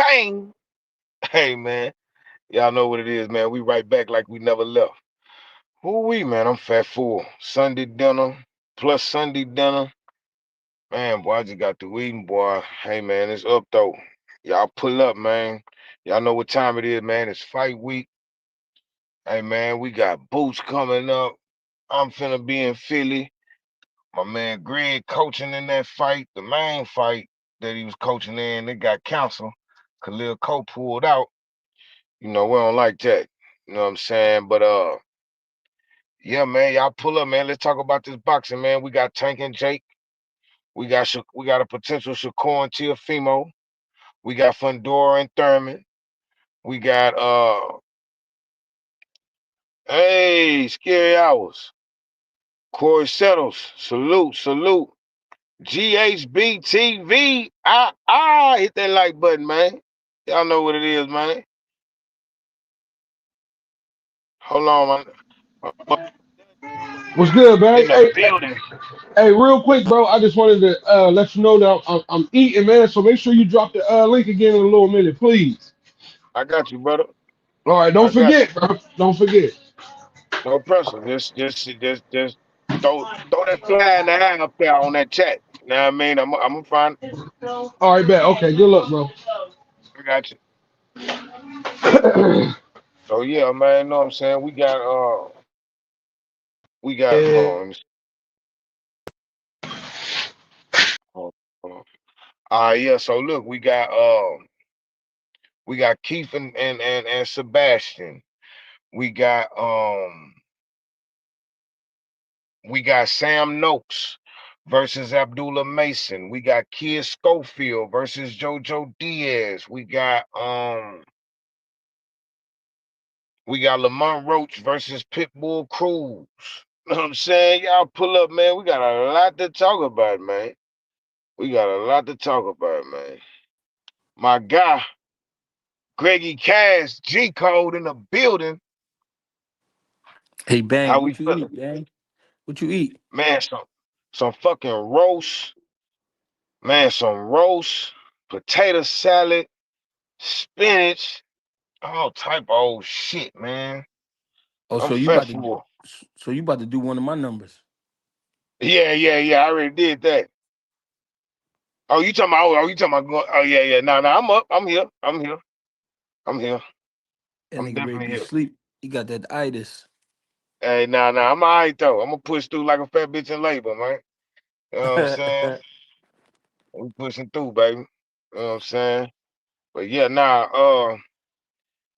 Bang. Hey, man. Y'all know what it is, man. We right back like we never left. Who we, man? I'm fat full. Sunday dinner plus Sunday dinner. Man, boy, I just got to eating, boy. Hey, man, it's up, though. Y'all pull up, man. Y'all know what time it is, man. It's fight week. Hey, man, we got Boots coming up. I'm finna be in Philly. My man Greg coaching in that fight, the main fight that he was coaching in. They got canceled. Khalil Cole pulled out. You know, we don't like that. You know what I'm saying? But yeah, man, y'all pull up, man. Let's talk about this boxing, man. We got Tank and Jake. We got a potential Shakur and Tiafimo. We got Fundora and Thurman. We got hey, Scary Hours. Corey Settles. Salute, salute. GHB TV. Hit that like button, man. Y'all know what it is, man. Hold on, man. What's good, man? In the building. Hey, real quick, bro. I just wanted to let you know that I'm eating, man. So make sure you drop the link again in a little minute, please. I got you, brother. All right, I don't got forget, bro. Don't forget. you. No pressure. Just throw that fly in the air up there on that chat. You know what I mean? I'm gonna find. All right, bet. Okay, good luck, bro. I got you. So yeah, man. You know what I'm saying? We got. Hold on. Let me see. Hold on. Yeah. So look, we got Keith and Sebastian. We got um. We got Sam Noakes versus Abdullah Mason. We got Kid Schofield versus JoJo Diaz. We got Lamont Roach versus Pitbull Cruz. You know what I'm saying? Y'all pull up, man. We got a lot to talk about, man. We got a lot to talk about, man. My guy, Greggy Cash, G Code in the building. Hey, Bang, How we what you feeling? eat, Bang? What you eat? Man, some fucking roast. Man, some roast, potato salad, spinach, all type of old shit, man. Oh, I'm so you fat about to, full. so you about to do one of my numbers? Yeah. I already did that. Oh, you talking about? You talking about? Oh, yeah. No, I'm up. I'm here. I'm here. I'm here. That I'm nigga ready to definitely be here. sleep. He got that itis. Hey, I'm all right though. I'm gonna push through like a fat bitch in labor, man. You know what I'm saying? We pushing through, baby. You know what I'm saying? But yeah,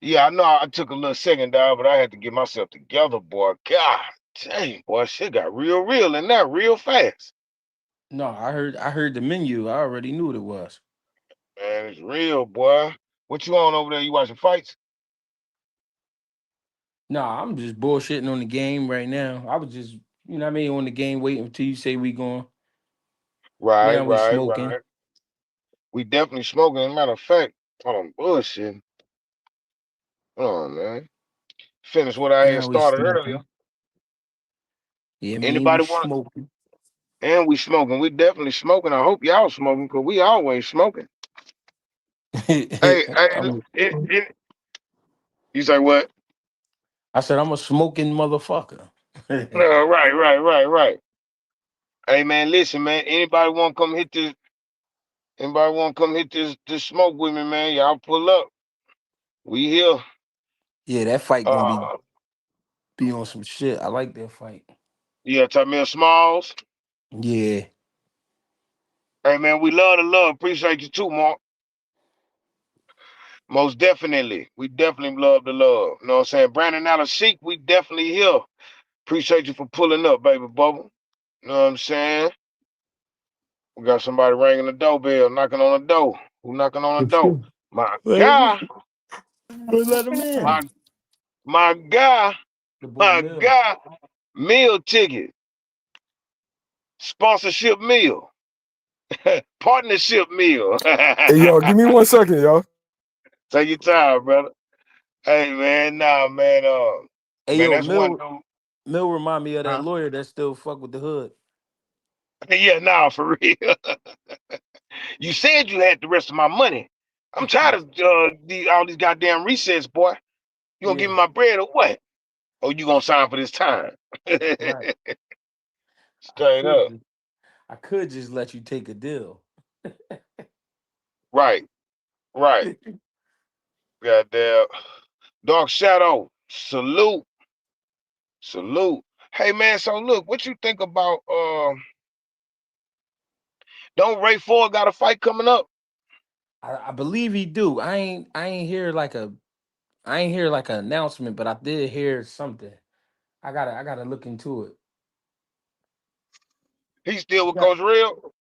yeah, I know I took a little second down, but I had to get myself together, boy. God dang, boy, shit got real in that real fast. No, I heard the menu. I already knew what it was. Man, it's real, boy. What you on over there? You watching fights? No, I'm just bullshitting on the game right now. I was just, what I mean, on the game waiting until you say we going. Right, Now we right, smoking. right. We definitely smoking. As a matter of fact, hold on, bullshit. Hold on, man. Finish what I had Now we started earlier. smoking. Yeah, I mean, we Anybody want? smoking. And we smoking. We definitely smoking. I hope y'all smoking because we always smoking. Hey, I'm, you say what? I said I'm a smoking motherfucker. Right. Hey man, listen, man. Anybody want to come hit this? Anybody want to come hit this smoke with me, man? Y'all pull up. We here. Yeah, that fight gonna be Uh, be on some shit. I like that fight. yeah, Tamir Smalls. Yeah. Hey man, we love the love. Appreciate you too, Mark. Most definitely. We definitely love the love. You know what I'm saying? Brandon out of Sheik, we definitely here. Appreciate you for pulling up, baby bubble. You know what I'm saying? We got somebody ringing the doorbell, knocking on the door. Who knocking on the door? My Let him guy, in. Let him in. my my guy, The boy my Mill. guy, meal ticket, sponsorship meal, partnership meal. Hey, y'all, give me 1 second, y'all. Take your time, brother. Hey man, Hey man, yo, that's one Mill dude. Mill remind me of that Huh? lawyer that still fuck with the hood. Yeah, for real. You said you had the rest of my money. I'm tired of all these goddamn resets, boy. You gonna give Yeah, me my bread or what? Or you gonna sign for this time? right. I Straight could up. just, I could just let you take a deal. Right, right. Goddamn. Dark Shadow. Salute. Salute. Hey man, so look, what you think about don't Ray Ford got a fight coming up? I believe he do. I ain't hear like an announcement, but I did hear something. I gotta look into it. He's still He with got Coach Real?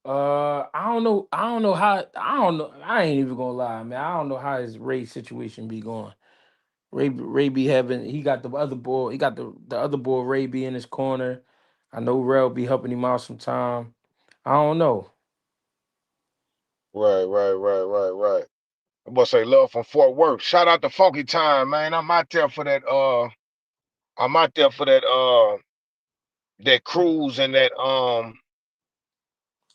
I don't know how I don't know I ain't even gonna lie, man. I don't know how his Ray situation be going. Ray be having he got the other boy, he got the other boy Ray be in his corner. I know Rel be helping him out sometime. I don't know. Right. I'm gonna say love from Fort Worth. Shout out to Funky Time, man. I'm out there for that cruise and that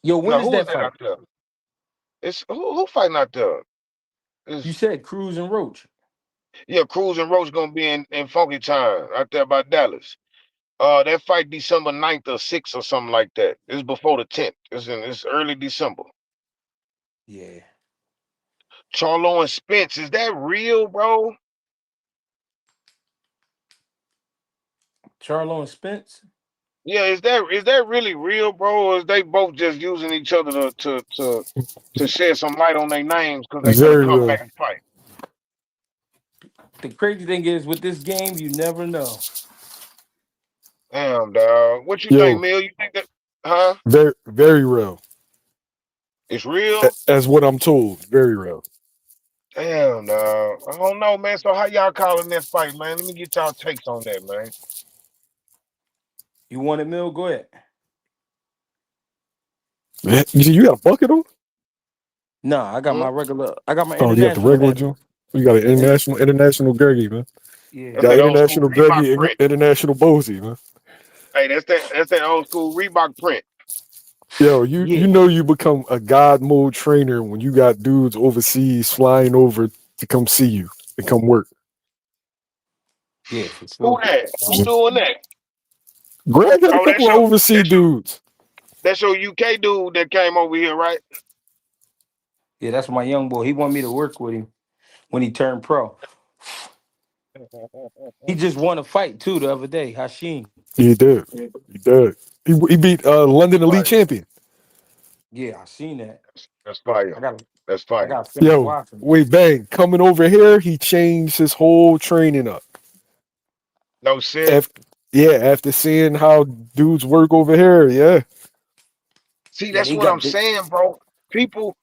Yo, when no, is who is that that fight? out there? It's who fighting out there? You It's said Cruz and Roach. yeah, Cruz and Roach gonna be in Funky Time out there by Dallas. That fight December 9th or 6th or something like that. It's before the 10th. It's early December. Yeah. Charlo and Spence, is that real, bro? Charlo and Spence? Yeah, is that really real, bro? Or is they both just using each other to shed some light on their names because they finna Very come real. back and fight? The crazy thing is with this game, you never know. Damn, dog. What you think, Yo, Mill? You think that huh? very real. It's real? As what I'm told. Very real. Damn, dog. I don't know, man. So how y'all calling that fight, man? Let me get y'all takes on that, man. You want it, Mill? Go ahead. You got a bucket on? Nah, Hmm? I got my Oh, you got the international regular hat on. joint? You got an And international Greggy, man. yeah. That's Got that old school international Reebok Greggy, print. international Bozy, man. Hey, that's that old school Reebok print. Yo, you Yeah. know you become a god mode trainer when you got dudes overseas flying over to come see you and come work. Yeah, for Who sure. that? Who doing that? Greg had a Oh, couple of overseas dudes. that's your UK dude that came over here, right? Yeah, that's my young boy. He wanted me to work with him when he turned pro. He just won a fight too the other day, Hashim. He did. He did. He beat London Elite Fire. champion. Yeah, I seen that. That's fire. I got That's I fire. got to finish Yo, watching. wait, bang. Coming over here, he changed his whole training up. No shit. After, yeah, after seeing how dudes work over here, yeah. See, Yeah, that's they what got I'm they, saying, bro. People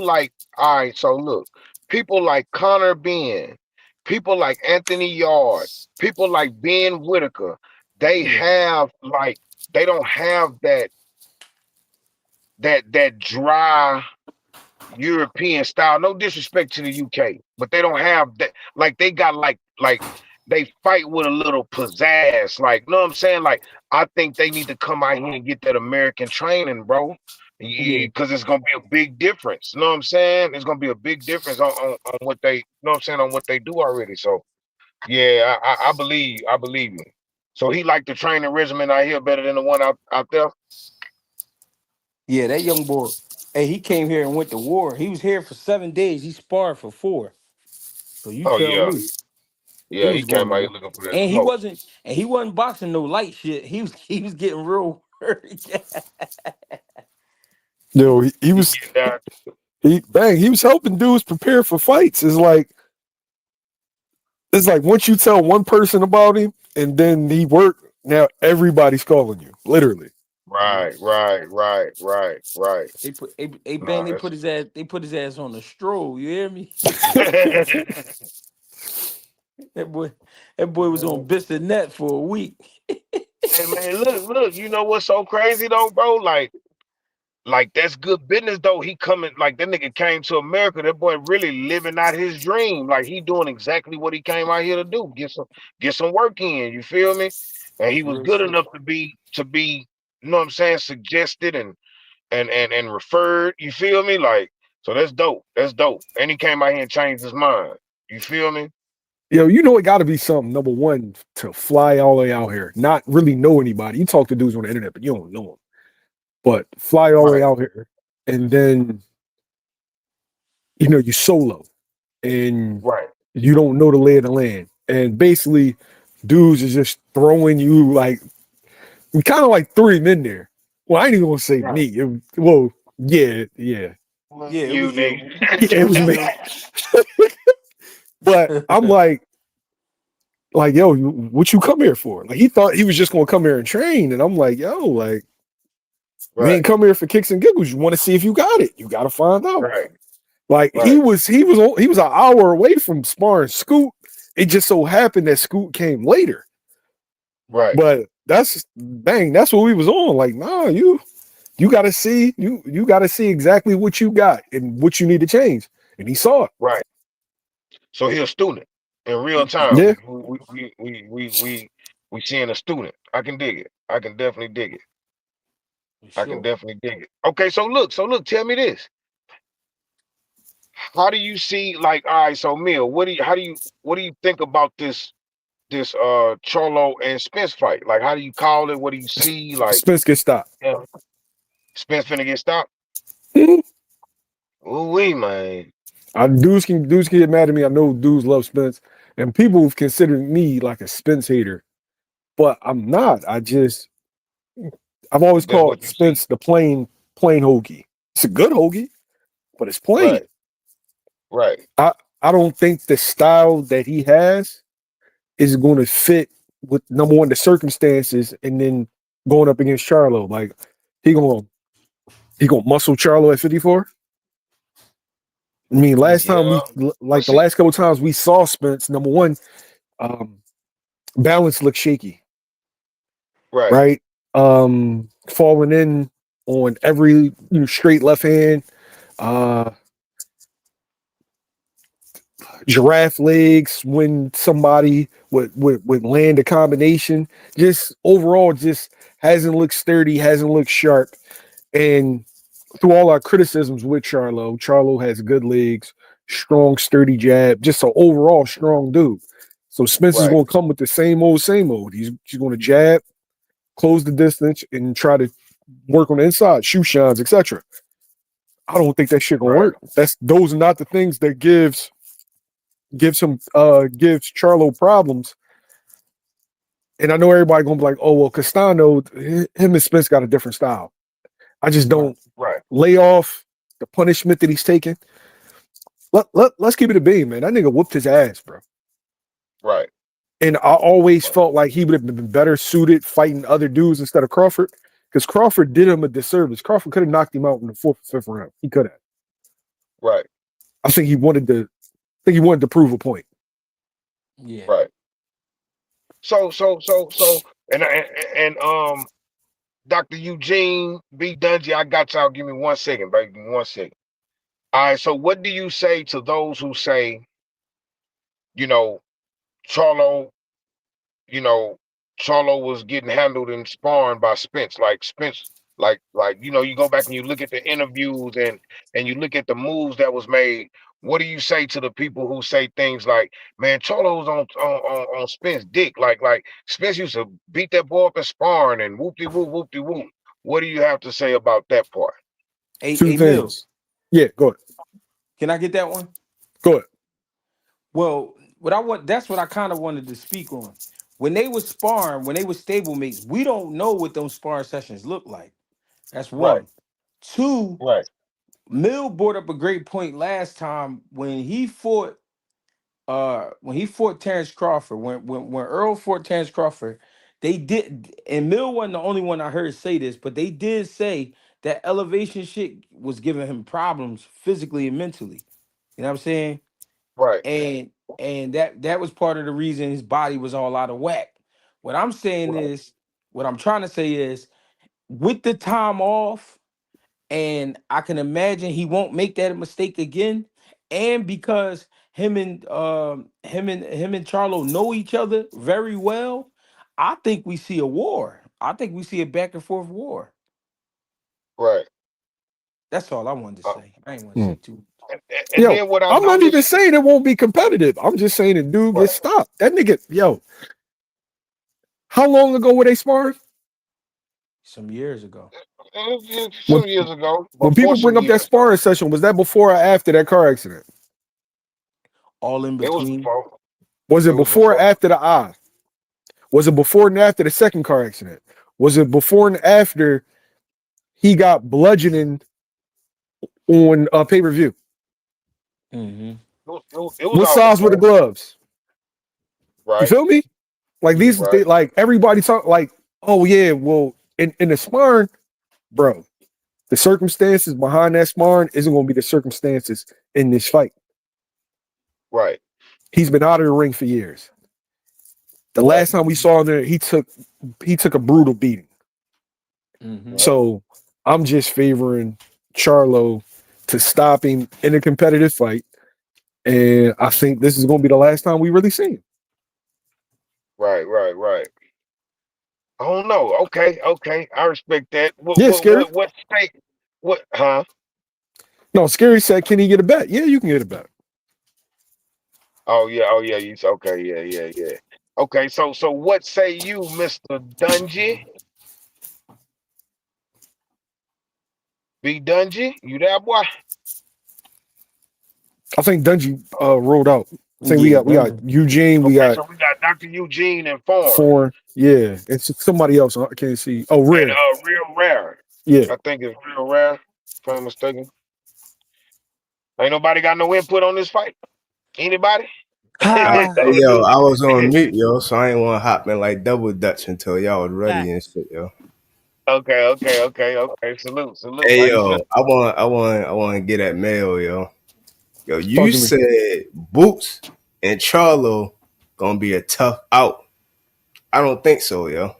like, all right, so look, people like Connor Ben, people like Anthony Yard, people like Ben Whitaker, they yeah, have like they don't have that dry European style. No disrespect to the UK, but they don't have that. Like they got like they fight with a little pizzazz. Like, you know what I'm saying? Like, I think they need to come out here and get that American training, bro. yeah, Because it's gonna be a big difference. You know what I'm saying? It's gonna be a big difference on what they, you know what I'm saying, on what they do already. So yeah, I believe you. So he liked the training regimen out here better than the one out there. yeah. That young boy. Hey, he came here and went to war. He was here for 7 days. He sparred for 4. So you Oh tell yeah, me he yeah. He was going came out to here war. looking for that And smoke. he wasn't boxing no light shit. He was getting real hurt. Yo, he He was getting down. he was helping dudes prepare for fights. It's like once you tell one person about him and then he worked, now everybody's calling you. Literally. Yeah. Right. They No, bang they put his ass on a stroll, you hear me? that's That boy that boy was on Bissonnette for a week. hey man, look, you know what's so crazy though, bro? Like that's good business though. He coming like that nigga came to America. That boy really living out his dream. Like he doing exactly what he came out here to do. Get some work in. You feel me? And he That's was real good shit. enough to be, you know what I'm saying, suggested and referred. You feel me? Like So that's dope. That's dope. And he came out here and changed his mind. You feel me? Yo, you know it got to be something. Number one, to fly all the way out here, not really know anybody. You talk to dudes on the internet, but you don't know them. But fly all the way Right. out here, and then you solo, and Right. you don't know the lay of the land, and basically, dudes is just throwing you like we kind of like threw him in there. Well, I ain't even gonna say Right. me. Well, yeah, yeah, Well, Yeah, it you was you. yeah, nigga. It it was was me. you. But I'm like, yo, what you come here for? Like, he thought he was just gonna come here and train, and I'm like, yo, like, you Right. ain't come here for kicks and giggles. You want to see if you got it. You got to find out. Right. Like, he Right. was an hour away from sparring Scoot. It just so happened that Scoot came later. Right. But that's what we was on. Like, nah, you gotta see you gotta see exactly what you got and what you need to change. And he saw it. Right. So he a student in real time. Yeah. We seeing a student. I can dig it. I can definitely dig it. For I can sure. definitely dig it. Okay, so look, tell me this. How do you see like all right, so Mill, what do you think about this Cholo and Spence fight? Like how do you call it? What do you see? Like Spence gets stopped. yeah, Spence finna get stopped? Mhm. Ooh wee, man. Dudes can get mad at me. I know dudes love Spence, and people have considered me like a Spence hater, but I'm not. I've always That's what called you see. Spence the plain hoagie. It's a good hoagie, but it's plain. Right, right, I don't think the style that he has is going to fit with number one the circumstances, and then going up against Charlo. Like he gonna he gonna muscle Charlo at 54. I mean, last time yeah. But the see, last couple of times we saw Spence, number one, um, balance looked shaky, right, right? Falling in on every straight left hand, uh, giraffe legs when somebody would land a combination. Just overall, just hasn't looked sturdy, hasn't looked sharp. And through all our criticisms with Charlo has good legs, strong, sturdy jab, just an overall strong dude. So Spence is right, going to come with the same old, same old. He's going to jab, close the distance, and try to work on the inside, shoe shines, etc. I don't think that shit gonna right, work. Those are not the things that gives Charlo problems. And I know everybody gonna be like, oh well, Castano, him and Spence got a different style. I just Right. don't right, lay off the punishment that he's taking. Let's keep it a beam, man. That nigga whooped his ass, bro. right, And I always right, felt like he would have been better suited fighting other dudes instead of Crawford. Because Crawford did him a disservice. Crawford could have knocked him out in the fourth or fifth round. He could have. right, I think he wanted to prove a point. Yeah. right. So, and Dr. Eugene B. Dungy, I got y'all. Give me 1 second, baby. Give me 1 second. All right. So, what do you say to those who say, you know, Charlo, you know, Charlo was getting handled in sparring by Spence? Like Spence, you go back and you look at the interviews and you look at the moves that was made. What do you say to the people who say things like, "Man, Charlo was on Spence dick. Like Spence used to beat that boy up in sparring and whoop de whoop." What do you have to say about that part? Two Mill, things. Yeah, go ahead. can I get that one? Go ahead. Well, that's what I kind of wanted to speak on. When they was sparring, when they were stablemates, we don't know what those sparring sessions look like. That's Right, one. Two, right, Mill brought up a great point last time when he fought Terrence Crawford, when Earl fought Terrence Crawford, they did, and Mill wasn't the only one I heard say this, but they did say that elevation shit was giving him problems physically and mentally. You know what I'm saying? right, And that was part of the reason his body was all out of whack. What I'm saying right, is, what I'm trying to say is, with the time off, and I can imagine he won't make that mistake again. And because him and Charlo know each other very well, I think we see a war. I think we see a back and forth war. right. That's all I wanted to say. I ain't want to say too. And Yo, then what I I'm not even noticed, saying it won't be competitive. I'm just saying the dude right, gets stopped. That nigga, yo, how long ago were they sparring? Some years ago. When some years ago, when before people bring some up that years, sparring session, was that before or after that car accident? All in it was between. before. Was It it was before or before. after the eye? Was it before and after the second car accident? Was it before and after he got bludgeoned on pay-per-view? Mm-hmm. It was What all size were the before, gloves? You right, feel me? Like Yeah. these, right, like everybody talk like, oh yeah, well, in the sparring, bro, the circumstances behind that sparring isn't going to be the circumstances in this fight. right, He's been out of the ring for years. The right, last time we saw him there, he took a brutal beating. Mm-hmm. right, So I'm just favoring Charlo to stop him in a competitive fight, and I think this is going to be the last time we really see him. right. I don't know. Okay, I respect that. What, Yeah, what, scary. what, what state? What? Huh? No, scary said, can he get a bet? Yeah, you can get a bet. Oh yeah. You okay? Yeah. Okay, so what say you, Mister Dungy? B Dungy, you there, boy? I think Dungy rolled out. I think Yeah, we got Dungeon. Eugene, we Okay, got so we got Dr. Eugene and Foreign Foreign, yeah, it's somebody else. I can't see. Oh, and Rare, Real Rare. yeah. I think it's Real Rare, if I'm mistaken. Ain't nobody got no input on this fight. Anybody? Hey, yo, I was on mute, yo, so I ain't want to hop in like double dutch until y'all was ready and shit, yo. Okay. Salute. Hey, How you feel? yo, I want to get at mail, yo. Yo, Talk you to me. said Boots and Charlo gonna be a tough out. I don't think so, yo.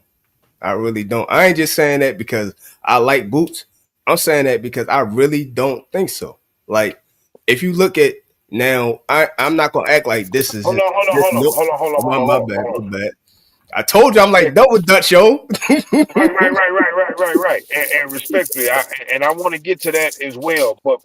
I really don't. I ain't just saying that because I like Boots. I'm saying that because I really don't think so. Like, if you look at now, I'm not gonna act like this is Hold on, hold on, this. hold on, Nope. hold on, hold on, Oh, hold on, my hold on, bad, hold on. my bad. I told you I'm like Respect. double Dutch, yo. Right. And respectfully, I want to get to that as well. But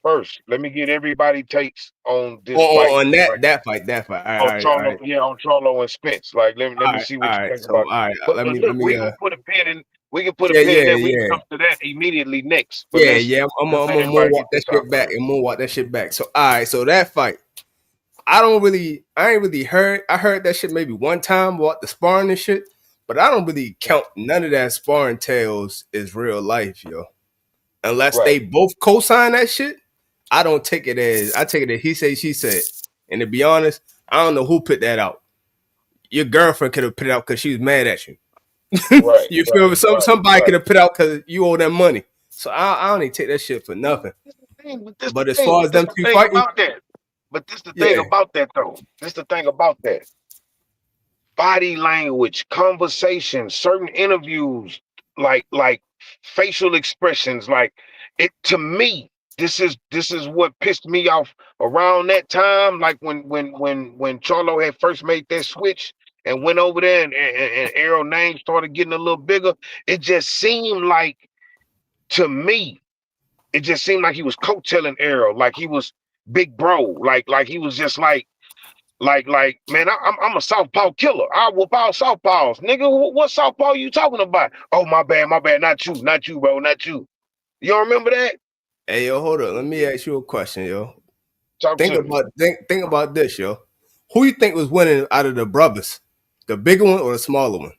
first, let me get everybody takes on this fight. on Like that fight. on All Charlo, right, yeah, on Charlo and Spence. Like let me see all what you right. think So about. all right, But let but me look, we can put a pin in. We can put a yeah, pin in that. We can yeah. come to that immediately next. But Yeah, let's yeah. let's I'm let gonna everybody walk get that this out shit back. first. I'm gonna walk that shit back. So all right, so that fight. I ain't really heard. I heard that shit maybe one time about the sparring and shit, but I don't really count none of that sparring tales as real life, yo. Unless Right, they both co-sign that shit, I don't take it as. I take it as he said, she said. And to be honest, I don't know who put that out. Your girlfriend could have put it out because she was mad at you. right, You right, feel me? Somebody right. could have put out because you owe them money. So I don't even take that shit for nothing. This the thing. But this the But as thing. far But as this them the two thing fighting, about that. But this the thing yeah, about that though. This the thing about that. Body language, conversation, certain interviews, like facial expressions, like it to me. This is what pissed me off around that time, like when Charlo had first made that switch and went over there and Errol name started getting a little bigger. It just seemed like to me, it just seemed like he was coattailing Errol, like he was big bro, like he was just like, man, I'm a southpaw killer. I whoop out southpaws, nigga. What southpaw you talking about? Oh, my bad, not you, bro, not you. You don't remember that? hey yo, hold up. Let me ask you a question, yo. Talk to me, Think about this, yo. Who you think was winning out of the brothers? The bigger one or the smaller one?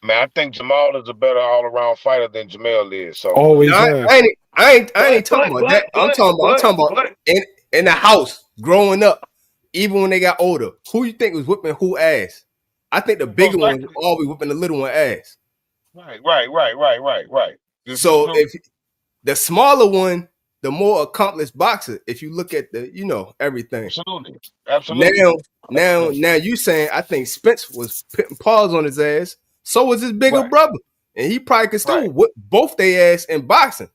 man. I think Jamal is a better all around fighter than Jamel is. So, No, Always have. I ain't talking about that. I'm talking about but, in the house growing up, even when they got older. Who you think was whipping who ass? I think the bigger most one was likely, always whipping the little one ass. right. So if the smaller one, the more accomplished boxer, if you look at the, everything. Absolutely. Now, now you saying I think Spence was putting paws on his ass. So was his bigger Right, brother, and he probably could still right, whip both their ass in boxing.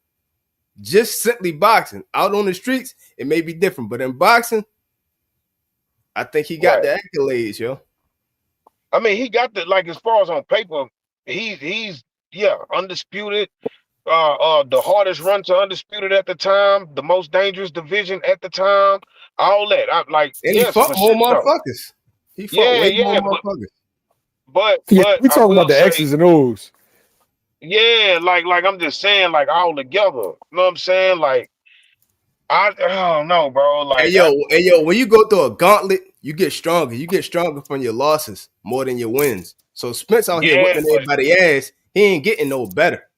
Just simply boxing. Out on the streets, it may be different, but in boxing, I think he got right. the accolades, yo. I mean, he got the like as far as on paper, he's yeah undisputed. the hardest run to undisputed at the time, the most dangerous division at the time, all that. I like, And he yes, fought for more sure. motherfuckers. He fought Yeah, way more yeah, motherfuckers. Yeah, but we I talking about will the say, X's and O's. yeah, like I'm just saying, like all together. You know what I'm saying? Like I don't know, bro. Like Hey yo, when you go through a gauntlet, you get stronger. You get stronger from your losses more than your wins. So Spence out here yeah, whipping but everybody ass, he ain't getting no better.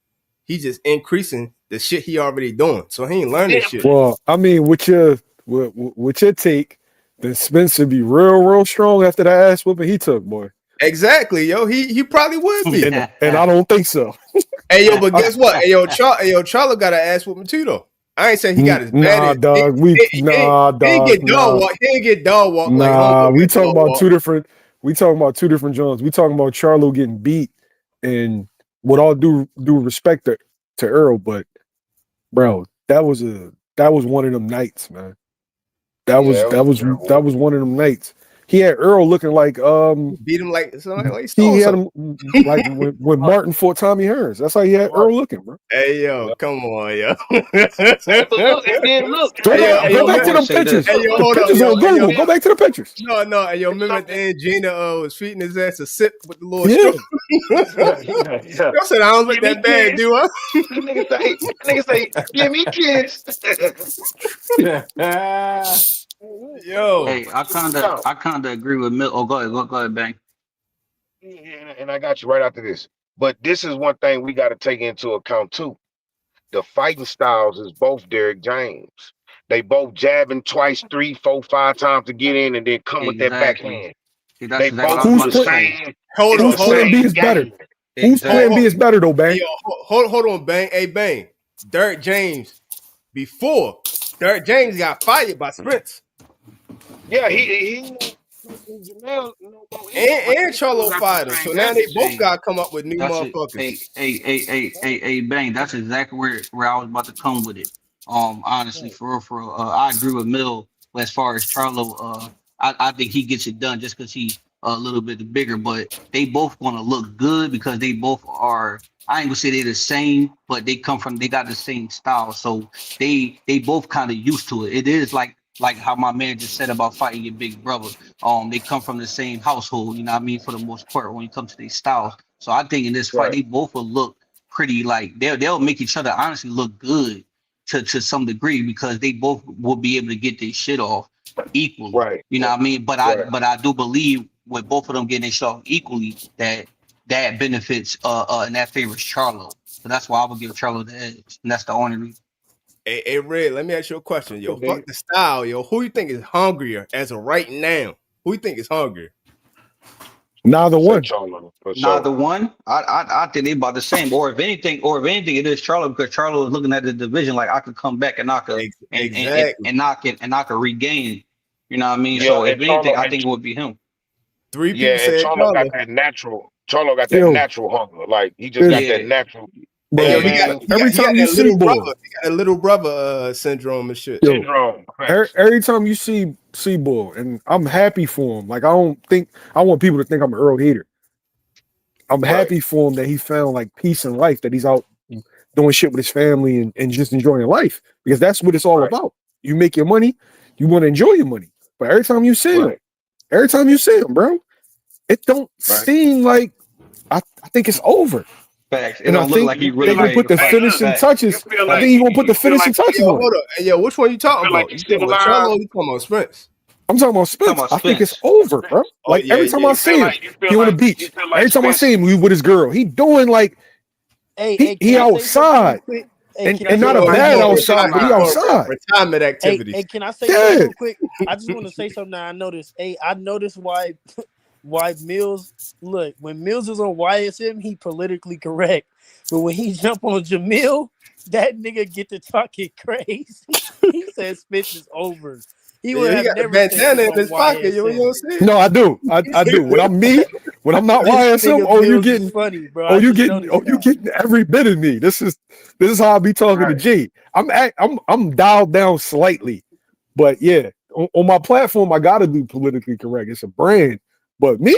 He just increasing the shit he already doing. So he ain't learning yeah, shit. Well, I mean, with your take, then Spencer be real strong after that ass whooping he took, boy. Exactly, yo. He probably would be. And I don't think so. Hey yo, but guess what? Hey yo, Charlo got an ass whooping too though. I ain't saying he got as bad Nah, as dog. He he ain't dog. get dog Nah, walk. He ain't get dog walk like nah. homeboy We got talking dog about walk. two different. We talking about two different Jones. We talking about Charlo getting beat, and with all due respect to Earl, but bro, that was one of them nights, man. That yeah. was It was a good one. one of them nights. He had Earl looking like Beat him like something like he he stole had something. him like when Martin fought Tommy Hearns. That's how he had Right. Earl looking, bro. Hey yo, Yeah. come on, yo. Hey, but look, and then look, Go Hey yo, back, hey I go yo, want back to to them say pictures. hey this. yo, The hold up, pictures yo, on hey yo, Google. Go back to the pictures. no, hey yo, it's remember at the something. end, Gina was feeding his ass a sip with the little straw. Yeah. Yeah, yeah, yeah. Y'all said I don't look Give me that bad, kiss. do I? That nigga say, give me kiss. Yo, Hey, No. I kinda agree with Mill. Oh, go ahead, Bang. And I got you right after this. But this is one thing we got to take into account too. The fighting styles is both Derek James. They both jabbing twice, three, four, five times to get in and then come with that Exactly. backhand. See, that's They exactly what I both was do Whose about the to plan? say. same. hold It's on, the Whose hold plan on. B same is better? game. Whose plan B Exactly. is better though, Hey Bang? yo, hold on, Bang. Hey Bang. Derek James before Derek James got fired by Spence. Yeah, he Jamel no more And, either, but and they still Charlo got the fired him. same So now they methods. both Hey, gotta come up with new that's it. motherfuckers. Bang. That's exactly where I was about to come with it. Honestly, for real, I agree with Mill as far as Charlo. I think he gets it done just because he's a little bit bigger. But they both want to look good because they both are. I ain't gonna say they're the same, but they got the same style. So they both kind of used to it. It is like how my man just said about fighting your big brother. They come from the same household, you know what I mean, for the most part when it comes to these styles. So I think in this fight, Right, they both will look pretty like they'll make each other honestly look good to some degree because they both will be able to get their shit off equally. right, You know what I mean? right. But I do believe with both of them getting their shit off equally that benefits and that favors Charlo. So that's why I would give Charlo the edge. And that's the only reason. Hey, Red, let me ask you a question, yo. Could be. Fuck the style, yo. Who you think is hungrier as of right now? Who you think is hungrier? Neither Say one. Charlo for sure. Neither one. I think they about the same. Or if anything, it is Charlo because Charlo is looking at the division like I could come back and knock a Exactly. and knock it and knock a regain. You know what I mean? Yeah, So if and anything, I think it would be him. Three people Yeah, and said Charlo got Charlo. that natural. Charlo got that Yo, natural hunger. Like he just got is that Yeah, natural. You Hey, know bro. what yo, I mean? Every he got time you that see little boy, brother. He got that little brother syndrome and shit. yo, Syndrome. Facts. every time you see boy, and I'm happy for him. Like I want people to think I'm an Earl hater. I'm Right. happy for him that he found like peace in life, that he's out doing shit with his family and just enjoying life because that's what it's all Right. about. You make your money, you want to enjoy your money. But Right. every time you see him, bro, it don't Right. seem like I think it's over. facts. It And I don't look think like he You they're really feel gonna like, ready put to the hey, fight. look, finishing Facts. you touches. feel I think like he's gonna put the you feel like finishing Hey, touches yo, on it. hold up. Hey, yo, which one you you talking feel like about? he's You still talking about alive. Charlo? You talking about Spence? I'm talking about Talking Spence. about I think it's Spence. over, bro. Oh Like yeah, every time yeah. I see him, You he feel on the like you beach. feel like Every time I Spence. see him, he with his girl. He doing like Hey, can he I say something real outside. quick? Hey, And can I and He say not a doing something bad real He's quick? still outside, but he alive. outside. retirement Hey, activities. can I say something Yeah. real quick? I just want to say something that I noticed. Hey, I noticed why Mills look when Mills is on YSM, he politically correct, but when he jump on Jamil, that nigga get to talking crazy. He said Spence is over. He would Yeah, he have got the never said bandana this in on his pocket. You YSM. don't see it? No, I do. I do. When I'm me, when I'm not This YSM, nigga oh you Mills is getting funny, bro. I just noticed you that. getting every bit of me. This is how I be talking to Right. G. I'm dialed down slightly. But yeah, on my platform, I gotta be politically correct. It's a brand. But me,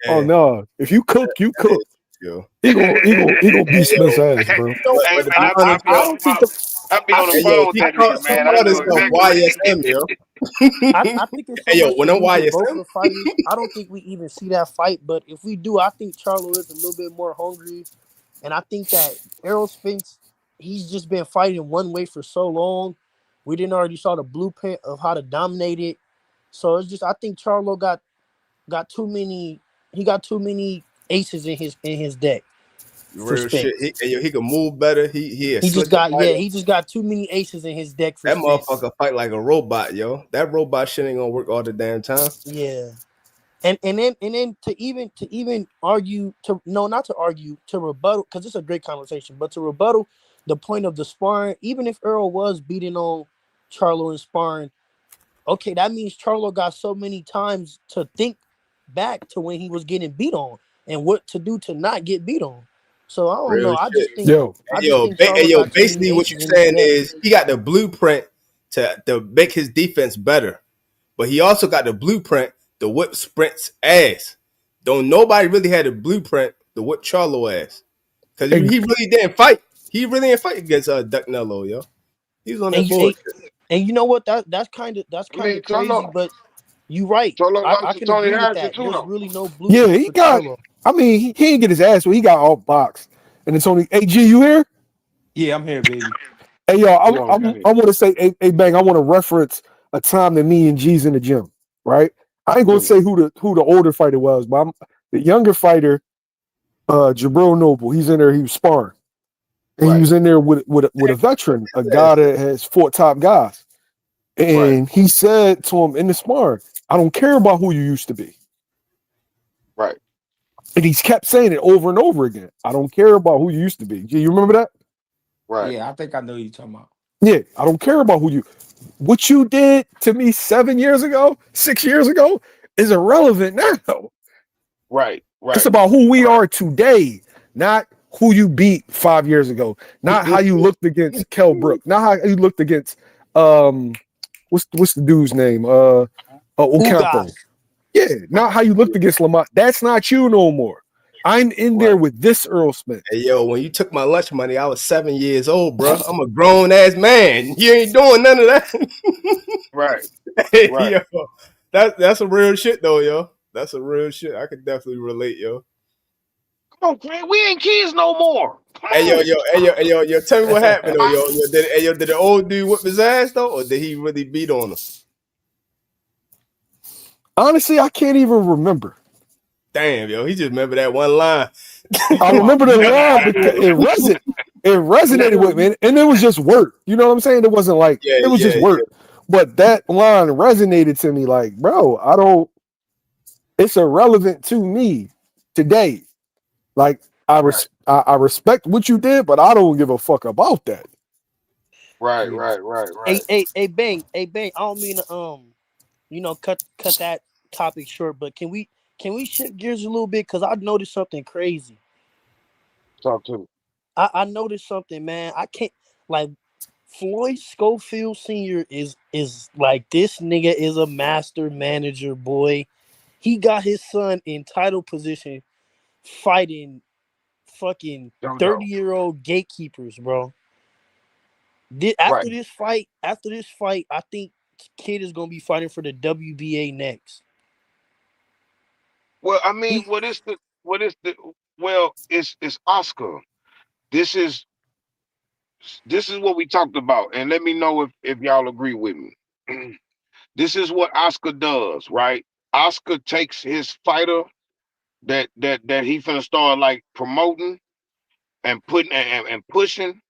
oh Yeah. no. If you cook, you cook. yo. He gonna beat Smith's ass, bro. So Hey But to man, be I, honest, I don't think the I be I on the hey, think yo, phone with that nigga, he man. I called know himself exactly what he YSM, yo. I think it's so Hey, yo, much when to I'm do with both YSM, the fighters. I don't think we even see that fight, but if we do, I think Charlo is a little bit more hungry, and I think that Errol Spence, he's just been fighting one way for so long. We didn't already saw the blueprint of how to dominate it, so it's just I think Charlo got too many. He got too many aces in his deck for real shit. Spence. He can move better. He a He just slicker got fighter. he just got too many aces in his deck for That Spence. motherfucker fight like a robot, yo. That robot shit ain't gonna work all the damn time. Yeah. And then to even argue to no not to argue to rebuttal because it's a great conversation but to rebuttal the point of the sparring even if Earl was beating on Charlo in sparring okay that means Charlo got so many times to think back to when he was getting beat on and what to do to not get beat on so I don't Real know shit. Yo, I just think Hey, Charlo yo, got too many basically what you're aces in his saying deck. is he got the blueprint to make his defense better. But he also got the blueprint to whip Sprint's ass. Don't nobody really had a blueprint to whip Charlo ass. Because and, he really didn't fight. He really didn't fight against Ducknello, yo. He was on And that you bullshit. and you know what that's kind I mean, of crazy Charlo but you right. lost I to can Tony agree with Harrison that. too, There's though. really no yeah, blueprint he for got. Charlo. I mean, he didn't get his ass, but he got all boxed. And it's only, hey G, you here? Yeah, I'm here, baby. Hey y'all, Yo, hey, I want to say, hey Bang, I want to reference a time that me and G's in the gym, right? I ain't gonna dude. say who the older fighter was, but the younger fighter, Jabril Noble. He's in there. He was sparring, and he Right, was in there with a veteran, a guy that has fought top guys. right, And he said to him in the sparring, "I don't care about who you used to be." right. And he's kept saying it over and over again. I don't care about who you used to be. G, you remember that? Right. Yeah, I think I know who you're talking about. Yeah, I don't care about what you did to me 7 years ago, 6 years ago is irrelevant now. Right. It's Right. about who we are today, not who you beat 5 years ago, not how you looked against Kell Brook, not how you looked against what's the dude's name? Ocampo. Ugas. Yeah, not how you looked against Lamont. That's not you no more. I'm in there Right. with this Earl Smith. Hey, yo, when you took my lunch money, I was 7 years old, bro. I'm a grown ass man. You ain't doing none of that. Right. Hey, Right. yo, that's a real shit though, yo. That's a real shit. I could definitely relate, yo. Come on, man. We ain't kids no more. Come Hey, on. yo. Tell me what happened though, yo. Did the old dude whip his ass though, or did he really beat on him? Honestly, I can't even remember. Damn, yo, he just remember that one line. I remember the line because it resonated with me, and it was just work. You know what I'm saying? It wasn't like Yeah, it was just yeah, work, but that line resonated to me. Like, bro, I don't. It's irrelevant to me today. Like, Right. I respect what you did, but I don't give a fuck about that. Right. Yeah. Right. Right. Right. Bang. Hey, Bang. I don't mean to cut that topic short, but can we shift gears a little bit? Because I noticed something crazy. Talk to me. I noticed something, man. I can't like Floyd Schofield Sr. is like this nigga is a master manager, boy. He got his son in title position fighting fucking Don't know. 30-year-old gatekeepers, bro. Right. After this fight, I think Kid is gonna be fighting for the WBA next. Well, I mean, He, what is the well, it's Oscar. This is this is what we talked about, and let me know if y'all agree with me. This is what Oscar does, right? Oscar takes his fighter that he finna start like promoting and putting and pushing.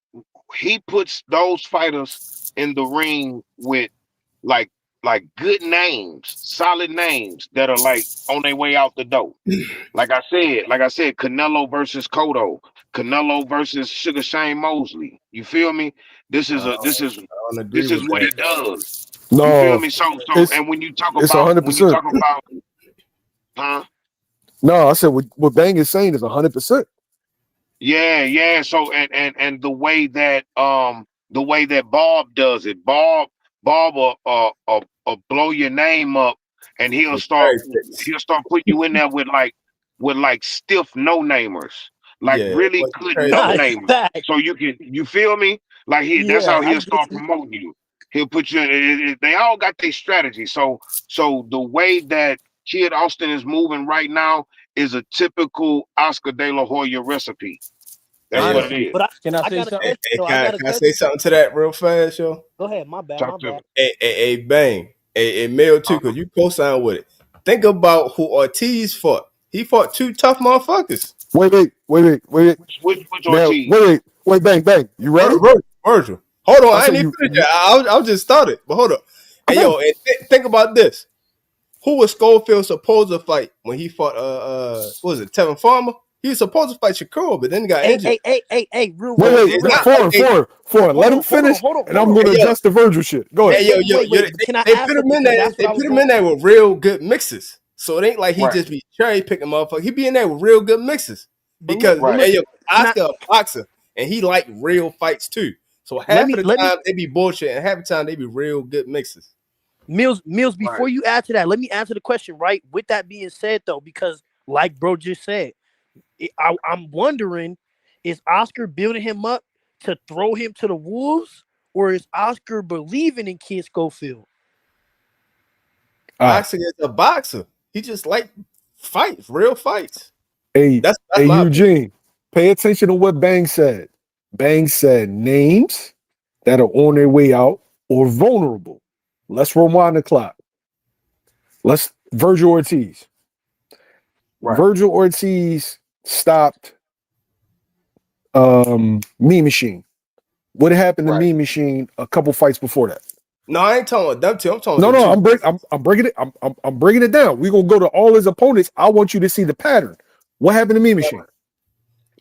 He puts those fighters in the ring with like good names, solid names that are like on their way out the door. Like I said, Canelo versus Cotto, Canelo versus Sugar Shane Mosley. You feel me? This is I a this is don't agree this is with what he that. does. You feel No, me? So it's and it's 100%. huh? No, I said what Bang is saying is 100%. Yeah, yeah. So and the way that Bob does it, Bob will blow your name up, and With cherry picks. he'll start putting you in there with like stiff no namers. like Yeah, really but good crazy. no Nice namer. fact. So you feel me? Like that's Yeah, how I he'll get start you. promoting you. He'll put you. They all got their strategy. So the way that Kid Austin is moving right now is a typical Oscar De La Hoya recipe. That's Hey, what yo, it Honestly, is. But can I I say got a hey, something? question though. I got a can I say question. something to that real fast, yo? Go ahead. My bad. My Talk to me. bad. Hey, Bang. Hey, Mail too, Uh-huh. because you co-signed with it. Think about who Ortiz fought. He fought two tough motherfuckers. Wait. Which Now, Ortiz? bang. You ready? Virgil. Hold on, I I say ain't even you. finished yet. I just started, but hold up. Come Hey, on. yo, and think about this. Who was Schofield supposed to fight when he fought what was it, Tevin Farmer? He was supposed to fight Shakur, but then he got Hey, injured. hey, hey, hey, hey, real, Wait, So real, wait, real it's wait. not quick. like they Foreign. Let him finish, and I'm Hold going on. to hey yo, adjust the Virgil shit. Go ahead. hey yo, Wait. Can I they ask put him something? in Because there. that's what They I was put him going. in there with real good mixes. So it ain't like he Right, just be cherry picking motherfucker. He be in there with real good mixes. But look, Because but right. look. hey yo, Can I Oscar a boxer and he like real fights too. So let half of me the let me time they be bullshit and half the time they be real good mixes. Mills? Right. Before you answer that, let me answer the question. Right. With that being said, though, because like bro just said, I'm wondering, is Oscar building him up to throw him to the wolves, or is Oscar believing in Kid Schofield? All right. Oscar is a boxer. He just like fights, real fights. Hey, That's my opinion. Eugene, pay attention to what Bang said. Bang said names that are on their way out or vulnerable. Let's rewind the clock. Virgil Ortiz. Right. Virgil Ortiz stopped Me Machine. What happened to Right. Me Machine a couple fights before that? No, I ain't talking about them two. I'm talking No, about the no, two. I'm breaking it. I'm breaking it down. We're gonna go to all his opponents. I want you to see the pattern. What happened to Me Machine? I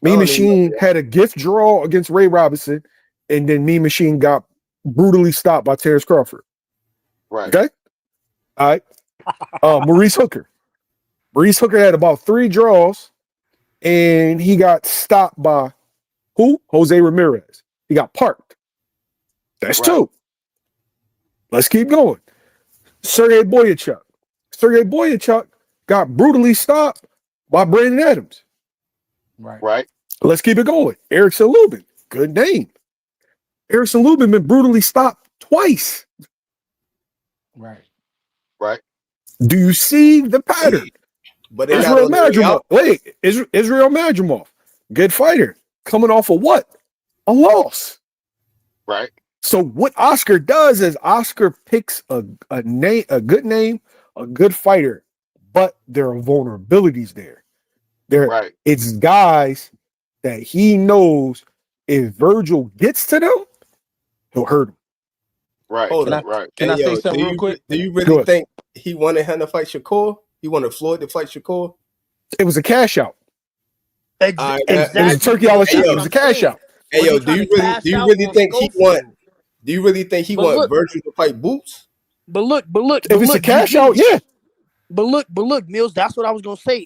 Me don't even know. Machine had a gift draw against Ray Robinson, and then Me Machine got brutally stopped by Terrence Crawford. Right. Okay, all right. Maurice Hooker. Maurice Hooker had about 3 draws, and he got stopped by who? Jose Ramirez. He got parked. That's Right. 2. Let's keep going. Sergey Boyachuk. Sergey Boyachuk got brutally stopped by Brandon Adams. Right. Right. Let's keep it going. Erickson Lubin. Good name. Erickson Lubin been brutally stopped twice. Right. Right. Do you see the pattern? But they got Israel on their way Madrimov. out. Wait, Israel Madrimov. Good fighter. Coming off of what? A loss. Right. So what Oscar does is Oscar picks a good name, a good fighter, but there are vulnerabilities there. Right. It's guys that he knows if Virgil gets to them, he'll hurt him. Right. Hold Can up. I Right. can Hey I say yo, something real quick? do you Go really ahead. think he wanted him to fight Shakur? He wanted Floyd to fight Shakur? It was a cash out. All right, It was a Exactly, turkey a la Mills. hey That's sheep. It what yo, was a I'm cash saying. out. hey Was yo, he trying to do cash you out really on think he want? Schofield? Do you really think he But want look, Virgil to fight Boots? If it's a cash GG. out, yeah. But look, Mills. That's what I was gonna say.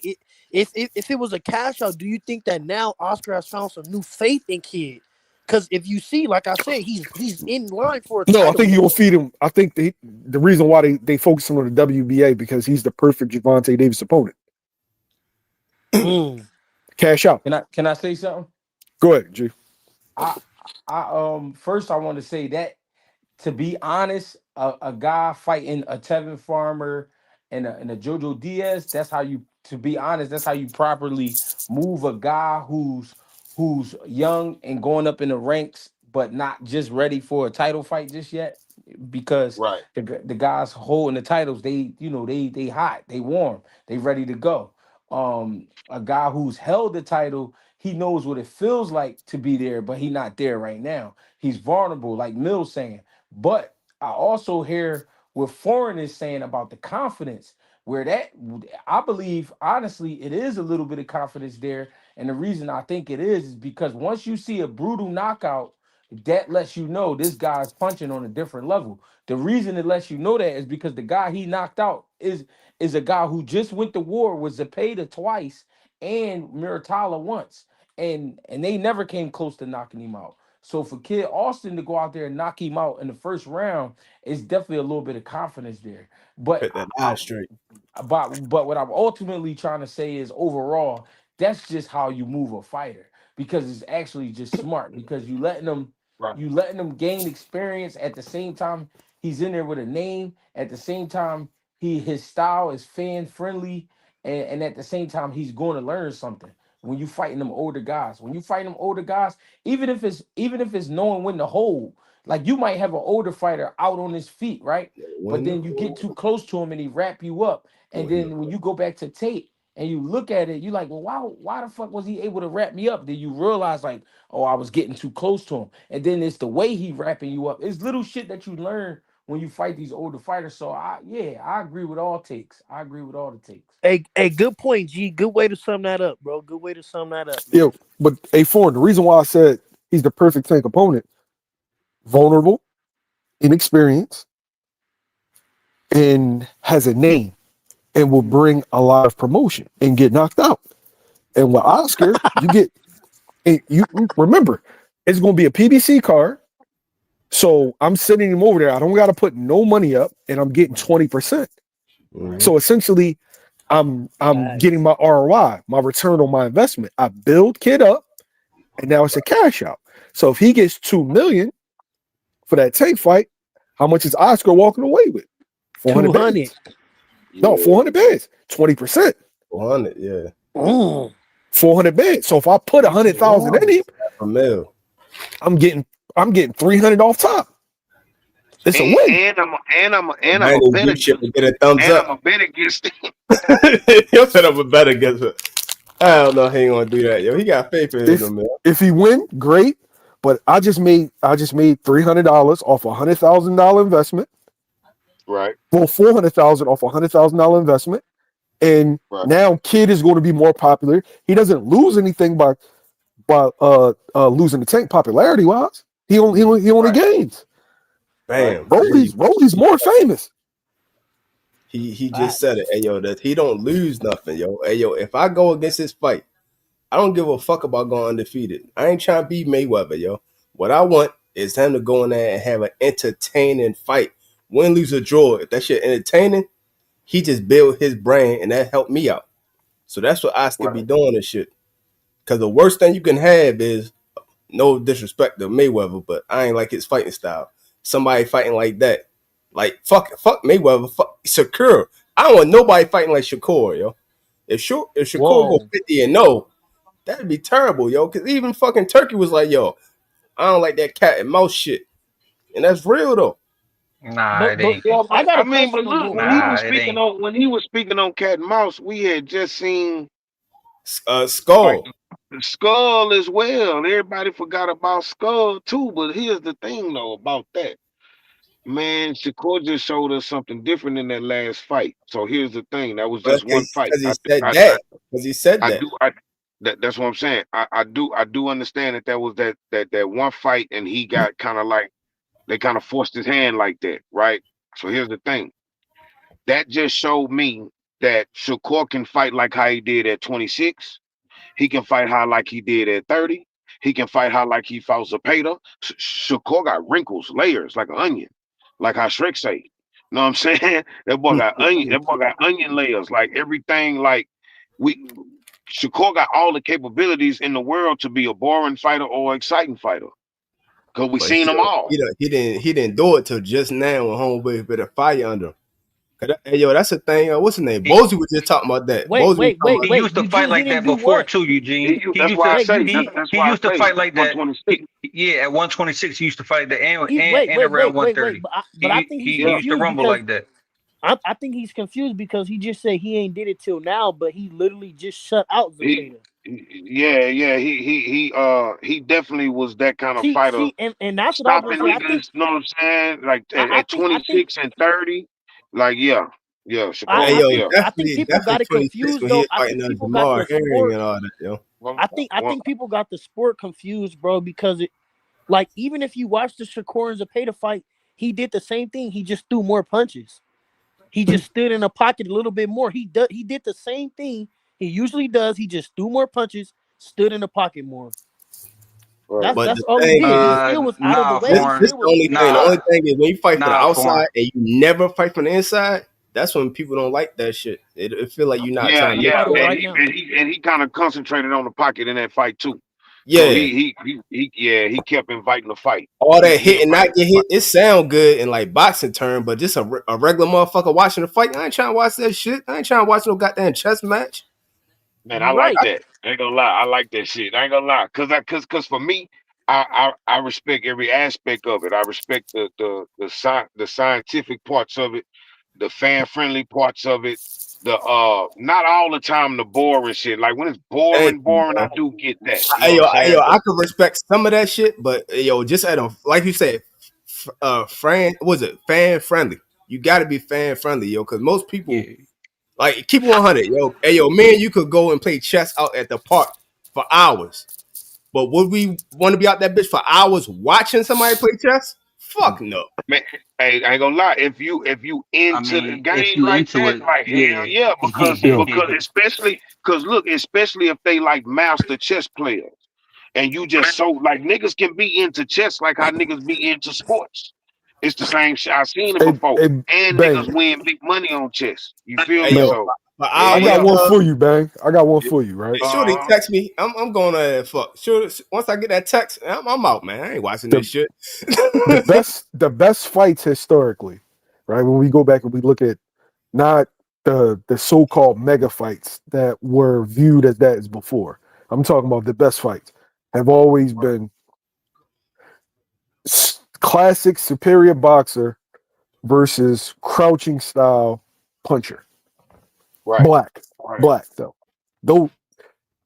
If it was a cash out, do you think that now Oscar has found some new faith in Kid? Because if you see, like I said, he's in line for a No, I title think he will now. feed him. I think the reason why they focus him on the WBA because he's the perfect Javante Davis opponent. Mm. Cash out. Can I say something? Go ahead, G. I first I want to say that, to be honest, a guy fighting a Tevin Farmer and a Jojo Diaz, that's how you, to be honest, that's how you properly move a guy who's young and going up in the ranks, but not just ready for a title fight just yet. Because Right. the guys holding the titles, they hot, they warm, they ready to go. A guy who's held the title, he knows what it feels like to be there, but he not there right now. He's vulnerable, like Mill's saying. But I also hear what Foreign is saying about the confidence, where that, I believe, honestly, it is a little bit of confidence there. And the reason I think it is because once you see a brutal knockout, that lets you know this guy's punching on a different level. The reason it lets you know that is because the guy he knocked out is a guy who just went to war with Zepeda twice and Muratala once. And they never came close to knocking him out. So for Kid Austin to go out there and knock him out in the first round is definitely a little bit of confidence there. But Put that eye straight. but what I'm ultimately trying to say is overall that's just how you move a fighter because it's actually just smart because Right. you letting them gain experience at the same time he's in there with a name at the same time his style is fan friendly and at the same time he's going to learn something when you fighting them older guys even if it's knowing when to hold like you might have an older fighter out on his feet right but When then you get too close to him and he wrap you up and then when you go back to tape and you look at it, you're like, well, why the fuck was he able to wrap me up? Then you realize, like, oh, I was getting too close to him. And then it's the way he wrapping you up. It's little shit that you learn when you fight these older fighters. So I agree with all takes. I agree with all the takes. Hey, good point, G. Good way to sum that up, bro. Good way to sum that up. Yeah, but A4, the reason why I said he's the perfect tank opponent, vulnerable, inexperienced, and has a name and will bring a lot of promotion and get knocked out. And with Oscar, you get, and you remember, it's going to be a PBC card. So I'm sending him over there. I don't got to put no money up, and I'm getting 20%. So essentially, I'm getting my ROI, my return on my investment. I build kid up, and now it's a cash out. So if he gets $2 million for that tank fight, how much is Oscar walking away with? 400 bands. No, 400 bands, 20%. 400, yeah. 400 bands. So if I put 100,000 in him, A mil. I'm getting $300 off top. It's a win. And I'm Man, a bet you should against get a thumbs and up. I'm a bet against him. He'll set up a bet against it. I don't know how he gonna do that, yo. He got faith in him, man. If he win, great. But I just made $300 off a $100,000 investment. Right. Well, $400,000 off a $100,000 investment, and now Kid is going to be more popular. He doesn't lose anything by losing the tank popularity wise. He only gains. Bam. Rolly's more famous. He just said it. Hey yo, that he don't lose nothing, yo. Hey yo, if I go against this fight, I don't give a fuck about going undefeated. I ain't trying to be Mayweather, yo. What I want is him to go in there and have an entertaining fight. Win, lose, or draw. If that shit entertaining, he just build his brain and that helped me out. So that's what Oscar be doing and shit. Because the worst thing you can have is, no disrespect to Mayweather, but I ain't like his fighting style. Somebody fighting like that. Like, fuck Mayweather, fuck Shakur. I don't want nobody fighting like Shakur, yo. If Shakur go 50-0, that'd be terrible, yo. Because even fucking Turkey was like, yo, I don't like that cat and mouse shit. And that's real, though. Nah, it ain't. Yeah, I got a but question look, on when he was speaking on cat and mouse, we had just seen Skull. Skull as well. Everybody forgot about Skull too. But here's the thing though about that. Man, Shakur just showed us something different in that last fight. So here's the thing. That was just one fight. Because he said that. That's what I'm saying. I do understand that was that one fight and he got kind of like they kind of forced his hand like that, right? So here's the thing. That just showed me that Shakur can fight like how he did at 26. He can fight how like he did at 30. He can fight how like he fought Zapata. Shakur got wrinkles, layers, like an onion, like how Shrek say. Know what I'm saying? That boy got onion layers, like everything. Like Shakur got all the capabilities in the world to be a boring fighter or exciting fighter. Cause we seen them all. He didn't do it till just now when homeboy bit a fire under him. Hey, yo, that's the thing. What's his name? Bozy was just talking about that. Wait. He used to fight like that before too, Eugene. That's why I say He used to fight like that. At 126, he used to fight that and around 130. But I think he used to rumble like that. I think he's confused because he just said he ain't did it till now, but he literally just shut out Zapata. He definitely was that kind of fighter. And that's what I was saying. You know what I'm saying? Like at 26 and 30, like yeah. I think people got it confused though. I think people got the sport. And all that, yo. I think people got the sport confused, bro, because it, like, even if you watch the Shakur and Zapata fight, he did the same thing. He just threw more punches. He just stood in the pocket a little bit more. He did the same thing he usually does. He just threw more punches, stood in the pocket more. That's all he did. He still was out of the way. The only thing is when you fight from the outside and you never fight from the inside, That's when people don't like that shit. It feel like you're not Yeah, trying to make yeah, Fight him sure. and right he now. and he and he kind of concentrated on the pocket in that fight too. So Yeah, he kept inviting the fight. all that He hit and not invited get the fight. hit, it sound good in like boxing term, but just a regular motherfucker watching the fight, I ain't trying to watch that shit. I ain't trying to watch no goddamn chess match. Man, I You like right. that. I ain't gonna lie, I like that shit. I ain't gonna lie, cause for me, I respect every aspect of it. I respect the scientific parts of it, the fan friendly parts of it. The not all the time the boring shit. Like when it's Thank you, boring, I bro. do get that. You know what I'm Yo, saying? I But can respect some of that shit, but yo, just at a like you said, fan friendly. You got to be fan friendly, yo, because most people Yeah. like keep it 100, yo. Hey, yo, man, you could go and play chess out at the park for hours, but would we want to be out that bitch for hours watching somebody play chess? Fuck no. man, hey, I ain't gonna lie. If you I into the mean, if game you like into that, it, like hell yeah. yeah, because Yo, especially if they like master chess players, and you just so like niggas can be into chess like how niggas be into sports. It's the same shit. I've seen it hey, before, hey, and bang, niggas win big money on chess. You feel Hey, me? yo, bang. So for yeah, I hours, got yeah. one for you, bang. I got one for you, right? Shorty Uh, text me. I'm going to fuck. Shorty, once I get that text, I'm out, man. I ain't watching The this shit. the best fights historically, right? When we go back and we look at not the so-called mega fights that were viewed as that as before. I'm talking about the best fights have always been classic superior boxer versus crouching style puncher. right, Black, right, black though. Though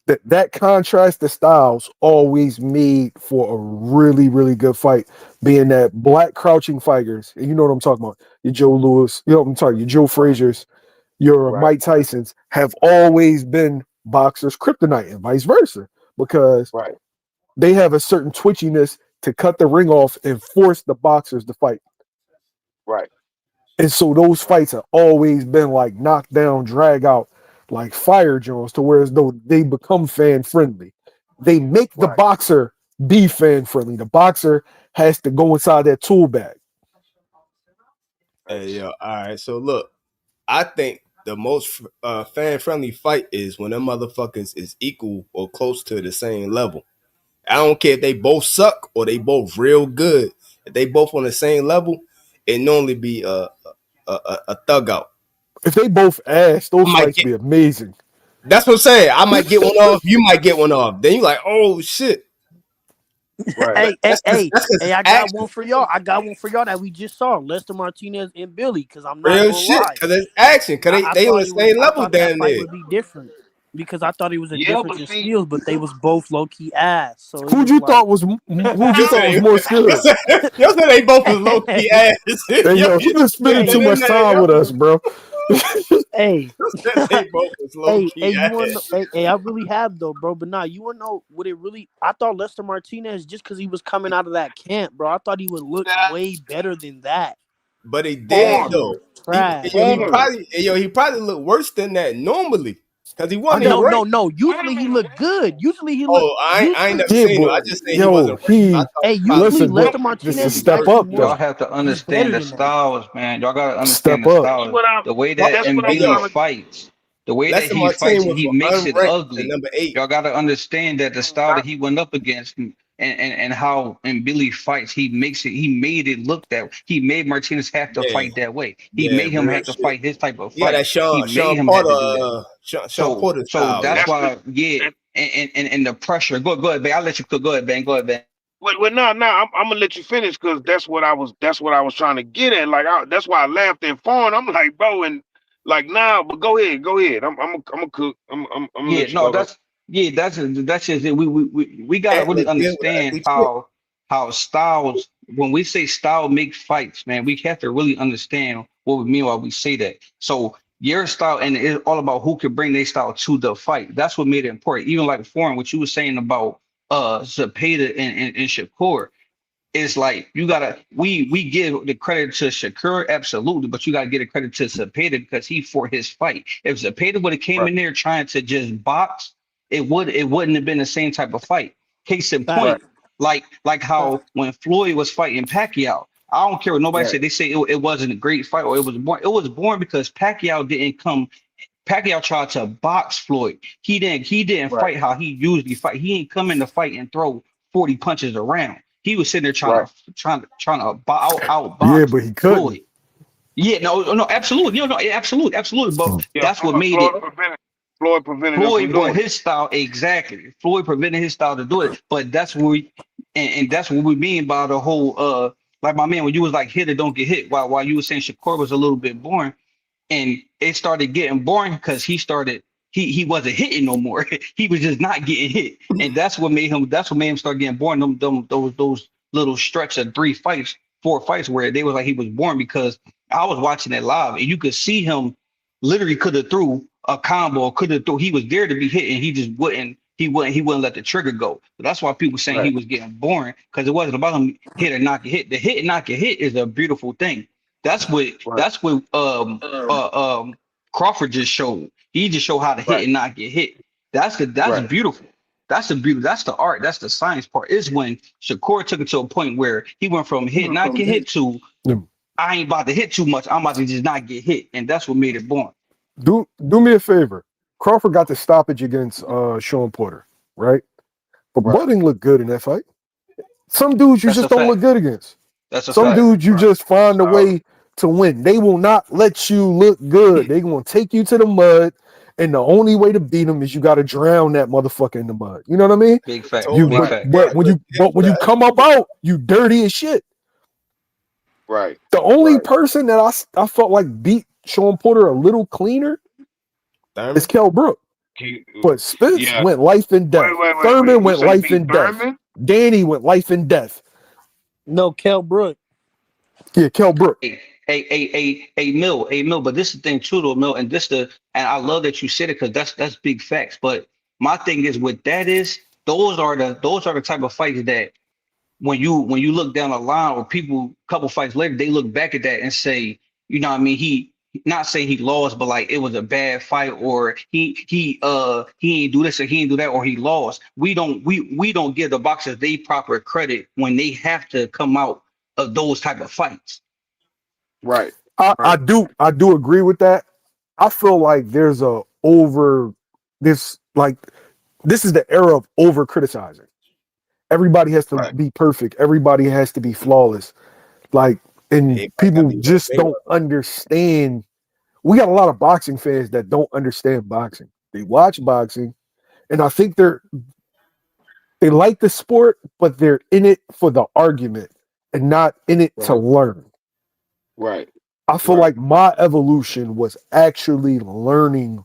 that contrast of styles always made for a really, really good fight. Being that black crouching fighters, and you know what I'm talking about. Your Joe Lewis, you know what I'm talking. Your Joe Frazier's, your right, Mike Tyson's have always been boxers' kryptonite, and vice versa, because right, they have a certain twitchiness to cut the ring off and force the boxers to fight. right, And so those fights have always been like knockdown, drag out, like fire Jones, to where as though they become fan friendly. They make the right. boxer be fan friendly. The boxer has to go inside that tool bag. Hey, Thanks. yo, all right. So look, I think the most fan friendly fight is when them motherfuckers is equal or close to the same level. I don't care if they both suck or they both real good. If they both on the same level, it normally be a thug out. If they both ass, I those might fights get. be amazing. That's what I'm saying. I might get one off. You might get one off. Then you like, oh shit. Right. Hey, hey, That's hey, because hey! it's I got action. one for y'all. I got one for y'all that we just saw. Lester Martinez and Billy. Because I'm not Real gonna shit. lie, Because it's action. Because I they on thought the it was. same I level thought that down fight there. would be different because I thought it was a Yeah, difference but in see, skills, but they was both low key ass. So it Who'd was you like, thought was who'd you You thought was say, more skilled? you said they both was low key ass. Hey yo, you been spending too much time with us, bro. hey, You said they both was low hey, key you want to ass. know? Hey, I really have though, bro. But nah, you want to know what it really? I thought Lester Martinez just because he was coming out of that camp, bro. I thought he would look that way better than that. But he That did form, shit though. was trash, He bro. form. probably looked worse than that normally. Because he I wasn't even got No. ranked. Usually he looked good. Usually he looked. Oh, I ain't Usually, never yeah, seen him. I but just say he yo, wasn't ranked. I he thought hey, he probably usually listen, Lester this is Martinez is step actually up more. Y'all though. have to He's understand better the than that. styles, man. Y'all gotta understand Step the up. That's styles. what I'm. The way but that That's what I'm hey Mbili yo, trying to. fights, the way that Lester he fights, Martin was he makes it unranked at ugly. number 8. Y'all gotta understand that the style that he went up against and how Mbili fights, he made it look that he made Martinez have to Yeah, fight that way. He yeah, made him real have to shit. fight his type of He got that fight. He made Sean him have Porter to do that. Sean Porter So style, that's yo. That's the. why, yeah. And the pressure. Go ahead, Ben. I'll let you go ahead, Ben. Go ahead, Ben. Well, no, no. I'm gonna let you finish because that's what I was. That's what I was trying to get at. Like, that's why I laughed and fawned. I'm like, bro, and like, nah. But go ahead, go ahead. I'm a cook. I'm gonna Yeah, let you no, go though. that's just it. We gotta That really look good with understand ugly shit. how styles, when we say style make fights, man, we have to really understand what we mean while we say that. So your style, and it's all about who can bring their style to the fight. That's what made it important. Even like foreign, what you were saying about Zepeda and Shakur. It's like you gotta we give the credit to Shakur absolutely, but you gotta give the credit to Zepeda because he fought his fight. If Zepeda would have came Right, in there trying to just box, it wouldn't have been the same type of fight. Case in Fact, right, point, like fact. how when Floyd was fighting Pacquiao. I don't care what nobody Right. said. They say it wasn't a great fight or it was boring. It was boring because Pacquiao didn't come. Pacquiao tried to box Floyd. He didn't Right. fight how he usually fight. He ain't come in to fight and throw 40 punches around. He was sitting there Right. trying to Yeah, outbox but he couldn't. Floyd. Yeah, no, absolutely. No, absolutely. But Yeah, that's what made it. Floyd prevented him from Floyd brought doing it. his style exactly. Floyd prevented his style to do it, but that's what and that's what we mean by the whole like my man when you was like hit or don't get hit while you were saying Shakur was a little bit boring and it started getting boring because he wasn't hitting no more. He was just not getting hit, and that's what made him start getting boring. Those little stretch of 4 fights where they was like he was boring because I was watching it live and you could see him literally could have threw a combo, could have threw. He was there to be hit, and he just wouldn't. He wouldn't let the trigger go. So that's why people saying he Right. was getting boring because it wasn't about him hit or not get hit. The hit and not get hit is a beautiful thing. That's what Right. that's what Crawford just showed. He just showed how to hit Right. and not get hit. That's Right. beautiful. That's the beauty. That's the art. That's the science part. Is when Shakur took it to a point where he went from hit not get hit to I ain't about to hit too much. I'm about to just not get hit, and that's what made it boring. Do me a favor. Crawford got the stoppage against Sean Porter, right? But Right. Budding looked good in that fight. Some dudes you That's just a don't fact. look good against. That's a Some fact. dudes you Right. just find a way to win. They will not let you look good. They gonna take you to the mud, and the only way to beat them is you got to drown that motherfucker in the mud. You know what I mean? Big fact. You Big Right. fact. but when you come up out, you dirty as shit. Right. The only Right. person that I felt like beat Sean Porter a little cleaner Thurman? is Kell Brook. But Spence Yeah. went life and death. Wait. Thurman You went say life beat and death. Thurman? Danny went life and death. No, Kell Brook. Yeah, Kell Brook. A mill. But this is the thing too, though, mill, and I love that you said it because that's big facts. But my thing is with that is those are the type of fights that when you look down the line or people couple fights later, they look back at that and say, you know what I mean, he not saying he lost, but like it was a bad fight or he ain't do this or he ain't do that or he lost. We don't give the boxers they proper credit when they have to come out of those type of fights. Right. I do agree with that. I feel like there's a over this like this is the era of over criticizing. Everybody has to Right. be perfect. Everybody has to be flawless. Like, and Hey, people I just mean, don't understand. We got a lot of boxing fans that don't understand boxing. They watch boxing, and I think they like the sport, but they're in it for the argument and not in it to Right. learn. Right. I feel Right. like my evolution was actually learning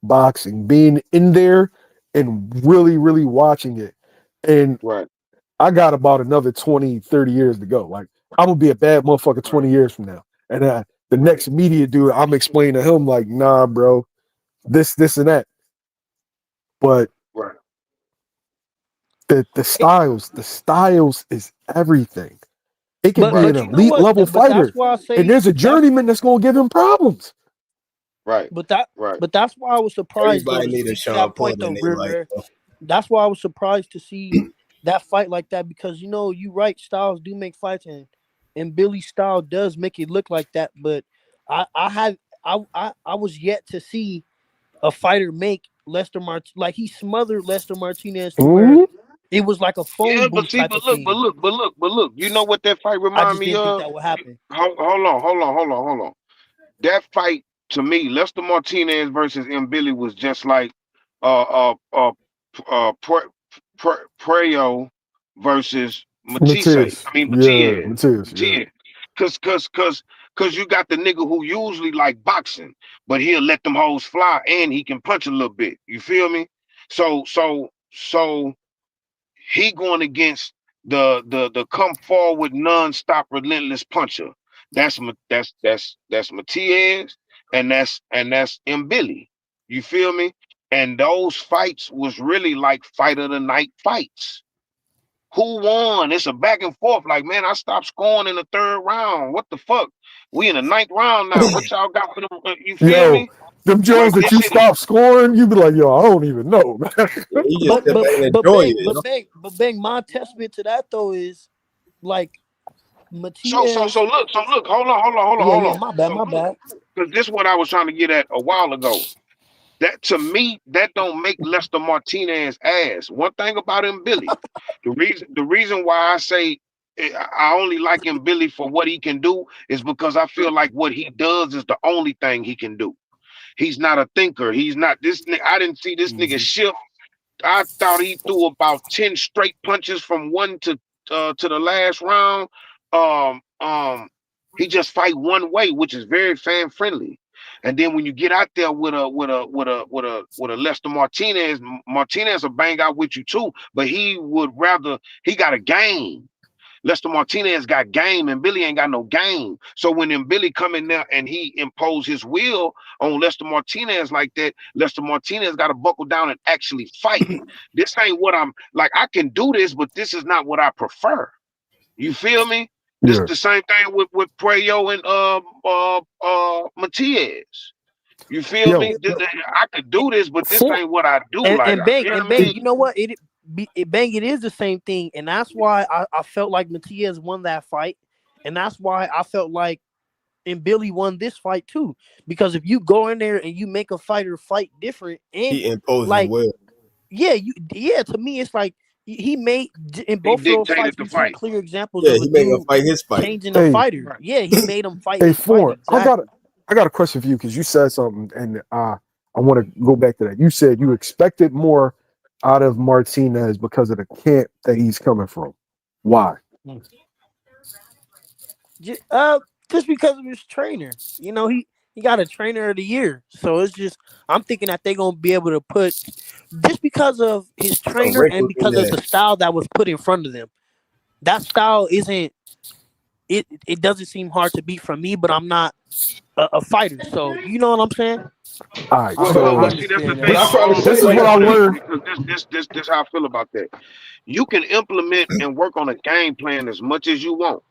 boxing, being in there and really, really watching it. And Right. I got about another 20, 30 years to go. Like, I'm going to be a bad motherfucker 20 years from now. And the next media dude, I'm explaining to him, like, nah, bro, this, and that. But Right. the styles is everything. It can But be Right. an you know elite what? level But fighter. that's why I say And there's a that's journeyman that's going to give him problems. Right. but Right. that's why I was surprised though everybody to need a see Sean that point Porter though, in their life. Rare. That's why I was surprised to see that fight like that because you know you right styles do make fights and Billy's style does make it look like that. But I was yet to see a fighter make Lester like he smothered Lester Martinez to where Mhm. it was like a Yeah, phone but booth see, type of thing. but look. You know what that fight I remind just me didn't think of? that would happen. Hold on. That fight to me, Lester Martinez versus M. Billy was just like uh uh Preo versus Matisse. Matias. I mean Yeah, Matias. Matias. Yeah. Matias. Cause you got the nigga who usually like boxing, but he'll let them hoes fly and he can punch a little bit. You feel me? So he going against the come forward non-stop relentless puncher. That's Matias and that's M. Billy. You feel me? And those fights was really like fight of the night fights. Who won? It's a back and forth. Like, man, I stopped scoring in the third round. What the fuck? We in the ninth round now. What y'all got for them? You feel Yo, me? them Jones Like that this you shit. stop scoring, you be like, yo, I don't even know, man. Yeah, you just But sit but back and but enjoy bang it. but bang but bang. My testament to that though is like Matias. Look, hold on. My bad, So my look, bad. because this is what I was trying to get at a while ago. That to me, that don't make Lester Martinez ass. One thing about him, Billy, the reason why I say I only like him, Billy, for what he can do is because I feel like what he does is the only thing he can do. He's not a thinker. He's not this. I didn't see this nigga shift. I thought he threw about 10 straight punches from one to the last round. Um, um, he just fight one way, which is very fan friendly. And then when you get out there with a Lester Martinez, Martinez will bang out with you too, but he got a game. Lester Martinez got game and Billy ain't got no game. So when then Billy come in there and he impose his will on Lester Martinez like that, Lester Martinez got to buckle down and actually fight. This ain't what I'm like. I can do this, but this is not what I prefer. You feel me? This is the same thing with Prayo and Matias. You feel me? I could do this, but this ain't what I do. And Bang, you know what? It is the same thing, and that's why I felt like Matias won that fight, and that's why I felt like and Billy won this fight too. Because if you go in there and you make a fighter fight different, and he imposes like, will. To me it's like he made in both of those fights we see clear examples of he made him fight his fight, changing the fighter. Yeah, he made him fight. Hey, Foreign, exactly. I got a question for you because you said something, and I want to go back to that. You said you expected more out of Martinez because of the camp that he's coming from. Why? Just because of his trainer. You know, he got a trainer of the year. So it's just I'm thinking that they're gonna be able to put just because of his trainer and because of the style that was put in front of them. That style isn't it doesn't seem hard to beat from me, but I'm not a fighter. So you know what I'm saying? All right. This is what I learned. This how I feel about that. You can implement and work on a game plan as much as you want,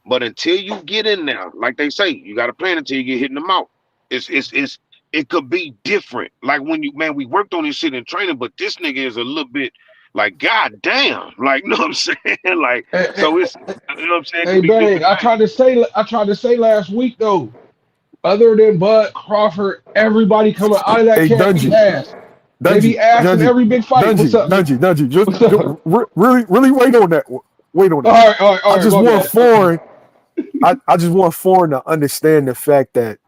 but until you get in there, like they say, you got to plan until you get hit in the mouth. It could be different. Like when we worked on this shit in training, but this nigga is a little bit like, God damn, like, you know what I'm saying? Like, so it's, you know what I'm saying? Hey, Bang, I tried to say last week though. Other than Bud Crawford, everybody coming out of that camp be ass. They be ass in every big fight. What's up? Nudgy. Just really wait on that. Wait on that. All right. I just want Foreign. I just want Foreign to understand the fact that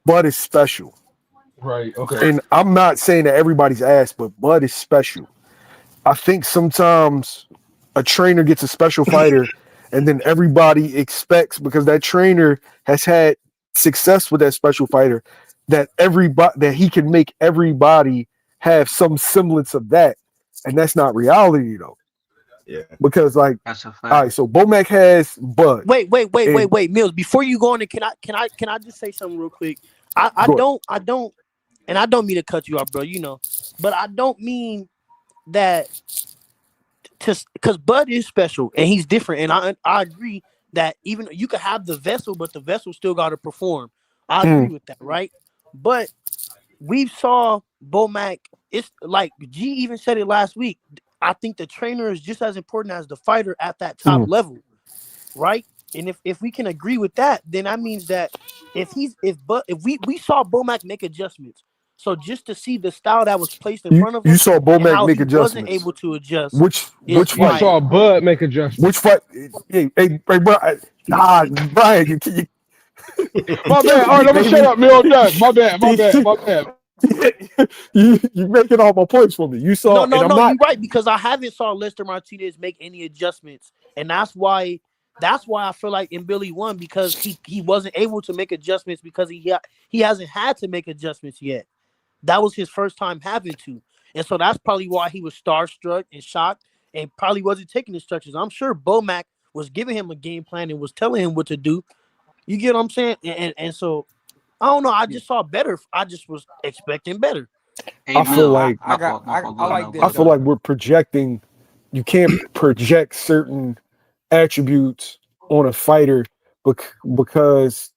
Bud is special. Right. Okay. And I'm not saying that everybody's ass, but Bud is special. I think sometimes a trainer gets a special fighter. And then everybody expects, because that trainer has had success with that special fighter, that he can make everybody have some semblance of that, and that's not reality though. Yeah, because like, that's a fact. All right, so Bomac has Bud. Wait, Mills. Before you go on, can I just say something real quick? I don't, and I don't mean to cut you off, bro. You know, but I don't mean that. Because Bud is special and he's different, and I agree that even you could have the vessel, but the vessel still got to perform. I agree with that, right? But we saw Bomac. It's like G even said it last week. I think the trainer is just as important as the fighter at that top level, right? And if we can agree with that, then that means that if we saw Bomac make adjustments. So just to see the style that was placed in front of him, you saw Bomac make adjustments. Wasn't able to adjust. Which fight? You saw Bud make adjustments. Which fight? Hey, bro. Brian, my bad. All right, let me shut up, Mill. My bad. You making all my points for me. You saw no, you're right, because I haven't saw Lester Martinez make any adjustments, and that's why I feel like Billy won, because he wasn't able to make adjustments because he hasn't had to make adjustments yet. That was his first time having to. And so that's probably why he was starstruck and shocked and probably wasn't taking instructions. I'm sure Bomac was giving him a game plan and was telling him what to do. You get what I'm saying? And so, I don't know. I just saw better. I just was expecting better. Hey, I feel like I feel like we're projecting. You can't project certain attributes on a fighter because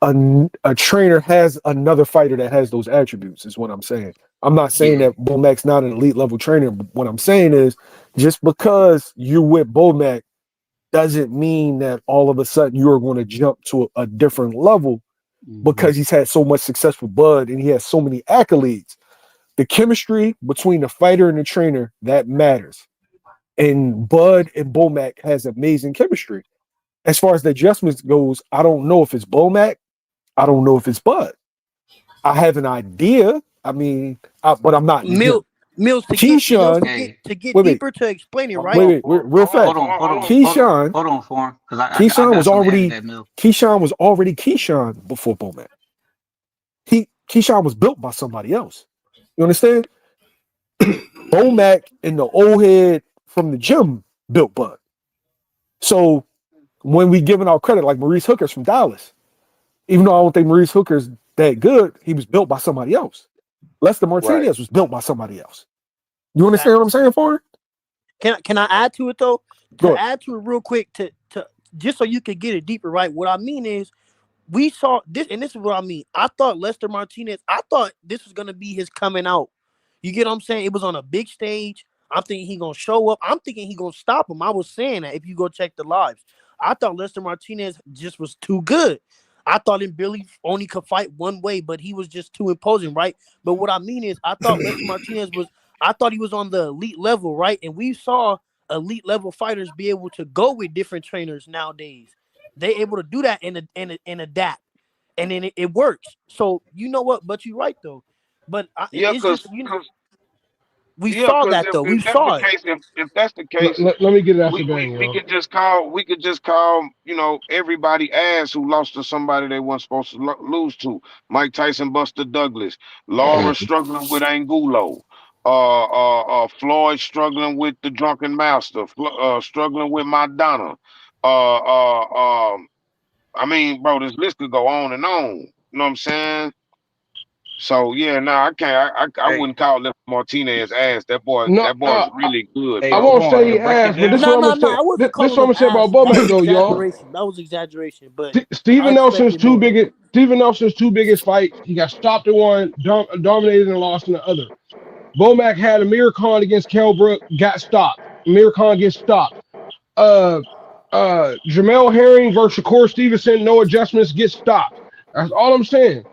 a trainer has another fighter that has those attributes, is what I'm saying. I'm not saying that Bomac's not an elite level trainer, but what I'm saying is just because you're with Bomac doesn't mean that all of a sudden you're going to jump to a different level because he's had so much success with Bud and he has so many accolades. The chemistry between the fighter and the trainer, that matters. And Bud and Bomac has amazing chemistry. As far as the adjustments goes, I don't know if it's Bomac. I don't know if it's Bud. I have an idea. I mean, but I'm not. Mills to Keyshawn, get deeper to explain it, right? Wait, real fast. Hold on, for him, because Keyshawn was already Keyshawn before Bomac. Keyshawn was built by somebody else. You understand? Bomac and the old head from the gym built Bud. So when we giving out credit, like Maurice Hooker's from Dallas, even though I don't think Maurice Hooker's that good, he was built by somebody else. Lester Martinez was built by somebody else. You understand what I'm saying, for? Can I add to it though? Add to it real quick to just so you can get it deeper, right? What I mean is we saw this, and this is what I mean. I thought Lester Martinez, I thought this was gonna be his coming out. You get what I'm saying? It was on a big stage. I'm thinking he gonna show up. I'm thinking he gonna stop him. I was saying that if you go check the lives. I thought Lester Martinez just was too good. I thought him Billy only could fight one way, but he was just too imposing, right? But what I mean is I thought Lester Martinez I thought he was on the elite level, right? And we saw elite level fighters be able to go with different trainers nowadays. They able to do that and adapt. And then it works. So you know what? But you're right though. But it's just, we saw that though. We saw it. If that's the case, let me get it after we could just call, everybody ass who lost to somebody they weren't supposed to lose to. Mike Tyson, Buster Douglas, Laura struggling with Angulo, Floyd struggling with the Drunken Master, struggling with Madonna. I mean, bro, this list could go on and on. You know what I'm saying? So I can't. I wouldn't call Lester Martinez ass. That boy's really good. I won't say ass, but this is what I'm saying. This is what I'm saying about Bomac though, y'all. That was exaggeration. But Steven Nelson's two biggest fights. He got stopped in one, dominated and lost in the other. Bomac had Amir Khan against Kell Brook, got stopped. Amir Khan gets stopped. Jamel Herring versus Shakur Stevenson, no adjustments, get stopped. That's all I'm saying.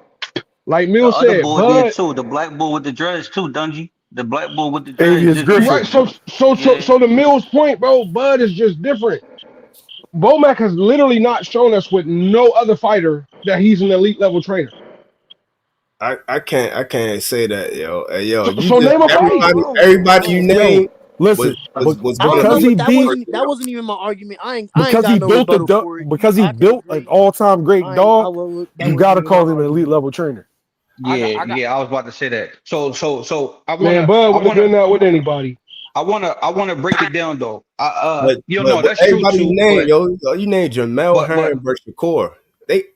Like Mills said, Bud too. The black bull with the dreads too, Dungy. The black bull with the dreads. Right. So the Mills point, bro, Bud is just different. Bomac has literally not shown us with no other fighter that he's an elite level trainer. I can't say that, yo. Hey, yo. So name a fight. Everybody you name. Listen, that wasn't even my argument. Because he built an all-time great dog. You gotta call him an elite level trainer. Yeah, I was about to say that. So Bud would have been out with anybody. I wanna break it down though. That's everybody true too. You named Jamel Herring versus Shakur.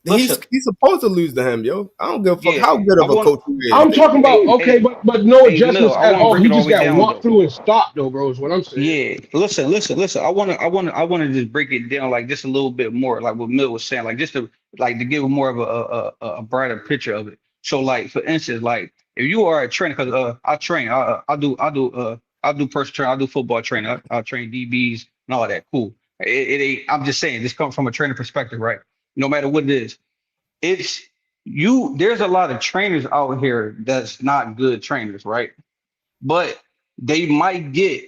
He's supposed to lose to him, yo. I don't give a fuck how good of a coach he is. I'm talking about but no adjustments at all. He just got walked through and stopped though, bro. Is what I'm saying. Yeah, listen. I wanna just break it down like just a little bit more, like what Mill was saying, like just to give more of a brighter picture of it. So like for instance, like if you are a trainer, because I train, I do personal training, I do football training, I train DBs and all that. Cool. It ain't. I'm just saying this comes from a trainer perspective, right? No matter what it is, there's a lot of trainers out here that's not good trainers, right? But they might get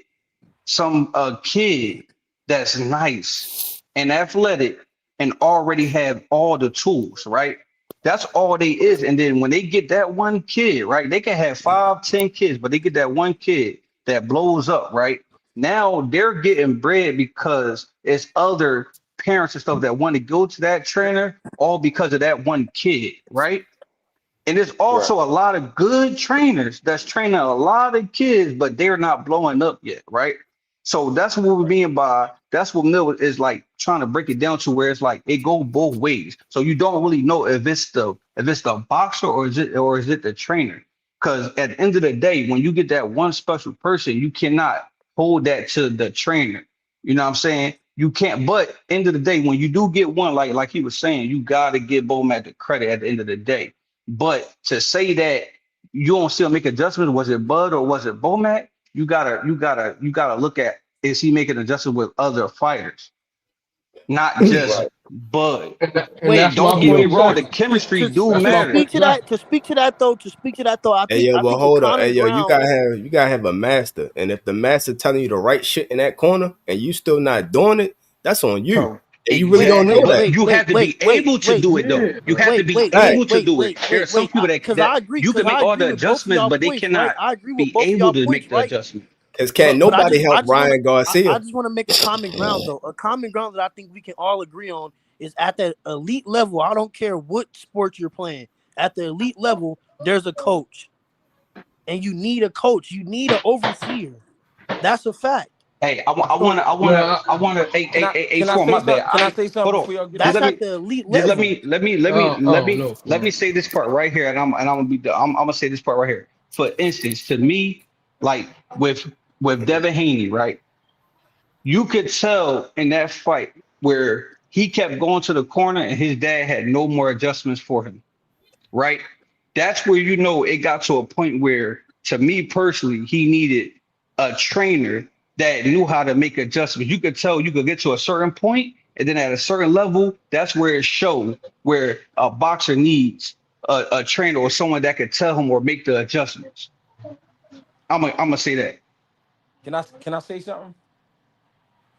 some kid that's nice and athletic and already have all the tools, right? That's all they is. And then when they get that one kid, right, they can have 5, 10 kids, but they get that one kid that blows up, right? Now they're getting bread because it's other parents and stuff that want to go to that trainer all because of that one kid, right? And there's also a lot of good trainers that's training a lot of kids, but they're not blowing up yet, right? So that's what we're being by. That's what Mill is like trying to break it down to, where it's like it go both ways. So you don't really know if it's the boxer or is it the trainer. Because at the end of the day, when you get that one special person, you cannot hold that to the trainer. You know what I'm saying? You can't. But end of the day, when you do get one, like he was saying, you gotta give Bomac the credit at the end of the day. But to say that you don't still make adjustments, was it Bud or was it Bomac? You gotta look at, is he making adjustments with other fighters? not just Right. Bud. And Wait, that's And my don't get to, me point wrong, the exactly. chemistry do That's my matter. point exactly. to speak to that though, I Hey yo, I but think the hold up. Hey common yo, ground. you gotta have a master. And if the master telling you the right shit in that corner and you still not doing it, that's on you. So And you really don't Exactly. know But that. you have to be able to do it though. Yeah, You bro. have to be able to do it. There are some people Because that you can I make all agree the with both of adjustments, y'all but they points, right? cannot I agree with be both of y'all able to points, make the right? adjustment. Cause can't But nobody I help just want to Ryan Garcia. I just want to make a common ground though. A common ground that I think we can all agree on is at that elite level. I don't care what sport you're playing. At the elite level, there's a coach, and you need a coach. You need an overseer. That's a fact. Hey, so Man, I, I wanna, can I for say my bad. something? Can I say Hold something on. before y'all get Just That's off? let me, at the elite just level. no, let me Quan. say this part right here, and I'm gonna I'm gonna say this part right here. For instance, to me, like with Devin Haney, right? You could tell in that fight where he kept going to the corner and his dad had no more adjustments for him, right? That's where you know it got to a point where, to me personally, he needed a trainer that knew how to make adjustments. You could tell you could get to a certain point, and then at a certain level, that's where it showed where a boxer needs a trainer or someone that could tell him or make the adjustments. I'm gonna say that. Can I say something?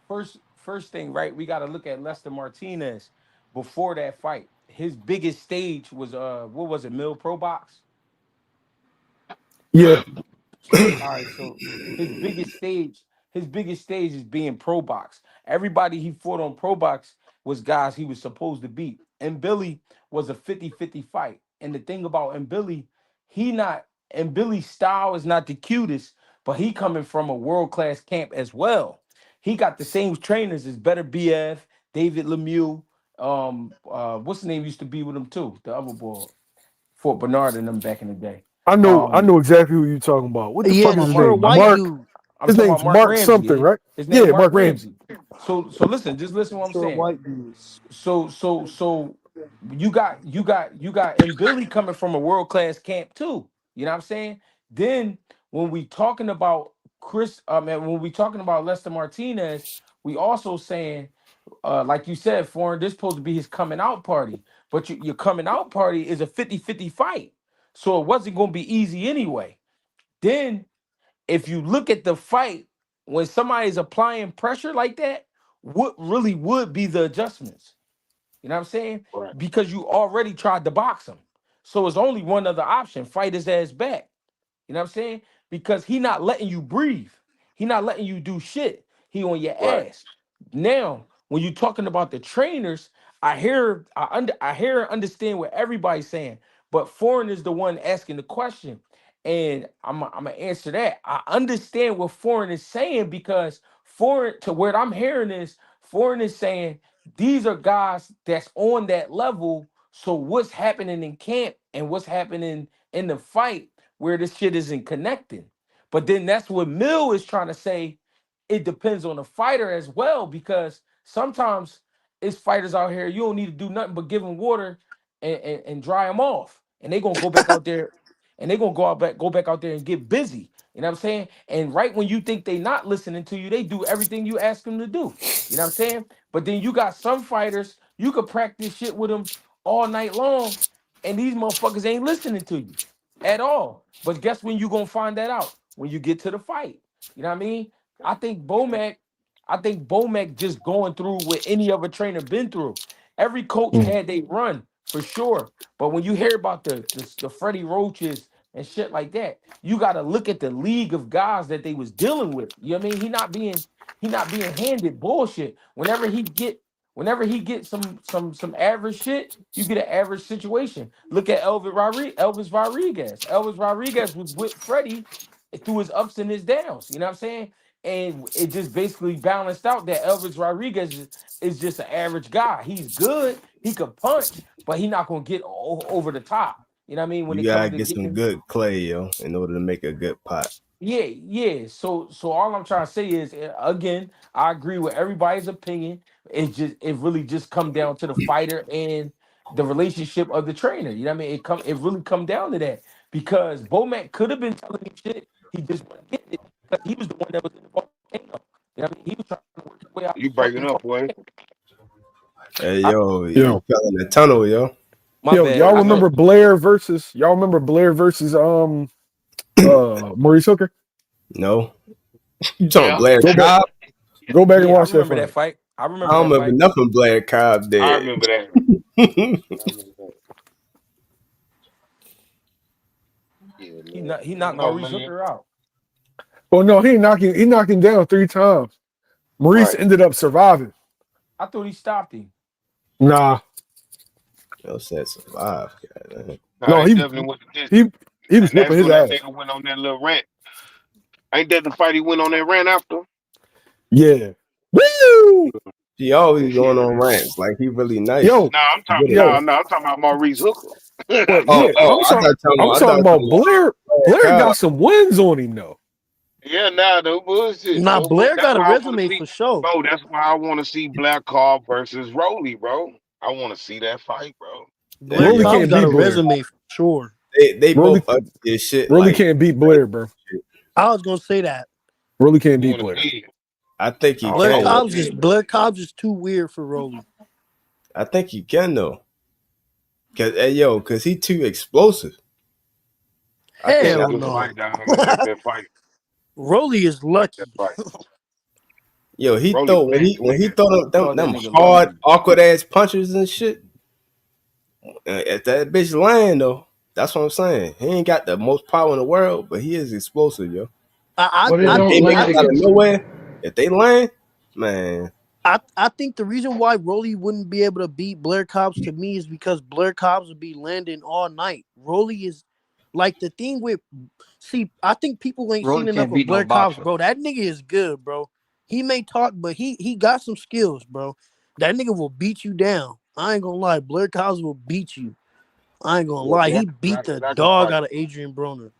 First thing, right? We got to look at Lester Martinez before that fight. His biggest stage was what was it? Mill Pro Box. Yeah. All right, so his biggest stage, his biggest stage is being pro box. Everybody he fought on pro box was guys he was supposed to beat. And Billy was a 50-50 fight. And the thing about and Billy, he not and Billy's style is not the cutest, but he coming from a world-class camp as well. He got the same trainers as Better BF, David Lemieux, what's the name used to be with him too? The other boy, Fort Bernard and them back in the day. I Um, know exactly who you're talking about. What the Yeah, fuck the is his short name? I'm white talking. Mark. dude. I'm His talking about name's Mark Mark Ramsey. something, Yeah, right? his Yeah, name Mark Mark Ramsey. Ramsey. So listen, just listen to what I'm Short saying. white dude. You got and Billy coming from a world class camp too. You know what I'm saying? Then when we talking about when we talking about Lester Martinez, we also saying like you said, foreign, this supposed to be his coming out party, but your coming out party is a 50-50 fight, so it wasn't going to be easy anyway. Then if you look at the fight, when somebody's applying pressure like that, what really would be the adjustments? You know what I'm saying? Right. Because you already tried to box him. So it's only one other option: fight his ass back. You know what I'm saying? Because he not letting you breathe. He not letting you do shit. He on your Right. ass. Now, when you're talking about the trainers, I hear and understand what everybody's saying, but Foreign is the one asking the question. And I'm gonna answer that. I understand what Foreign is saying because Foreign, to where I'm hearing is Foreign is saying these are guys that's on that level. So what's happening in camp and what's happening in the fight where this shit isn't connecting. But then that's what Mill is trying to say. It depends on the fighter as well, because sometimes it's fighters out here, you don't need to do nothing but give them water and dry them off. And they're gonna go back out there and they're gonna go back out there and get busy. You know what I'm saying? And right when you think they not listening to you, they do everything you ask them to do. You know what I'm saying? But then you got some fighters, you could practice shit with them all night long, and these motherfuckers ain't listening to you at all. But guess when you gonna find that out? When you get to the fight. You know what I mean? I think Bomac, I think Bomac just going through what any other trainer been through. Every coach Mm. had they run for sure. But when you hear about the Freddie Roaches and shit like that, you gotta look at the league of guys that they was dealing with. You know what I mean? He not being handed bullshit. Whenever he get some average shit, you get an average situation. Look at Elvis Rodriguez. Elvis Rodriguez was with Freddie through his ups and his downs. You know what I'm saying? And it just basically balanced out that Elvis Rodriguez is just an average guy. He's good. He could punch, but he not gonna get over the top. You know what I mean? When You it comes gotta to get some getting good clay, yo, in order to make a good pot. yeah. So all I'm trying to say is again, I agree with everybody's opinion. It really just come down to the fighter and the relationship of the trainer. You know what I mean? It really come down to that because Bomac could have been telling him shit. He just wasn't getting it because he was the one that was in the volcano. You know what I mean? He was trying to work his way out You the breaking fucking up, boy. volcano. Hey, yo, you Yo. fell in the tunnel, yo. My Yo, bad. y'all I remember know. Blair versus Maurice Hooker? No. You talking Yeah, Blair Go back, Cobb? go back and Yeah, I watch that remember that fight. fight. I I remember don't that remember fight. nothing Blair Cobb I did. remember that. I remember that. Yeah, man. He I knocked know, Maurice man. Hooker out. Oh no, he knocked him down 3 times. Maurice Right. ended up surviving. I thought he stopped him. Nah, Yo said survive. God, Nah, no, they he definitely went the distance. he was And that's whooping his when that ass. nigga went on that little rant. Ain't that the fight he went on that rant after? Yeah. Woo! he always Yeah. going on rants like he really nice. Yo, Nah, I'm talking. Get it. I'm talking about Maurice Hooker. but Oh, yeah, I'm I thought talking about Blair. Blair Cobb. got some wins on him though. Yeah, nah, no bullshit. Nah, No Blair That's got a why I want to resume see, for sure. bro. That's why I want to see Black Cobb versus Rolly, bro. I want to see that fight, bro. Blair Rolly Cobb's can't got beat a Blair. resume for sure. They Rolly, both ugly as shit. Rolly Like, can't beat Blair, bro. I was gonna say that. Rolly can't You beat want to Blair. see it? I think he Blair can. Cobb's yeah, just Blair Cobb's just too weird for Rolly. I think he can though. Cause he too explosive. I think Hell that's the no. fight, dog. I like that fight. Rolly is I like lucky. that fight. Yo, he Rolly throw when playing. he throw Call them that nigga hard, lucky. awkward ass punches and shit. If that bitch land though, that's what I'm saying. He ain't got the most power in the world, but he is explosive, yo. But it Them don't haymakers land out of against. nowhere, if they land, man. I think the reason why Rolly wouldn't be able to beat Blair Cobbs to me is because Blair Cobbs would be landing all night. Rolly is like the thing with I think people ain't Rolly seen enough can't of beat no Blair Cobbs, boxer. bro. That nigga is good, bro. He may talk, but he got some skills, bro. That nigga will beat you down. I ain't gonna lie. Blair Cobbs will beat you. I ain't gonna Yeah, lie. He Black, beat the Black a dog fight. out of Adrian Broner.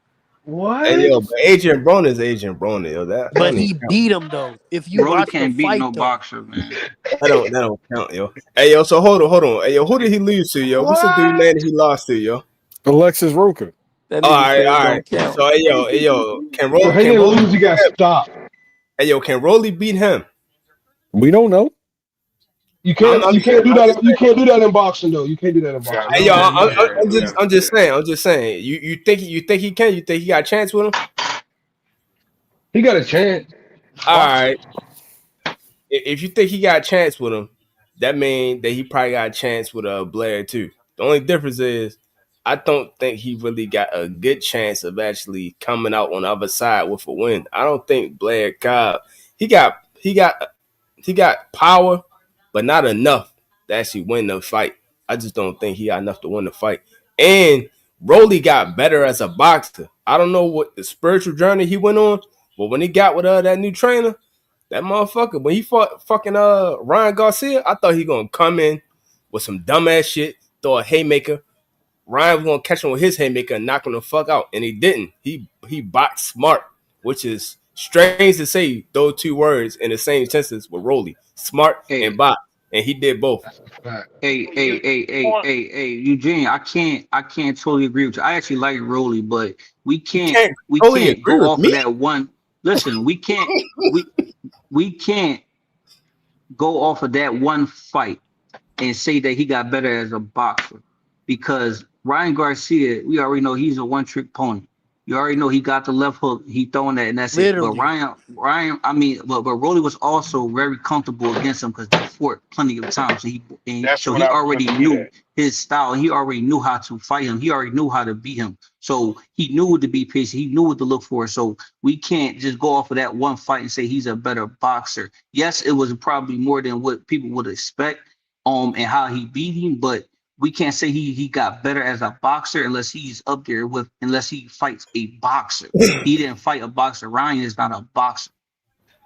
Hey What? yo, but Adrian Broner is Adrian Broner, yo. That But don't even he count. beat him though. If you Rolly watch the can't beat fight no though. boxer, man. That don't count, yo. Hey yo, so hold on. Hey yo, who did he lose to, yo? What's the dude What? name he lost to, yo? Alexis Roker. That All nigga right, said all right. don't count. So hey yo, So he didn't Rolly lose. He beat got him? stopped. Hey yo, can Rolly beat him? We don't know. You I'm can't. You just can't do that. You can't do that in boxing, though. You can't do that in Yeah, boxing. Hey I yo, don't know. I'm just saying. You think he can? You think he got a chance with him? He got a chance. All right. If you think he got a chance with him, that means that he probably got a chance with Blair too. The only difference is I don't think he really got a good chance of actually coming out on the other side with a win. I don't think Blair Cobb he got power, but not enough to actually win the fight. I just don't think he got enough to win the fight. And Rolly got better as a boxer. I don't know what the spiritual journey he went on, but when he got with that new trainer, that motherfucker, when he fought fucking Ryan Garcia, I thought he gonna come in with some dumbass shit, throw a haymaker. Ryan was gonna catch him with his haymaker and knock him the fuck out, and he didn't. He boxed smart, which is strange to say those two words in the same sentence with Rolly, smart Hey, and box, and he did both. That's a fact. Eugene, I can't totally agree with you. I actually like Rolly, but we You can't can't we totally can't agree go with off of me. that one. Listen, we can't go off of that one fight and say that he got better as a boxer because Ryan Garcia, we already know he's a one-trick pony. You already know he got the left hook, he throwing that, and that's it. But Literally. but Rolly was also very comfortable against him because they fought plenty of times. So that's what he I wanted already to get knew at. his style. He already knew how to fight him. He already knew how to beat him. So he knew what to be patient. He knew what to look for. So we can't just go off of that one fight and say he's a better boxer. Yes, it was probably more than what people would expect and how he beat him, but we can't say he got better as a boxer unless he's up there with unless he fights a boxer. He didn't fight a boxer. Ryan is not a boxer.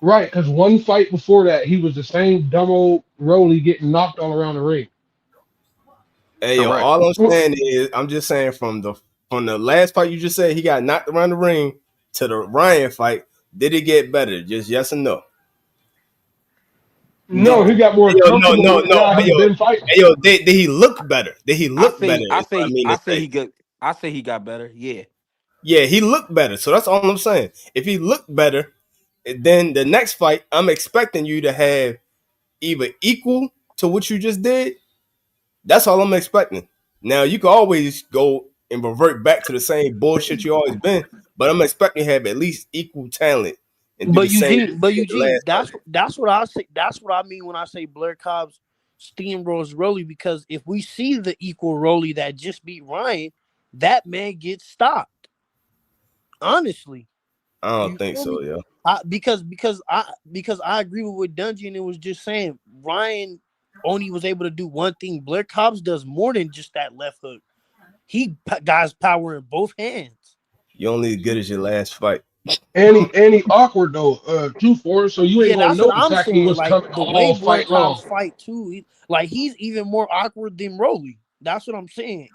Right, because one fight before that, he was the same dumb old Rolly getting knocked all around the ring. Hey yo, Correct. all I'm saying is I'm just saying from the last fight you just said he got knocked around the ring to the Ryan fight, did it get better? Just yes or no? No, he No. got more Hey, yo, comfortable with the no. guy Hey he's been fighting. yo, did he look better? Did he look better? Is what I mean to say. I say he got better. Yeah. Yeah, he looked better. So that's all I'm saying. If he looked better, then the next fight, I'm expecting you to have either equal to what you just did, that's all I'm expecting. Now you can always go and revert back to the same bullshit you always been, but I'm expecting to have at least equal talent and do the same. Eugene, that's what I say. That's what I mean when I say Blair Cobb's steamrolls Rolly. Because if we see the equal Rolly that just beat Ryan, that man gets stopped. Honestly, I don't think so, yo. Because I agree with what Dungeon was just saying. Ryan only was able to do one thing. Blair Cobbs does more than just that left hook. He guys power in both hands. You only as good as your last fight. And he awkward though, 2-4. So you ain't gonna know exactly what's coming the way Blair fight long. Cobbs fight too. He's even more awkward than Rolly. That's what I'm saying.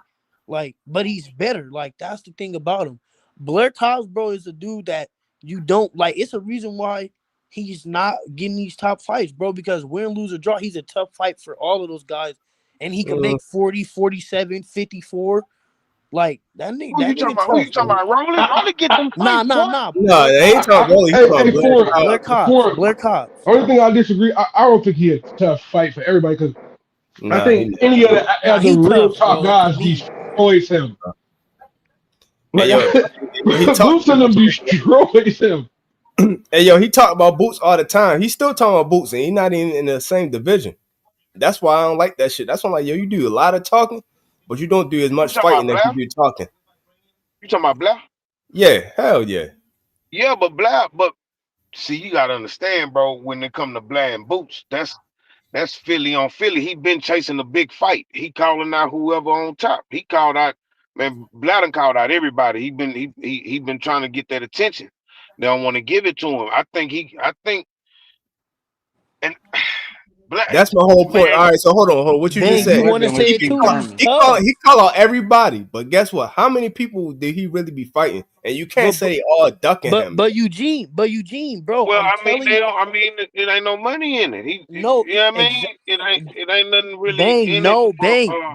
Like, but he's better. Like, that's the thing about him. Blair Cobbs, bro, is a dude that you don't like. It's a reason why he's not getting these top fights, bro, because win, lose, or draw, he's a tough fight for all of those guys. And he can make 40, 47, 54. Like, that nigga. Who you talking about? Rolly? Rolly get them fights. Nah. No, they ain't talking Rolly. Blair Cobbs. Only thing I disagree, I don't think he a tough fight for everybody because I think any of the real top guys destroys him. Boots of them destroys him. Hey, yo, he talk about Boots all the time. He's still talking about Boots, and he's not even in the same division. That's why I don't like that shit. That's why I'm like, yo, you do a lot of talking, but you don't do as much fighting as you do talking. You talking about Blair? Yeah, hell yeah. Yeah, but Blair, see, you gotta understand, bro, when it come to Blair and Boots, that's Philly on Philly. He been chasing the big fight. He calling out whoever on top. He called out, man, Blair done called out everybody. He been trying to get that attention. They don't want to give it to him. I think and Black. That's my whole point. Man. All right, so hold on. What you just said? You want to say it too? He call out everybody, but guess what? How many people did he really be fighting? And you can't say all ducking him. But Eugene, bro. Well, it ain't no money in it. You know what I mean? It ain't nothing really.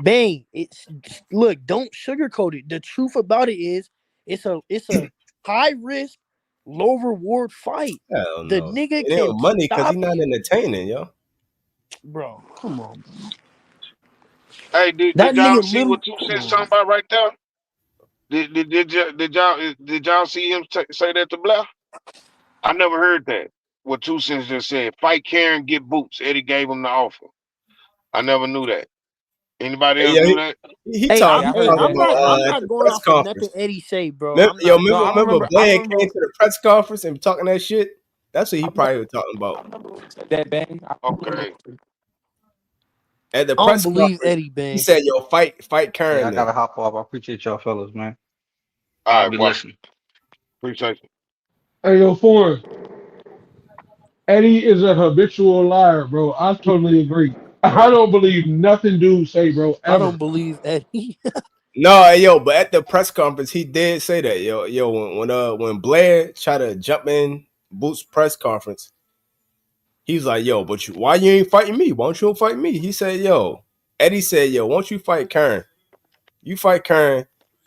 Bang. It's look. Don't sugarcoat it. The truth about it is, it's a high risk, low reward fight. Hell the no. Nigga it ain't money because he's not entertaining, yo. Bro, come on. Hey, did y'all see what 2 Cents talking about right there? Did y'all see him say that to Blair? I never heard that. What 2 Cents just said: fight Karen, get Boots. Eddie gave him the offer. I never knew that. Anybody else knew that? I'm not going off of nothing Eddie say, bro. Remember Blair came to the press conference and talking that shit? That's what he probably was talking about. That bang. Okay. At the press conference, Eddie Bang. He said, "Yo, fight Karen." Yeah, I gotta hop off. I appreciate y'all fellas, man. All right, listening. Appreciate you. Hey, yo, Foreign. Eddie is a habitual liar, bro. I totally agree. I don't believe nothing dude say, bro. Ever. I don't believe Eddie. No, yo, but at the press conference, he did say that, yo, when Blair tried to jump in Boots' press conference, he's like, yo, but why you ain't fighting me? Why don't you fight me? He said, yo, Eddie said, yo, why don't you fight Karen? You fight Karen,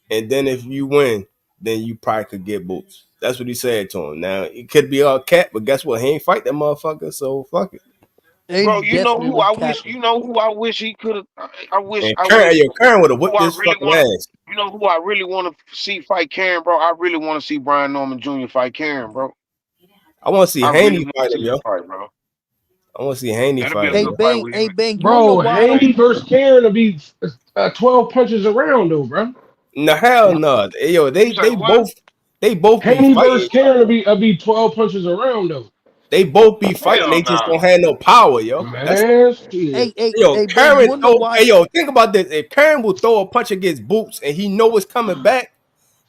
and then if you win, then you probably could get Boots. That's what he said to him. Now, it could be all cat, but guess what? He ain't fight that motherfucker, so fuck it. Bro, you know who I wish he could have. Karen would have whipped his fucking ass. You know who I really want to see fight Karen, bro? I really want to see Brian Norman Jr. fight Karen, bro. I want to see Haney fight him, yo. Bro. I want to see Haney fight him. Hey, Bang. Bro, Haney versus Karen will be 12 punches around, though, bro. No, hell no. Hey, yo, they both Haney versus Karen will be 12 punches around, though. They both be fighting. They just don't have no power, yo. Karen, think about this. If Karen will throw a punch against Boots and he know it's coming back,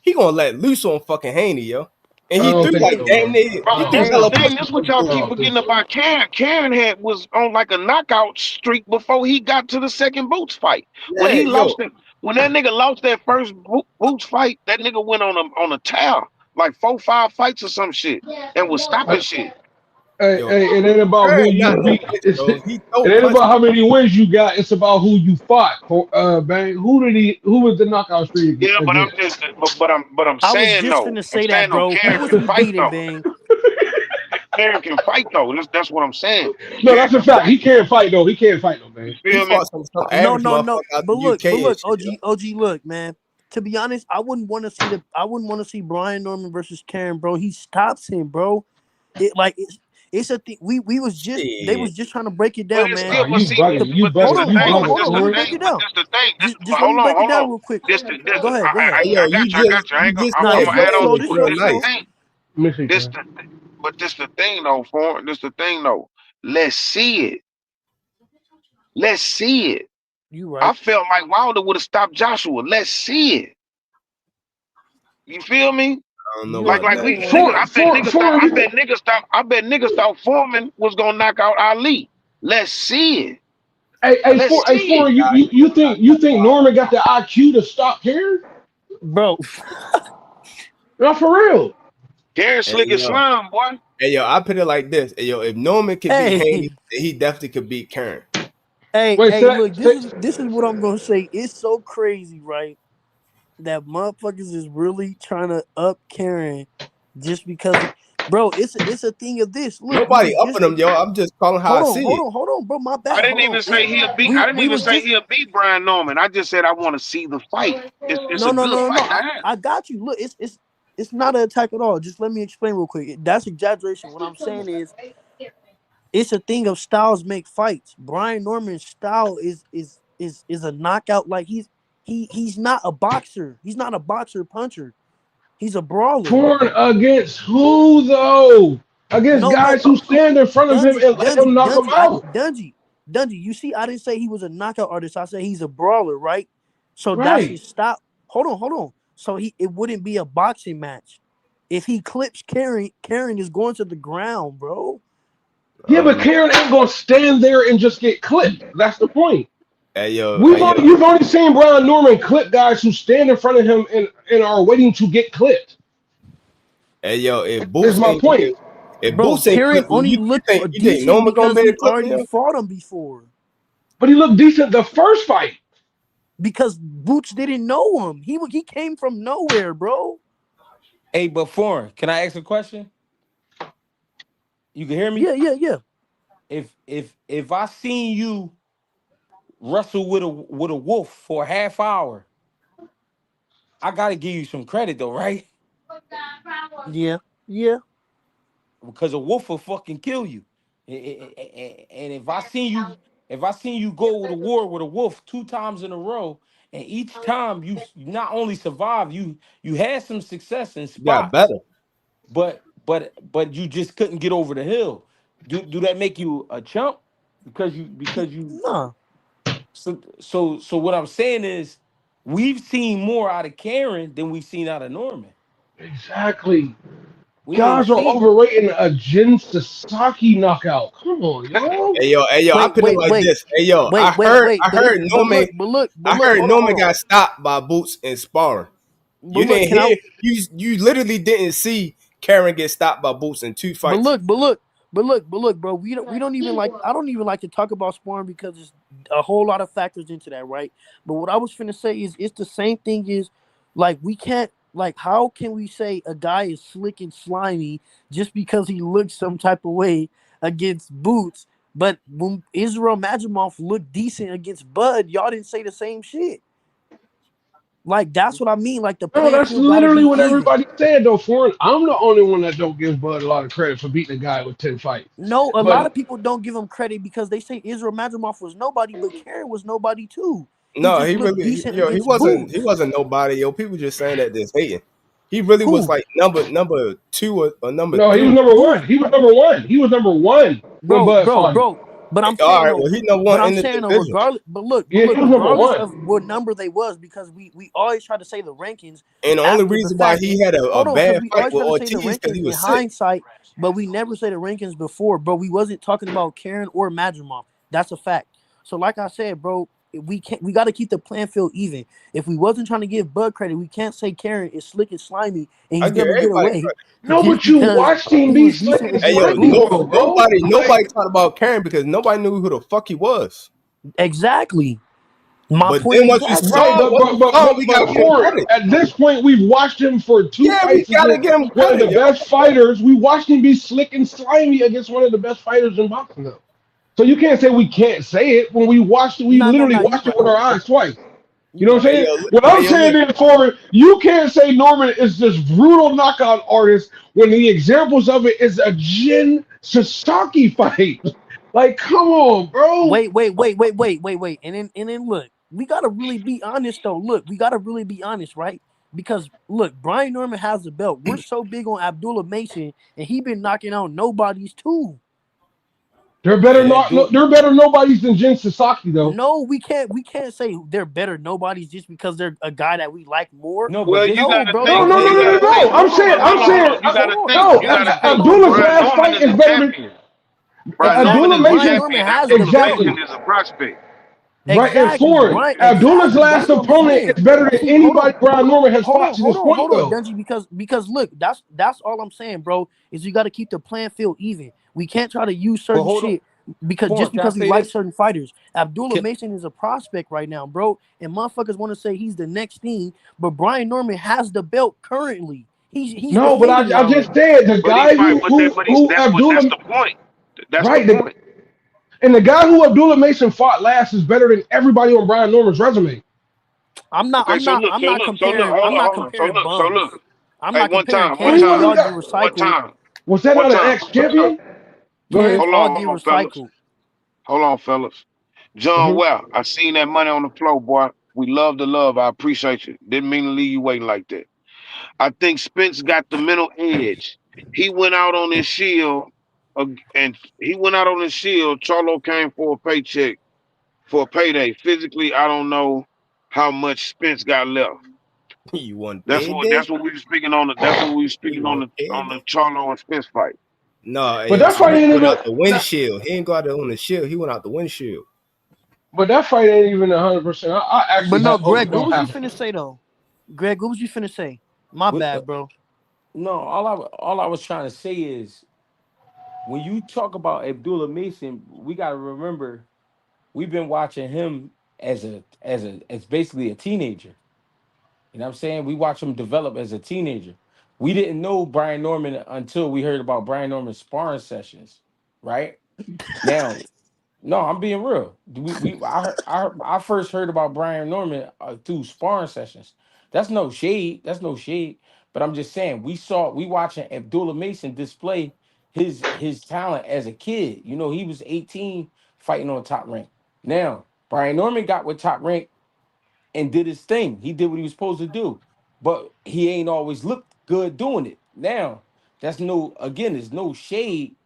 he gonna let loose on fucking Haney, yo. And he threw like damn near. That's what y'all keep forgetting about Karen. Karen was on like a knockout streak before he got to the second Boots fight. Yeah, when he lost it, when that nigga lost that first Boots fight, that nigga went on a tear, like 4-5 fights or some shit, and was stopping shit. Hey, it ain't about who you beat. It ain't about how many wins you got. It's about who you fought. Bang. Who was the knockout streak? Yeah, but I'm saying, I was just gonna say that, bro. Who was he beating, Bang? Karen can fight though. That's what I'm saying. No, that's a fact. He can't fight though. He can't fight though, man. You He feel me? fought some No, average no, motherfucker no. out But the look, UK and shit. OG, look, man. To be honest, I wouldn't want to see Brian Norman versus Karen, bro. He stops him, bro. It's a thing. They was just trying to break it But down, it's man. still, You bugging. You but this bugging. the You thing. Hold But on. this Let the me break thing. it But down. this the thing. Just let me break it down real quick. This Go ahead. I Yo, got you. I got you. I ain't gonna. I'm Nah, gonna this real add on slow. to This it. real This slow. the thing. Let me see, This man. this the thing though, foreign. This the thing though. Let's see it. Let's see it. You I right. felt like Wilder would have stopped Joshua. Let's see it. You feel me? I don't know You Like about ain't that. we lying. I bet niggas thought Foreman was gonna knock out Ali. Let's see it. Let's see it. Foreign, you think Norman got the IQ to stop Karen? Bro. No, for real. Karen Hey, slick as yo. slime, boy. Hey, yo, I put it like this. Hey, yo, if Norman could beat Haney, Hey, he definitely could beat Karen. hey, Wait, look, this is what I'm gonna say. It's so crazy, right? That motherfuckers is really trying to up Karen just because bro, it's a thing of this. Look, we Nobody was upping just him, yo. I'm just calling how I see it. hold on, bro. My I bad. didn't Hold on. even say he'll beat. I didn't We even was say just he'll beat Brian Norman. I just said I want to see the fight. It's a good fight to have. I got you. Look, it's not an attack at all. Just let me explain real quick. That's exaggeration. What I'm saying is it's a thing of styles make fights. Brian Norman's style is a knockout. Like he's not a boxer. He's not a boxer puncher. He's a brawler. Foreign against who though? Against No, guys who stand in front of him and let him knock him out. Dungy. You see, I didn't say he was a knockout artist. I said he's a brawler, right? So that's Right. his stop. Hold on. So it wouldn't be a boxing match. If he clips Karen is going to the ground, bro. Yeah, but Karen ain't gonna stand there and just get clipped. That's the point. Hey, yo. You've only seen Brian Norman clip guys who stand in front of him and are waiting to get clipped. Hey, yo, if That's Boots my ain't point. if Bro, Boots ain't Karen clipping, only you looked think decent Norman gonna because be able he to clip already him? fought him before. But he looked decent the first fight. Because Boots didn't know him. He came from nowhere, bro. Hey, but foreign, can I ask a question? You can hear me? Yeah. If I seen you wrestle with a wolf for a half hour, I gotta give you some credit though, right? Yeah. Because a wolf will fucking kill you. And if I seen you go to war with a wolf 2 times in a row, and each time you not only survived, you had some success in You got spots, better. but you just couldn't get over the hill. Do that make you a chump? Because you Nah. so what I'm saying is we've seen more out of Karen than we've seen out of Norman. Exactly. We ain't Guys are seen. overrating a Jin Sasaki knockout. Come on, yo. Hey, yo, I put it like this. Hey, yo, Wait. I heard Norman. I heard Norman got stopped by Boots in sparring. You didn't hear. You literally didn't see Karen get stopped by Boots in 2 fights. But look, bro. We don't even like. I don't even like to talk about sparring because there's a whole lot of factors into that, right? But what I was finna say is it's the same thing. Is like we can't like how can we say a guy is slick and slimy just because he looks some type of way against Boots, but when Israel Majimov looked decent against Bud, y'all didn't say the same shit. Like that's what I mean. Like the No, playing that's field gotta literally be what even. everybody said though, Foreign. I'm the only one that don't give Bud a lot of credit for beating a guy with 10 fights. No, a But- lot of people don't give him credit because they say Israel Madrimov was nobody, but Karen was nobody too. No, He wasn't nobody. Yo, people just saying that they're hating. He really was like number 2 or number No, 3. he was number one. He was number one. He was number one when Bud fought him. But I'm All saying, right, well, he number one in the division. regardless. But look, Yeah, he was number regardless one. of what number they was, because we always try to say the rankings. And the only after reason the why fact. he had a bad we fight always with try to say the Ortiz because rankings he in was sick. hindsight, but we never say the rankings before. But we wasn't talking about Karen or Madrimov. That's a fact. So, like I said, bro, we got to keep the playing field even. If we wasn't trying to give Bud credit, we can't say Karen is slick and slimy and I he's give never get everybody away. credit. No, just but you because watched him he be was slick decent and Hey, yo, slimy, though, bro. nobody talked about Karen because nobody knew who the fuck he was. Exactly. My But point then once we exactly. Right, saw, once we saw, we gotta give him for credit. at this point, we've watched him for two Yeah, we fights gotta against give him one of credit, the yo. best fighters. We watched him be slick and slimy against one of the best fighters in boxing, though. So you can't say we can't say it when we watched it. We No, no, literally no. You watched it right. with our eyes twice. You You know what right. I'm Hey saying? yo, What hey I'm yo, saying look. is, Foreman, you can't say Norman is this brutal knockout artist when the examples of it is a Jin Sasaki fight. Like, come on, bro. Wait. And then look, we gotta really be honest though. Look, we gotta really be honest, right? Because look, Brian Norman has the belt. We're so big on Abdullah Mason, and he been knocking out nobodies too. They're Hey, better that not. dude. No, they're better nobodies than Jin Sasaki, though. No, we can't say they're better nobodies just because they're a guy that we like more. No, but Well, this you No, gotta bro. No, think. no, Look, no, Hey You no, yo, no, gotta look. no. think. I'm Hold on, saying, Hold I'm on, hold saying, on. You gotta hold on. think. no. You gotta Dungy, think. hold on. Abdullah's Brian last Norman fight is a is better than champion. Brian Exactly. Norman is a Abdullah Brian Mason. Norman champion. has the Abdullah belt. Exactly. Mason is a prospect. Right, and Exactly, foreign. Brian. Abdullah's Exactly. That's last what I'm opponent saying. is better than See, hold anybody on. Brian Norman has fought to this point, Hold on, though. Dungy, because look, that's all I'm saying, bro. Is you got to keep the playing field even. We can't try to use but certain hold on. shit because Foreign, just can I because we say like this? certain fighters. Abdullah Can, Mason is a prospect right now, bro, and motherfuckers want to say he's the next thing, but Brian Norman has the belt currently. He's No, but defending it I just already. said the But he guy fight. who But that's Abdullah, the point. That's the right, point. and the guy who Abdullah Mason fought last is better than everybody on Brian Norman's resume. I'm not. Okay, I'm not. I'm not so look. comparing. Hold I'm on, not hold on. comparing So look. bums. I'm Hey, not one comparing time, But one he candidates. We wasn't time, all get that. one recycled. time, Was that one not an time. ex-champion? Go Cans ahead. all Hold get on, fellas. recycled. Hold on, fellas. John Hmm. Well, I seen that money on the floor, boy. We love the love. I appreciate you. Didn't mean to leave you waiting like that. I think Spence got the mental edge. He went out on his shield, and he went out on his shield. Charlo came for a paycheck, for a payday. Physically, I don't know how much Spence got left. You want That's what payday? that's what we were speaking on. That's what we were You speaking want on the payday? Charlo and Spence fight. No, hey, But yo, that fight Spence ain't went even. out the That, windshield. He ain't go out there on the shield. He went out the windshield. but that fight ain't even 100%. I actually But no, have hope Greg, it what don't was you happen. finna say though? Greg, what was you finna say? My what, bad, bro. no, all I was trying to say is when you talk about Abdullah Mason, we got to remember we've been watching him as basically a teenager. You know what I'm saying? We watch him develop as a teenager. We didn't know Brian Norman until we heard about Brian Norman's sparring sessions, right? Now, no, I'm being real. I first heard about Brian Norman through sparring sessions. That's no shade. That's no shade. But I'm just saying we watching Abdullah Mason display his talent as a kid. You know, he was 18 fighting on Top Rank. Now, Brian Norman got with Top Rank and did his thing. He did what he was supposed to do, but he ain't always looked good doing it. Now, that's no again, there's no shade,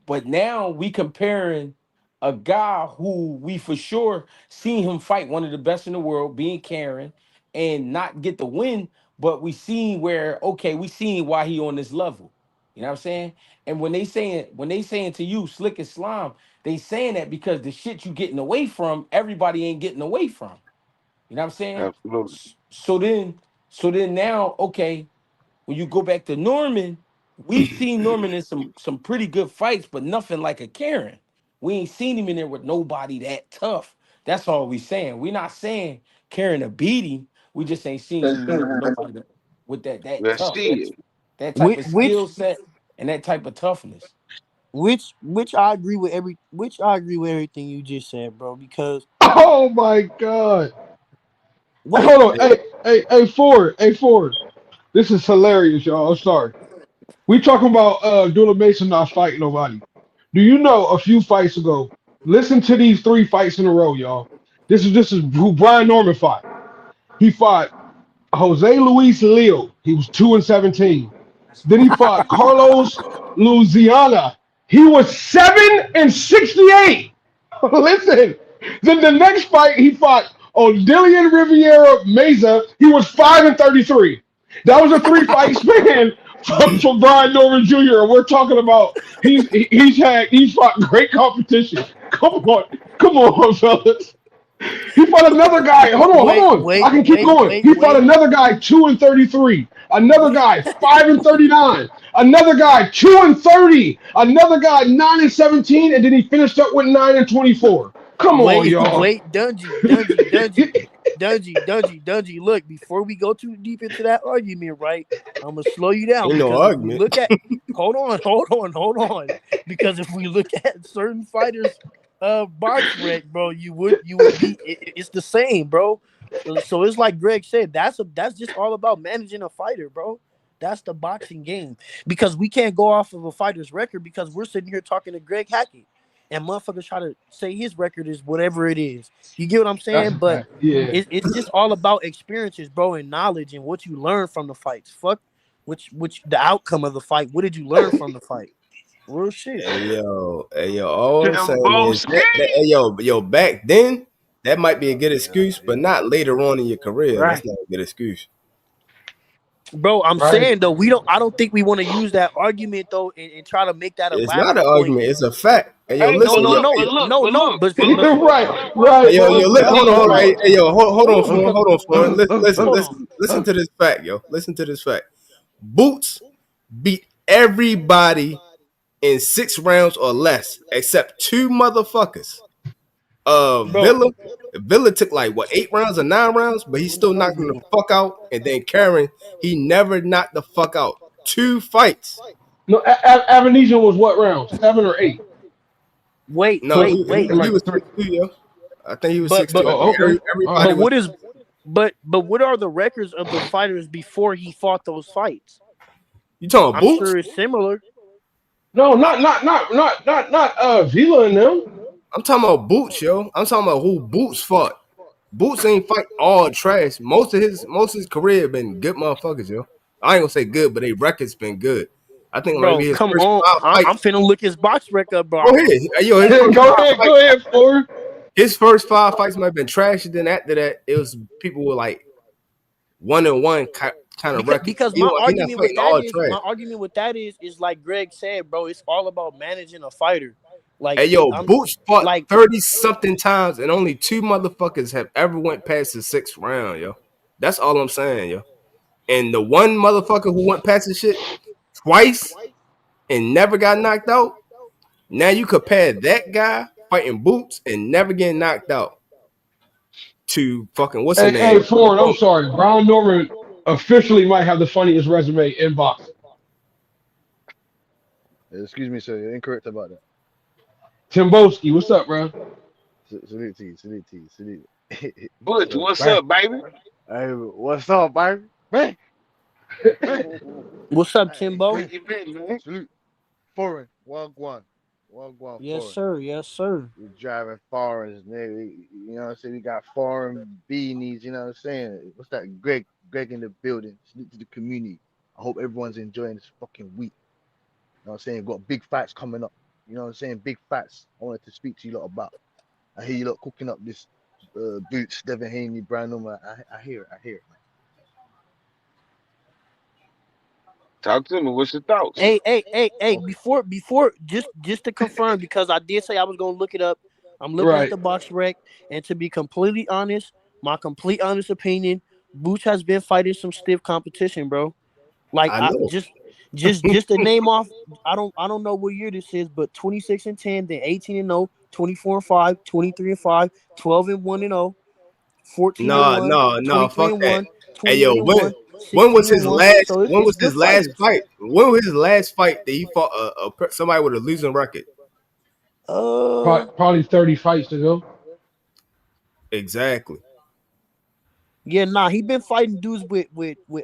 but now we comparing a guy who we for sure seen him fight one of the best in the world, being Karen, and not get the win, but we seen where okay, we seen why he on this level. You know what I'm saying? And when they saying to you slick as slime, they saying that because the shit you getting away from, everybody ain't getting away from. You know what I'm saying? Absolutely. So then now, okay, when you go back to Norman, we've seen Norman in some pretty good fights, but nothing like a Karen. We ain't seen him in there with nobody that tough. That's all we saying. We're not saying Karen a beating. We just ain't seen him in there with nobody with that Let's tough, see it. that type Which of which skill set and that type of toughness. which I agree with everything you just said, bro. Because Oh my God. wait, Hold on. Hey, Ford. This is hilarious, y'all. I'm sorry. We talking about Abdullah Mason not fighting nobody. Do you know a few fights ago? Listen to these three fights in a row, y'all. This is who Brian Norman fought. He fought Jose Luis Leo. He was 2-17. Then he fought Carlos Louisiana. He was 7-68. Listen. Then the next fight he fought Odilion Riviera Meza. He was 5-33. That was a three-fight span for Brian Norman Jr. And we're talking about he's fought great competition. Come on, fellas. He fought another guy. Hold on. I can keep going. He fought wait, another guy 2-33. Another wait. guy 5-39. Another guy 2-30. Another guy 9-17, and then he finished up with 9-24. Come on, y'all. Wait, Dungy. Look, before we go too deep into that argument, right? I'm gonna slow you down Ain't no because if we argument. look at, hold on, because if we look at certain fighters, box rec, bro, you would be. It's the same, bro. So it's like Greg said. That's just all about managing a fighter, bro. That's the boxing game because we can't go off of a fighter's record because we're sitting here talking to Greg Hackett. And motherfuckers try to say his record is whatever it is. You get what I'm saying? But Yeah. it's just all about experiences, bro, and knowledge and what you learn from the fights. Fuck which the outcome of the fight. What did you learn from the fight? Real shit. Hey yo, all I'm saying is Timboski. hey yo, back then that might be a good excuse, but not later on in your career. Right. That's not a good excuse. Bro, I'm Right. saying though, I don't think we want to use that argument though and try to make that a It's laughing not an point. argument. It's a fact. Hey yo, Hey, listen. No. But Right. Hey, yo, Let's hold on. Hey yo, hold on, Floyd. Listen, hold on. listen to this fact, yo. Listen to this fact. Boots beat everybody in 6 rounds or less, except 2 motherfuckers. Villa took like 8 rounds or 9 rounds, but he still knocked him the fuck out. And then Karen, he never knocked the fuck out. 2 fights. No, Avenesian was what round? 7 or 8? Wait. He was 6'2", yo. I think he was 6'2". Okay. Everybody was. But what are the records of the fighters before he fought those fights? You talking I'm Boots? sure it's similar. No, not Vila and them. I'm talking about Boots, yo. I'm talking about who Boots fought. Boots ain't fight all trash. Most of his career been good motherfuckers, yo. I ain't gonna say good, but their records been good. I think Bro, maybe his come first on. 5 fights. I'm finna look his box record, bro. Go ahead. Hey, yo, Go ahead, Ford. his first 5 fights might have been trash, and then after that, it was people were like 1-1 kind of record. Because He my not argument with fighting all that trash. is like Greg said, bro. It's all about managing a fighter. Like, Hey yo, Boots fought like 30-something times, and only 2 motherfuckers have ever went past the 6th round, yo. That's all I'm saying, yo. And the one motherfucker who went past the shit twice and never got knocked out. Now you compare that guy fighting Boots and never getting knocked out to fucking what's his name? Hey, Ford, I'm sorry. Brown Norman officially might have the funniest resume in boxing. Excuse me, sir. You're incorrect about that. Timboski, what's up, bro? Salute to you. Butch, what's up, baby? Hey, what's up, baby? Man. what's up, Timbo? Where you been, man? Salute. Foreign. Wagwan. Yes, foreign. sir. We're driving foreigns, nigga. You know what I'm saying? We got foreign beanies, you know what I'm saying? What's that? Greg in the building. Salute to the community. I hope everyone's enjoying this fucking week. You know what I'm saying? Got big fights coming up. You know what I'm saying? Big fights I wanted to speak to you lot about. I hear you lot cooking up this Boots, Devin Haney, Brian Norman. I hear it, man. Talk to me. What's your thoughts? Hey. Before just to confirm, because I did say I was gonna look it up. I'm looking at the box rec, and to be completely honest, my complete honest opinion, Boots has been fighting some stiff competition, bro. Like I know. just to name off, I don't know what year this is, but 26-10, then 18-0, 24-5, 23-5, 12-1-0, 14-1, No, fuck that. 23-1, Hey yo, 20-1. when was his 16-1. last? So When was his good last fighters. fight? When was his last fight that he fought somebody with a losing record? Probably 30 fights ago. Exactly. Yeah, nah, he been fighting dudes with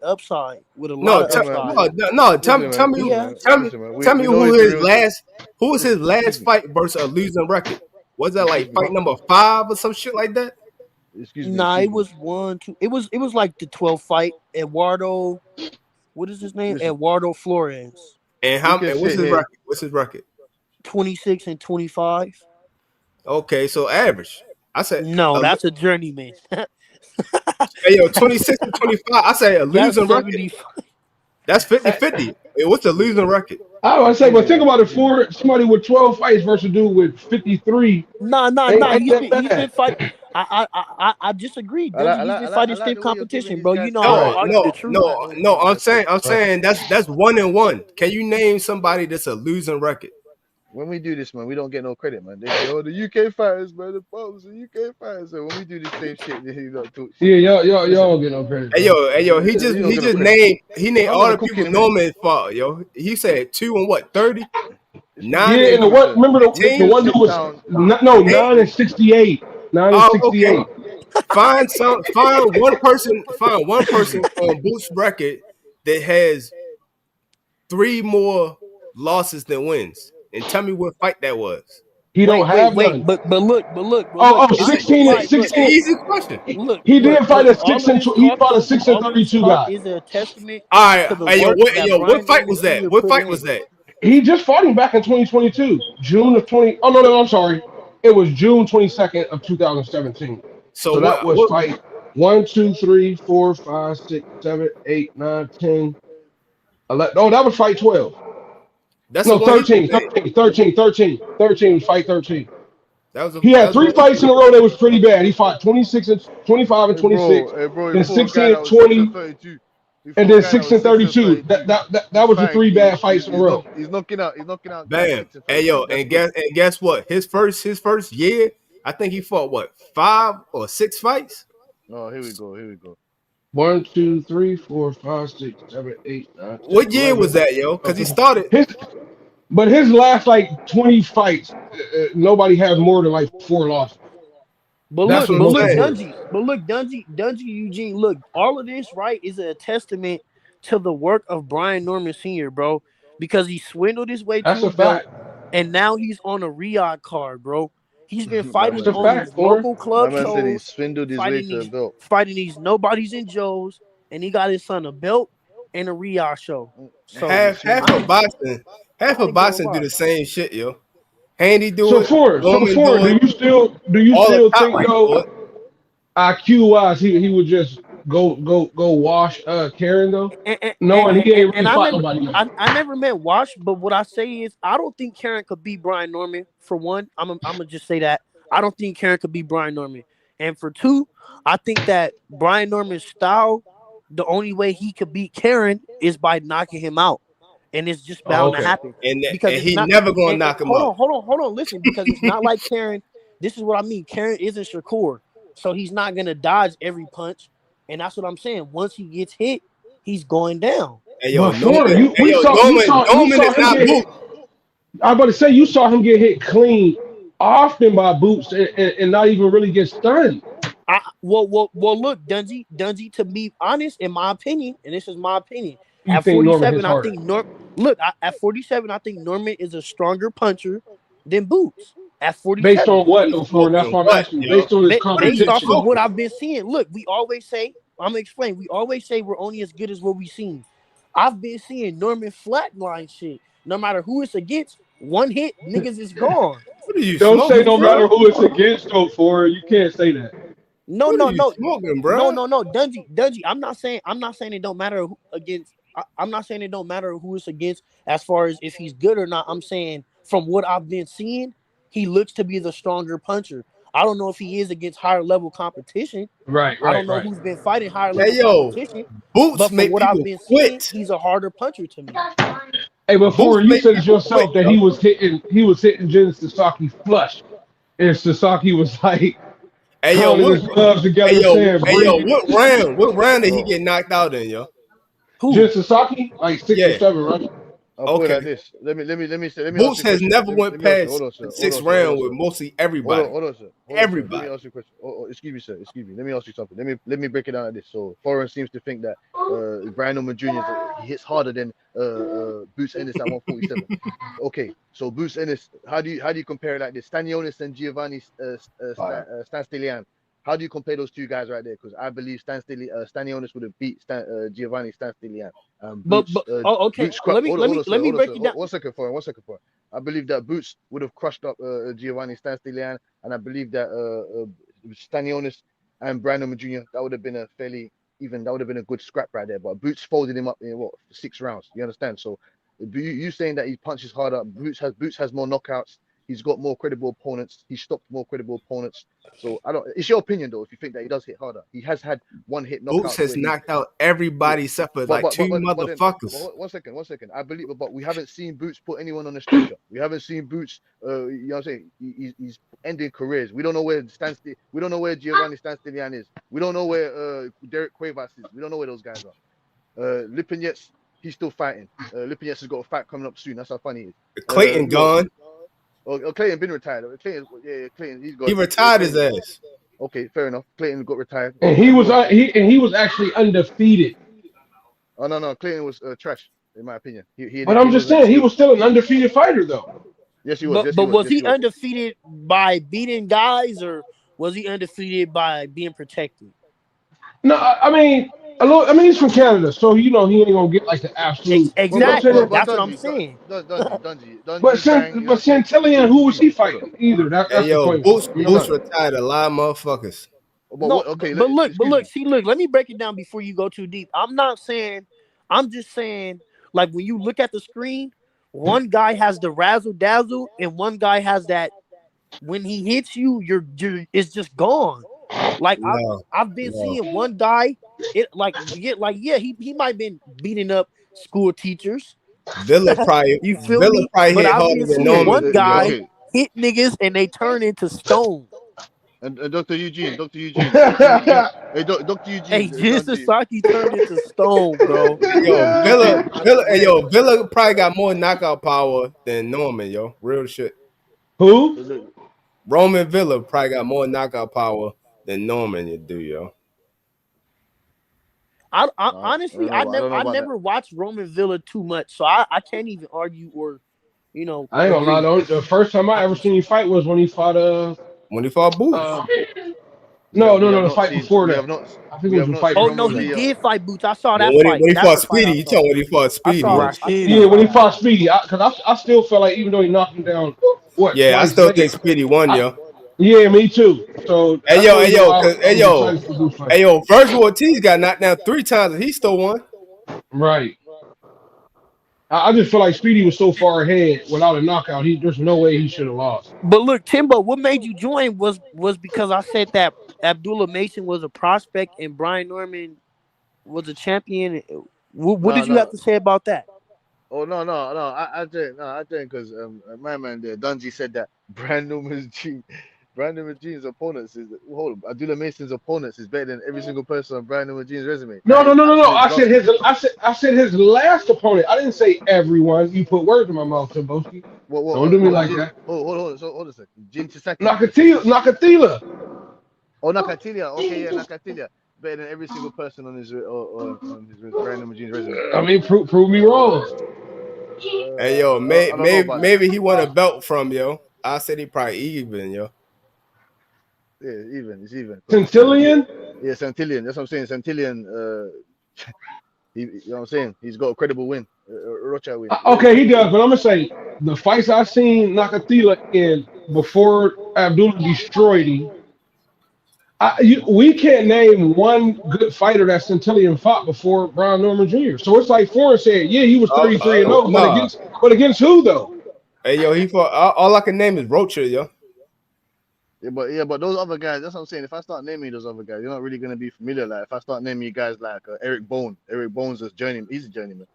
upside, with a lot of upside. Tell me who was his last fight versus a losing record? Was that like fight number 5 or some shit like that? Nah, it was 1, 2. It was like the 12th fight. Eduardo, what is his name? Eduardo Flores. And what's his record? What's his record? 26-25. Okay, so average. I said no, that's a journeyman. Hey yo, 26-25. I say a losing record. That's 50-50. What's a losing record? I was say, but think about it, for somebody with 12 fights versus a dude with 53. Nah. He's been fighting. I disagree. He's been fighting stiff competition, bro. You know how to argue the truth. No. I'm saying that's 1-1. Can you name somebody that's a losing record? when we do this, man, we don't get no credit, man. They say, "Oh, the UK fighters, man, the Bobs, the UK fighters." So when we do the same shit, then you don't talk shit. Yeah, y'all Listen, don't get no credit, Hey bro. yo, he you don't he get no just credit. named I'm all gonna the cook you people in a minute. Norman fought, yo. He said 2 and what 30, This 9 nigga Yeah, said and and the he was what? a Remember the 15. one who sit was down. no Eight. 9 and 68, 9 and 68. Okay. Find one person on Boots record that has 3 more losses than wins, and tell me what fight that was. He don't have Wait. none. But look. Oh, It's a, All, 16 it's, and right, a, look, it's an 16. easy question. He did fight look. a he fought a 6 and 32 Talk guy. is a testament All right, to the hey work that what Brian fight Norman was that? Sr. What put fight was in. that? He just fought him back in 2022, June of 20. Oh no, I'm sorry. It was June 22nd of 2017. So So that was what? fight 1, 2, 3, 4, 5, 6, 7, 8, 9, 10, 11. Oh, that was fight 12. That's the No, one he just 13, named. 13, 13, 13, 13 was fight 13. He That had was the 3 one he fights in a row that was pretty bad. He fought 26 and 25 and 26, Hey, bro, he then fought a 16 guy that and was 6 and 20, 32. He and fought a then guy that 6 was and 6 and 32. That 32. that that, that He's was the fighting. 3 bad fights in a row. He's knocking out. He's knocking out guys bam. 6 and Hey yo, 32. That's good. and guess what? His first year, I think he fought what 5 or 6 fights. Oh, here we go. Here we go. 1, 2, 3, 4, 5, 6, 7, 8, 9, 10, What year 11. was that, yo? Because he 12. started. But his last like 20 fights, nobody has more than like 4 losses. But That's look, what I'm most saying. people is. Dungy Eugene. Look, all of this, right, is a testament to the work of Brian Norman Sr., bro, because he swindled his way That's to a a belt, fact. and now he's on a Riyadh card, bro. He's been my That's fighting a man on said. these fact, for local My club man said he shows, swindled his way to a belt. fighting these nobodies and Joes, and he got his son a belt and a Riyadh show. So He Half swindled I of him. ain't, boxing, half I of ain't gonna boxing do lie. the same shit, yo. Handy do So it, Roman for do do it, you all the still top think rank do though it. IQ wise he would just go wash Karen though, knowing he ain't And really fought nobody yet. I never met Wash, but what I say is I don't think Karen could beat Brian Norman. For one, I'm gonna just say that I don't think Karen could beat Brian Norman, and for two, I think that Brian Norman's style, the only way he could beat Karen is by knocking him out, and it's just Oh, bound to okay. happen because And it's he not. never gonna And knock him out. hold on, listen, because it's not like Karen. This is what I mean. Karen isn't Shakur, so he's not gonna dodge every punch, and that's what I'm saying. Once he gets hit, he's going down. Hey yo, But Norman. for Hey yo, you Norman saw is him not get hit. boot. I'm about to say you saw him get hit clean often by Boots and not even really get stunned. Look, Dungy. To be honest, in my opinion, and this is my opinion, You at think Norman hits 47, I harder think at 47, I think Norman is a stronger puncher than Boots. At based 47, on what You though? For and that's smoking why I'm what, asking you yo? based on his What are you based off competition. of what smoking? I've been seeing. Look, we always say, I'm gonna explain. We always say we're only as good as what we seen. I've been seeing Norman flatline shit. No matter who it's against, one hit, niggas is gone. What are you Don't say smoking, You no feel bro? matter me? who it's against though. For you can't say that. No, What are no, you no, smoking, bro? no. Dungy. I'm not saying it don't matter who against. I'm not saying it don't matter who it's against as far as if he's good or not. I'm saying from what I've been seeing, he looks to be the stronger puncher. I don't know if he is against higher level competition. Right, I don't right, know right. who's been fighting higher Hey level yo, competition, boots but from make what I've people been seeing, quit. he's a harder puncher to me. Hey, before Boots you make said it people quit, yourself that yo. he was hitting Jen Sasaki flush, and Sasaki was like Hey yo, pounding his gloves together, saying hey yo, "Breathe." what round did he Oh, get knocked out in, yo? Who? Jen Sasaki like 6 or 7, right? I'll put it Okay. like this. Let me ask Boots you a has question. never went Let me ask you. past Hold on, sir. the Hold sixth on, sir. Hold on, round with sir. mostly everybody. Hold on, sir. Hold on, sir. Let me Everybody. ask you a question. Excuse me, sir. Excuse me. Let me ask you something. Let me break it down like this. So Foreign seems to think that Brian Norman Jr. He hits harder than Boots Ennis at 147. Okay, so Boots Ennis, how do you compare it like this? Stanionis and Giovanni Stan Stilian. How do you compare those two guys right there? Because I believe Stanionis would have beat Giovanni Stan Stilian. Okay. Boots. Hold on, Let sir. me Hold on, break sir. it down. 1 second, Foreign. 1 second, Foreign. I believe that Boots would have crushed up Giovanni Stanstilian, and I believe that Stanionis and Brandon Jr. that would have been a fairly even. That would have been a good scrap right there. But Boots folded him up in what 6 rounds. You understand? So you saying that he punches harder? Boots has more knockouts. He's got more credible opponents. He stopped more credible opponents. So I don't. It's your opinion though. If you think that he does hit harder, he has had one hit knockouts. Boots has knocked out everybody except for like two motherfuckers. One second. I believe, but we haven't seen Boots put anyone on the stretcher. We haven't seen Boots. You know what I'm saying? He's ending careers. We don't know where we don't know where Giovanni Stanstilian is. We don't know where Derek Cuevas is. We don't know where those guys are. Lipinets, he's still fighting. Lipinets has got a fight coming up soon. That's how funny he is. Clayton gone. Clayton been retired. Clayton, he's got. He retired his ass. Okay, fair enough. Clayton got retired. And he was actually undefeated. Oh no, Clayton was trash in my opinion. But I'm just saying he was still an undefeated fighter though. Yes, he was. But was he undefeated by beating guys, or was he undefeated by being protected? No, I mean he's from Canada, so he ain't gonna get like the absolute. Exactly. That's what I'm saying. But Santillan, who was he fighting? Either that's the point. Boots retired a lot of motherfuckers. Look. Let me break it down before you go too deep. I'm just saying, like when you look at the screen, one guy has the razzle dazzle, and one guy has that. When he hits you, it's just gone. Like I've been seeing one guy, he might have been beating up school teachers. Villa probably hit harder than Norman. One guy hit niggas and they turn into stone. And Dr. Eugene. Hey, Dr. Eugene. Hey, Jin Sasaki turned into stone, bro. Villa probably got more knockout power than Norman, yo. Real shit. Who? Roman Villa probably got more knockout power than Norman you do, yo. Honestly, I never watched Roman Villa too much, so I can't even argue or, I ain't gonna lie though. The first time I ever seen him fight was when he fought Boots. No, the fight before that. I think it was the fight. Oh no, he did fight Boots. I saw that fight. When he fought Speedy, you told me when he fought Speedy. Yeah, when he fought Speedy, because I still felt like even though he knocked him down, I still think Speedy won, yo. Yeah, me too. So hey yo, Virgil Ortiz got knocked down 3 times and he still won. Right. I just feel like Speedy was so far ahead without a knockout. There's no way he should have lost. But look, Timbo, what made you join was because I said that Abdullah Mason was a prospect and Brian Norman was a champion. What did you have to say about that? Oh no! I think because my man there, Dungy said that Brian Norman Jean's opponents Abdullah Mason's opponents is better than every single person on Brian Norman Jean's resume. No. I said his last opponent. I didn't say everyone. You put words in my mouth, Timboski. Don't do me like that. Hold on a second. Jin Sasaki. Nakatila. Oh, Nakatila. Okay, yeah, Nakatila. Better than every single person on his Brian Norman Jean's resume. I mean, prove me wrong. Hey yo, maybe he won a belt from yo. I said he probably even, yo. Yeah, it's even. Santillan? Yeah, Santillan. That's what I'm saying. Santillan, you know what I'm saying? He's got a credible win, Rocha win. Okay, he does, but I'm gonna say the fights I've seen Nakatila in before Abdullah destroyed him. We can't name one good fighter that Santillan fought before Brian Norman Jr. So it's like Foreign said, yeah, he was 33-0, but against who though? Hey yo, he fought. All I can name is Rocha, yo. Yeah, but those other guys, that's what I'm saying. If I start naming those other guys, you're not really gonna be familiar. Like if I start naming guys like Eric Bones is journeyman. He's a journeyman.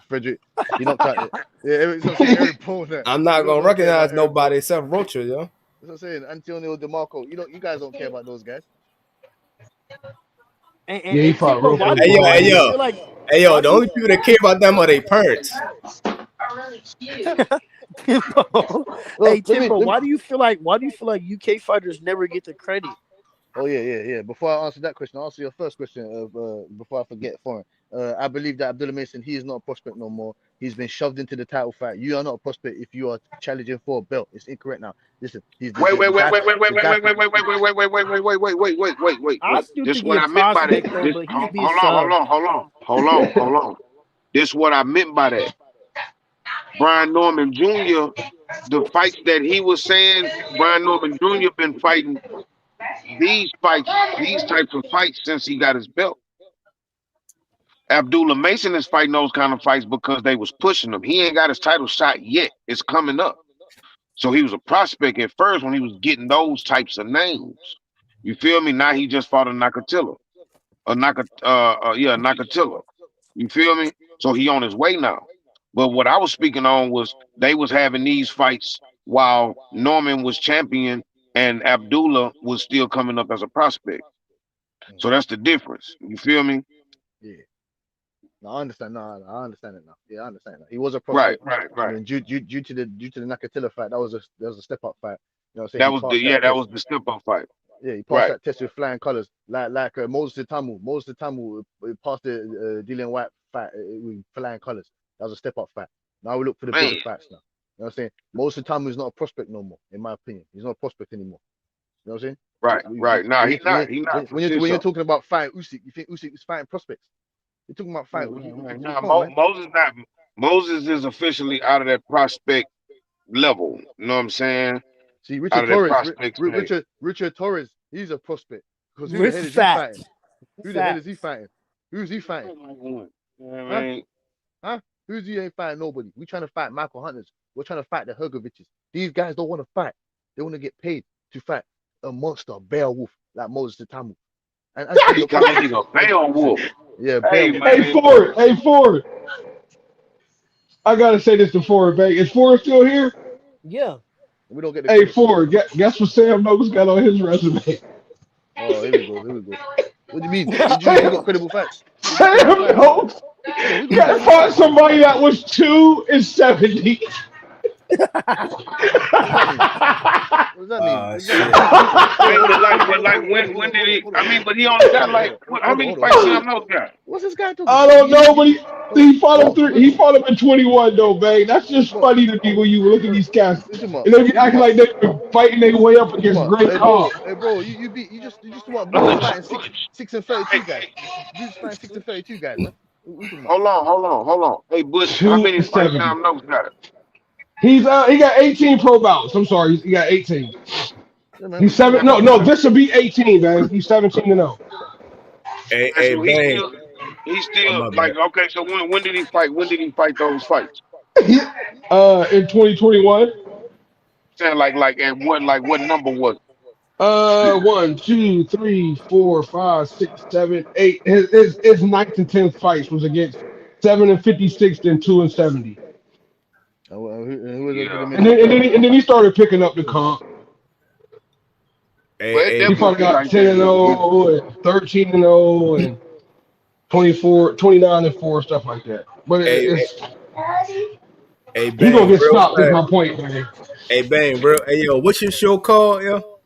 Frederick, he knocked out. Yeah, Eric Bones. I'm not gonna recognize nobody except Rocha, yo. That's what I'm saying. Antonio DeMarco. You guys don't care about those guys. He fought Rocha. Hey yo, the only people that care about them are their parents. Timbo, why do you feel like UK fighters never get the credit? Oh yeah. Before I answer that question, I'll answer your first question. Before I forget, Foreign. I believe that Abdullah Mason, he is not a prospect no more. He's been shoved into the title fight. You are not a prospect if you are challenging for a belt. It's incorrect now. Listen, wait. This what I meant by that. Hold on. This what I meant by that. Brian Norman Jr., the fights that he was saying, Brian Norman Jr. been fighting these types of fights since he got his belt. Abdullah Mason is fighting those kind of fights because they was pushing him. He ain't got his title shot yet. It's coming up. So he was a prospect at first when he was getting those types of names. You feel me? Now he just fought a Nakatilla. Nakatilla. You feel me? So he on his way now. But what I was speaking on was they was having these fights while Norman was champion and Abdullah was still coming up as a prospect. So that's the difference. You feel me? Yeah. No, I understand. No, I understand it now. Yeah, I understand that. He was a prospect. Right. And then due to the Nakatilla fight, that was a step up fight. You know what I'm saying? That He was passed that test. was the step up fight. Yeah, he passed Right. that test with flying colors, like Moses Tamu. Moses Tamu passed the Dillian White fight with flying colors. That was a step up fight. Now we look for the bigger Man. fights now. You know what I'm saying? Moses Tamu is not a prospect no more, in my opinion. He's not a prospect anymore. You know what I'm saying? Right. Nah, he's not. He's not. When you're talking about fighting Usyk, you think Usyk is fighting prospects? You're talking about fighting. Right. Nah, Moses is officially out of that prospect level. You know what I'm saying? See, Out Richard of that Torres, prospect space. Richard Torres, he's a prospect. Because who the hell is he fighting? Who the hell is he fighting? Who's he fighting? Huh? Who's he ain't fighting nobody? We trying to fight Michael Hunters. We're trying to fight the Hergoviches. These guys don't want to fight. They want to get paid to fight a monster, Beowulf, like Moses Tamu. And He calling him a Beowulf. Yeah, Hey, Beowulf. man. Hey Ford. I gotta say this to Ford, Bank. Is Ford still here? Yeah. We don't get the Hey credit. Ford, guess what Sam Noakes got on his resume? Oh, here we go. What do you mean? You got credible facts. Sam Noakes got fought somebody that was 2-70. What does that mean? Shit. But when did he? I mean, but he only got like how many fights Sam Noakes got? What's this guy talking? I don't know, but he fought him He fought him in 21 though, bang. That's just funny to me when you look at these cats and they be acting like they're fighting their way up against Great Khali. Hey bro, you just what fighting 6 and 32 guys. You just fighting 6 and 32 guys, man. Hold on. Hey, Bush, how many fights Sam Noakes got? He got 18 pro bouts. I'm sorry, he got 18. He's 7. No, this will be 18, man. He's 17-0. Hey, So Bang. he's still like okay. So when did he fight? When did he fight those fights? In 2021. Saying like at what number was it? 1, 2, 3, 4, 5, 6, 7, 8. His 9th and 10th fights was against 7 and 56 and 2 and 70. And then he started picking up the comp. He probably got 10-0 and 13-0 and 24, 29-4, stuff like that. But he's gonna get stopped. Is my point, man. Hey, Bang, bro. Hey, yo, what's your show called, yo?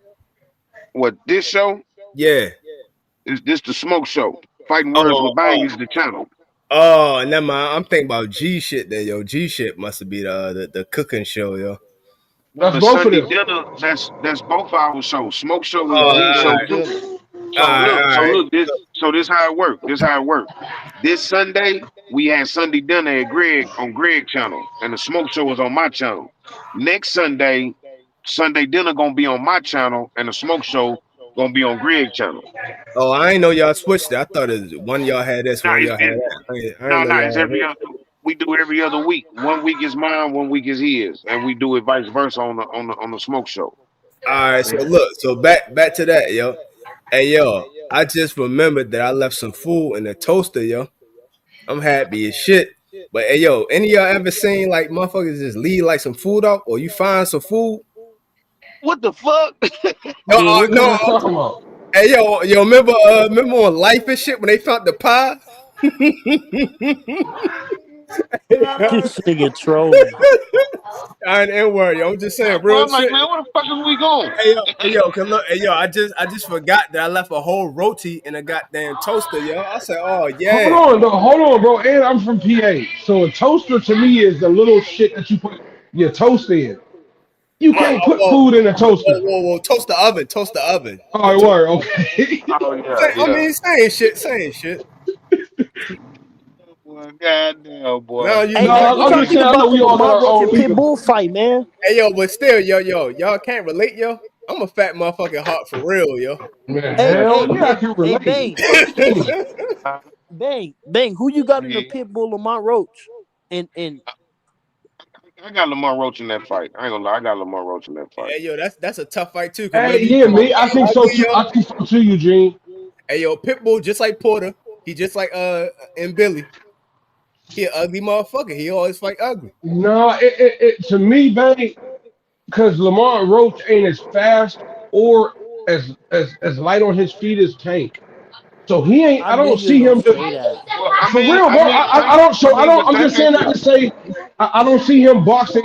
What, this show? Yeah. This the Smoke Show. Fighting Words with Bang is the channel. Oh, never mind. I'm thinking about G shit there, yo. G shit must be the cooking show, yo. That's both of them. Dinner, that's both our shows. Smoke Show is G show too. So this how it works. This Sunday we had Sunday dinner at Greg on Greg channel, and the Smoke Show was on my channel. Next Sunday dinner gonna be on my channel, and the Smoke Show gonna be on Greg channel. Oh, I ain't know y'all switched it. I thought one of y'all had this, one of y'all had that. No, it's every other. We do every other week. 1 week is mine, 1 week is his, and we do it vice versa on the Smoke Show. All right, so look, back to that, yo. Hey, yo, I just remembered that I left some food in the toaster, yo. I'm happy as shit. But hey, yo, any of y'all ever seen like motherfuckers just leave like some food out, or you find some food? What the fuck? No. Hey, yo, remember on Life and shit when they found the pie? This nigga trolling. I ain't worried, yo. I'm just saying, bro. I'm like, man, where the fuck is we going? Hey, yo, cause look, hey, yo, I just forgot that I left a whole roti in a goddamn toaster, yo. I said, oh yeah. Hold on, bro. And I'm from PA, so a toaster to me is the little shit that you put your toast in. You can't put food in a toaster. Whoa, toast the oven. All right, word, okay. Oh, yeah. I mean, saying shit. Goddamn, boy. No, Hey, I'm talking about the Lamar Roach and Pitbull fight, man. Hey, yo, but still, yo, y'all can't relate, yo. I'm a fat motherfucking heart for real, yo. Man, I can relate. Bang, who you got in the Pitbull Lamar Roach? And I got Lamar Roach in that fight. I ain't gonna lie, I got Lamar Roach in that fight. Hey, yo, that's a tough fight too. Cause Hey, remember you yeah, talking about me. I he think so ugly, too. yo. I think so too, Eugene. Hey, yo, Pitbull just like Porter. He just like and Billy. He an ugly motherfucker. He always fight ugly. No, to me, Bang, because Lamar Roach ain't as fast or as light on his feet as Tank. So he ain't. I I knew don't you was see gonna him say that. Well, for real, bro. I don't. So I don't. but I'm Tank just saying ain't that to say I don't see him boxing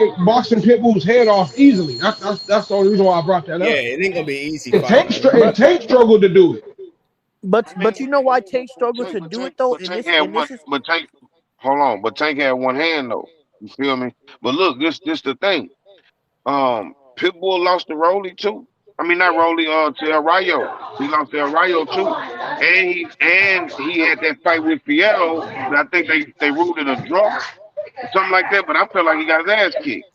Pitbull's head off easily. That's the only reason why I brought that Yeah, up. it ain't gonna be an easy And fight, man. Tank struggled to do it. But you know why Tank struggled to do it though. But Tank had one. But Tank, hold on. But Tank had one hand though. You feel me? But look, this the thing. Pitbull lost to Rolly too. I mean, not Rolly. To El Rayo. He lost to El Rayo too. And he had that fight with Fierro. I think they ruled it a draw, something like that. But I felt like he got his ass kicked.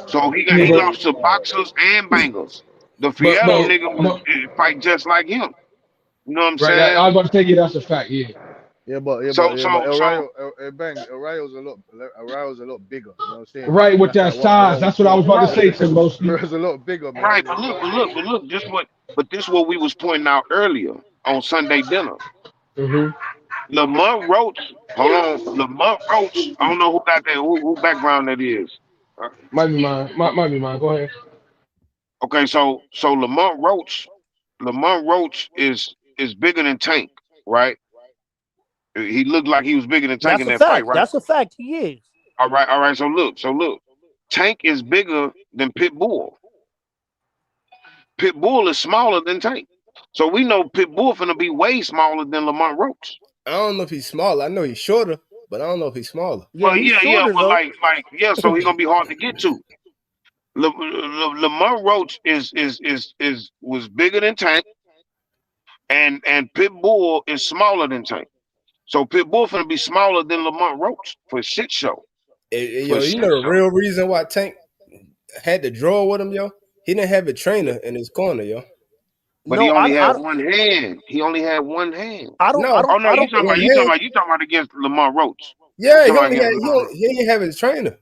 So Yeah, he lost to boxers and bangers. The Fierro but nigga was fight just like him. You know what I'm right. I saying? was about to tell you that's a fact. Yeah. So El so Rayo, El Rayo's a lot bigger. You know what I'm saying? Right with That's that like one for size. one with That's what I was about to Porter. right. say to mostly. It's a lot bigger, man. Right, You know what I'm saying? but look, this what we was pointing out earlier on Sunday dinner. Hmm. Lamont Roach, hold on, Lamont Roach. I don't know who got that, who background that is. Uh, Might be mine. Might be mine. Go ahead. Okay, so Lamont Roach is bigger than Tank, right? He looked like he was bigger than Tank That's in a that fight, fact. right? That's a fact. He is. All right. So look, Tank is bigger than Pitbull. Pitbull is smaller than Tank. So we know Pitbull finna be way smaller than Lamont Roach. I don't know if he's smaller. I know he's shorter, but I don't know if he's smaller. Yeah, Well, he's yeah, shorter but though. yeah. So he's gonna be hard to get to. Lamont Roach is was bigger than Tank, and Pitbull is smaller than Tank. So Pitbull finna be smaller than Lamont Roach for shit show. For Yo, you shit know the show. real reason why Tank had to draw with him, yo? He didn't have a trainer in his corner, yo. But he No, only had one hand. He only had one hand. I No, don't, Oh no, I don't. one hand. you talking about against Lamont Roach. Yeah, You he talking about only against had Lamont Roach. he didn't have his trainer.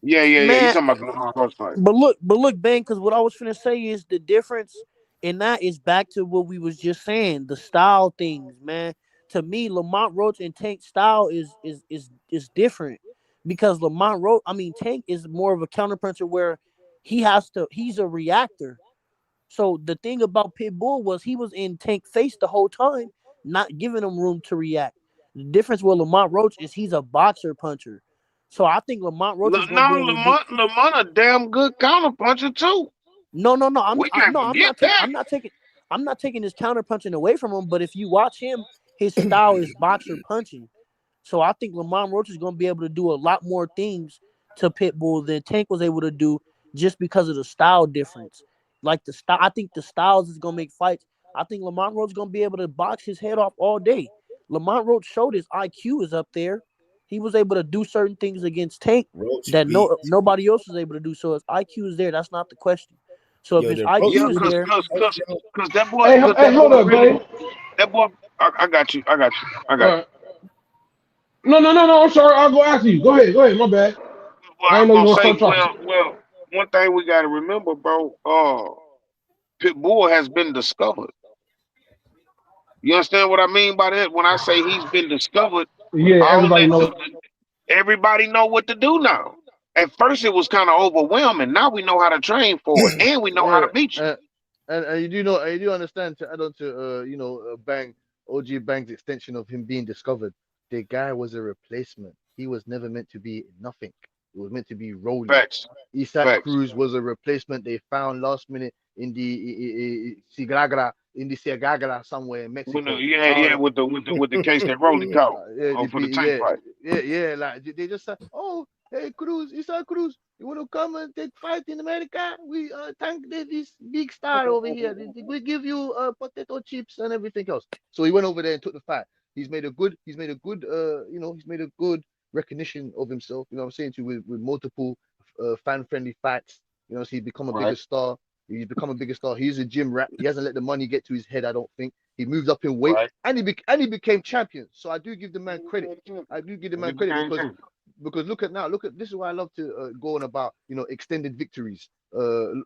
Yeah. You Man, talking about the Lamont Roach fight. but look, Ben. Because what I was finna say is the difference in that is back to what we was just saying. The style things, man. To me, Lamont Roach and Tank style is different because Lamont Roach. I mean, Tank is more of a counterpuncher where he's a reactor. So the thing about Pitbull was he was in Tank face the whole time, not giving him room to react. The difference with Lamont Roach is he's a boxer puncher. So I think Lamont Roach is gonna be No, able to do. Lamont a damn good counter puncher too. No. We can't I'm forget not taking. that. I'm not taking his counter punching away from him. But if you watch him, his style is boxer punching. So I think Lamont Roach is gonna be able to do a lot more things to Pitbull than Tank was able to do just because of the style difference. Like the style, I think the styles is gonna make fights. I think Lamont Roach is gonna be able to box his head off all day. Lamont Roach showed his IQ is up there. He was able to do certain things against Tank Roach that beat. nobody else was able to do. So his IQ is there. That's not the question. So if Yo, his the Roach IQ Yeah, is beat there, cause that boy, Hey, hold up, really, buddy. that boy. I got you. I All got you. right. No. I'm sorry. I'll go after you. Go ahead. My bad. Well, I I didn't was know you gonna were gonna say, start talking. one thing we gotta remember, bro. Pitbull has been discovered. You understand what I mean by that? When I say he's been discovered, Yeah, all everybody that knows. everybody know what to do now. At first, it was kind of overwhelming. Now we know how to train for it, and we know how Yeah, to beat you. and you do know, you do understand to add on to Bang OG Bang's extension of him being discovered. The guy was a replacement. He was never meant to be nothing. It was meant to be Rolly. Facts, Isaac facts. Cruz was a replacement they found last minute in the Cigagra somewhere in Mexico. Yeah, with the case that Rolly caught Yeah, for the tank fight. Like they just said, oh, hey Cruz, Isaac Cruz, you want to come and take fight in America? We thank this big star over here. We give you potato chips and everything else. So he went over there and took the fight. He's made a good recognition of himself. You know what I'm saying to you with multiple fan friendly fights. You know, so he's become a bigger Right, star. He's become a bigger star. He's a gym rat. He hasn't let the money get to his head, I don't think. He moved up in weight right. and he became champion. So I do give the man credit. I do give the And he man credit became because champion. because look at this is why I love to go on about extended victories.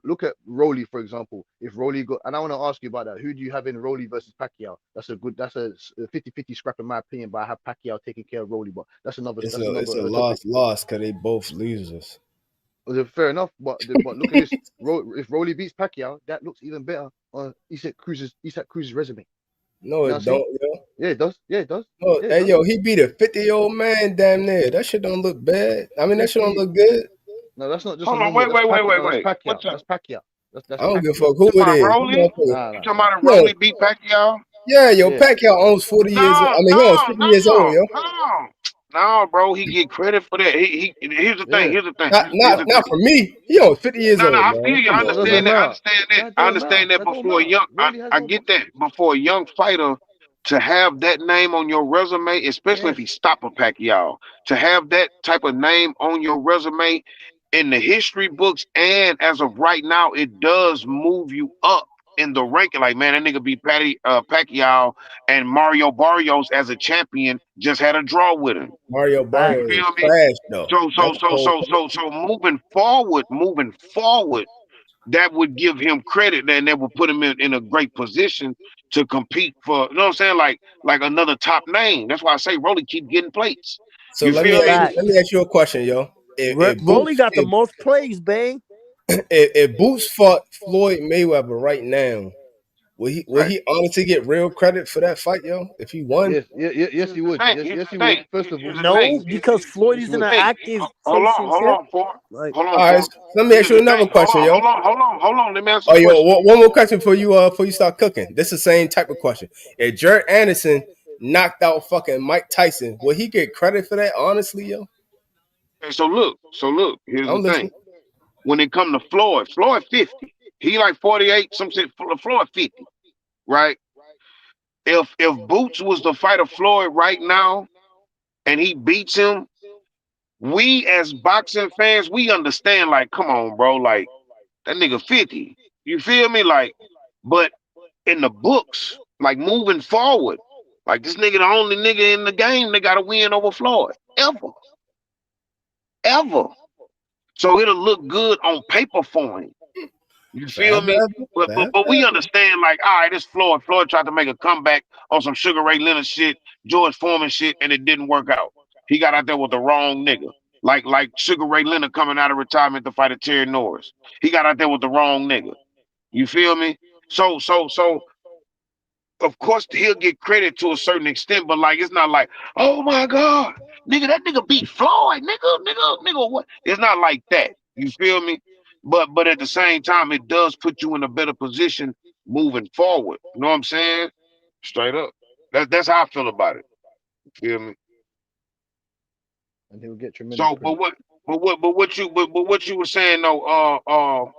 Look at Rolly, for example. If Rolly got, and I want to ask you about that. Who do you have in Rolly versus Pacquiao? That's a 50-50 scrap in my opinion. But I have Pacquiao taking care of Rolly. But that's another It's a topic. loss because they both losers. Fair enough, but look at this. If Rolly beats Pacquiao, that looks even better on Isaac Cruz's resume. No, You know what it I'm saying? don't, yo. Yeah, it does. Yeah, it does. No, Yeah, it hey, does. yo, he beat a 50-year-old man damn near. That shit don't look bad. I mean, that shit don't 50. look good. No, that's not just a Hold on, normal. wait, That's wait, wait, Pacquiao. wait, No, that's wait. Pacquiao. What's up? That's Pacquiao. That's I don't give a Pacquiao. fuck who You talking it about is. Rolly? Nah, You nah, talking nah. about if Yo, Rolly beat Pacquiao? yeah, yo, Yeah. Pacquiao owns 40 years. I No, mean, he owns no, 50 years old, no, yo. no, no, bro. He get credit for that. Here's the thing. Yeah. Here's the thing. Not Here's not the not thing. for me. He owns 50 years No, no, old, I feel man. you. Come I That on, doesn't understand man. that. I matter. understand that. That I don't matter. understand that. That don't Before a matter. young, Rolly has I no. get that. Before a young fighter to have that name on your resume, especially if Yes. he stop a Pacquiao, to have that type of name on your resume in the history books, and as of right now, it does move you up in the ranking. Like, man, that nigga beat Pacquiao, and Mario Barrios as a champion just had a draw with him. Mario You Barrio Facts. is feel me? trash though. That's the whole point. So moving forward, that would give him credit and that would put him in a great position to compete for, you know what I'm saying? Like another top name. That's why I say Rolly keep getting plates. So You feel me? let me Facts. ask you a question, yo. If Rolly Boots got the most plays, bang. if Boots fought Floyd Mayweather right now, would Right. he honestly get real credit for that fight, yo? If he won? Yes. Yeah. Yes, he would. Yes. Here's Yes, the he would. thing. First of all. Here's the No, thing. because Floyd Yes, he is in would. an Thing. active chasing Hold champ. on, for Like, hold on, All right, for so let me ask here's you the another thing. Hold question, on, yo. hold on. Let me answer Oh, the yo, question. one more question for you before you start cooking. This is the same type of question. If Jared Anderson knocked out fucking Mike Tyson, will he get credit for that? Honestly, yo, Okay, so look, here's the I'm thing. listening. When it come to Floyd 50. He like 48, some shit. Floyd 50, right? If Boots was to fight a Floyd right now and he beats him, we as boxing fans, we understand, like, come on, bro, like that nigga 50. You feel me? Like, but in the books, like moving forward, like this nigga the only nigga in the game that gotta win over Floyd. Ever. Ever. So it'll look good on paper for him. You feel me? But we Forever. understand, like, all right, it's Floyd. Floyd tried to make a comeback on some Sugar Ray Leonard shit, George Foreman shit, and it didn't work out. He got out there with the wrong nigga. Like Sugar Ray Leonard coming out of retirement to fight a Terry Norris. He got out there with the wrong nigga. You feel me? So of course he'll get credit to a certain extent, but like it's not like, oh my God, nigga, that nigga beat Floyd, nigga, what? It's not like that. You feel me? But at the same time, it does put you in a better position moving forward. You know what I'm saying? Straight up. That's how I feel about it. You feel me? And he'll get tremendous So, credit. but what you were saying though,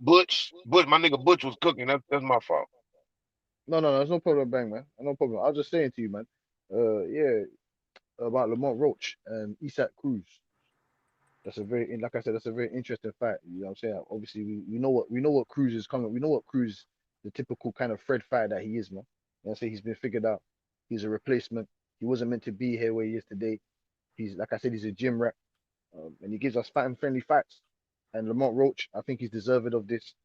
Butch, my nigga Butch was cooking. That's my fault. No. There's no problem, bang, man. No problem. I was just saying to you, man. Yeah, about Lamont Roach and Isaac Cruz. That's a very, like I said, that's a very interesting fact. You know what I'm saying? Obviously, we know what Cruz is coming. We know what Cruz, the typical kind of Fred fighter that he is, man. You know what I'm saying? He's been figured out. He's a replacement. He wasn't meant to be here where he is today. He's, like I said, he's a gym rat, and he gives us fighting friendly fights. And Lamont Roach, I think he's deserving of this.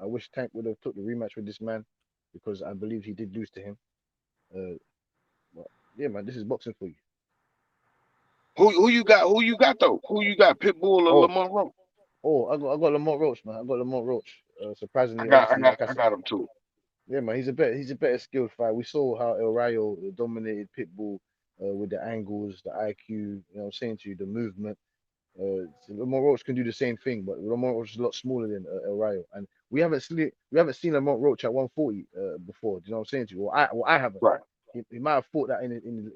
I wish Tank would have took the rematch with this man because I believe he did lose to him. Uh, but yeah, man, this is boxing for you. Who you got? Who you got though? Who you got? Pitbull or Oh, Lamont Roach? I got Lamont Roach, man. I got Lamont Roach. Surprisingly, obviously, like I I said, got him too. yeah, man, he's a better skilled fighter. We saw how El Rayo dominated Pitbull with the angles, the IQ. You know, what I'm saying to you, the movement. Lamont Roach can do the same thing, but Lamont Roach is a lot smaller than El Rayo, and we haven't seen Lamont Roach at 140 before. Do you know what I'm saying to you? Well, I haven't. Right. He might have fought that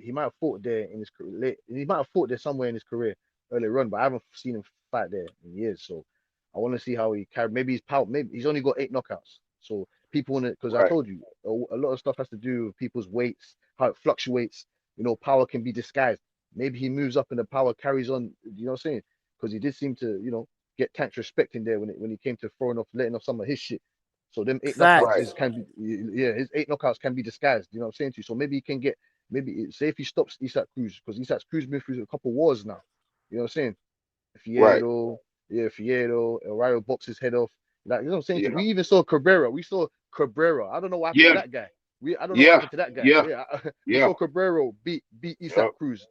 he might have fought there in his career. He might have fought there somewhere in his career earlier on, but I haven't seen him fight there in years. So I want to see how he carry. Maybe his power. Maybe he's only got 8 knockouts. So people want to, because I Right. told you a lot of stuff has to do with people's weights, how it fluctuates. You know, power can be disguised. Maybe he moves up and the power carries on. You know what I'm saying? Because he did seem to, get Tank's respect in there when he came to letting off some of his shit. So them eight knockouts Right. facts. his 8 knockouts can be disguised. You know what I'm saying to you? So maybe he can maybe say if he stops Isaac Cruz, because Isaac Cruz been through a couple wars now. You know what I'm saying? Right. Fierro, El Rayo boxed his head off. Like, you know what I'm saying? Yeah. We even saw Cabrera. We saw Cabrera. I don't know what happened to Yeah. that guy. I don't know what Yeah. happened to that guy. Yeah. We Yeah. saw Cabrera beat Isaac Yep. Cruz.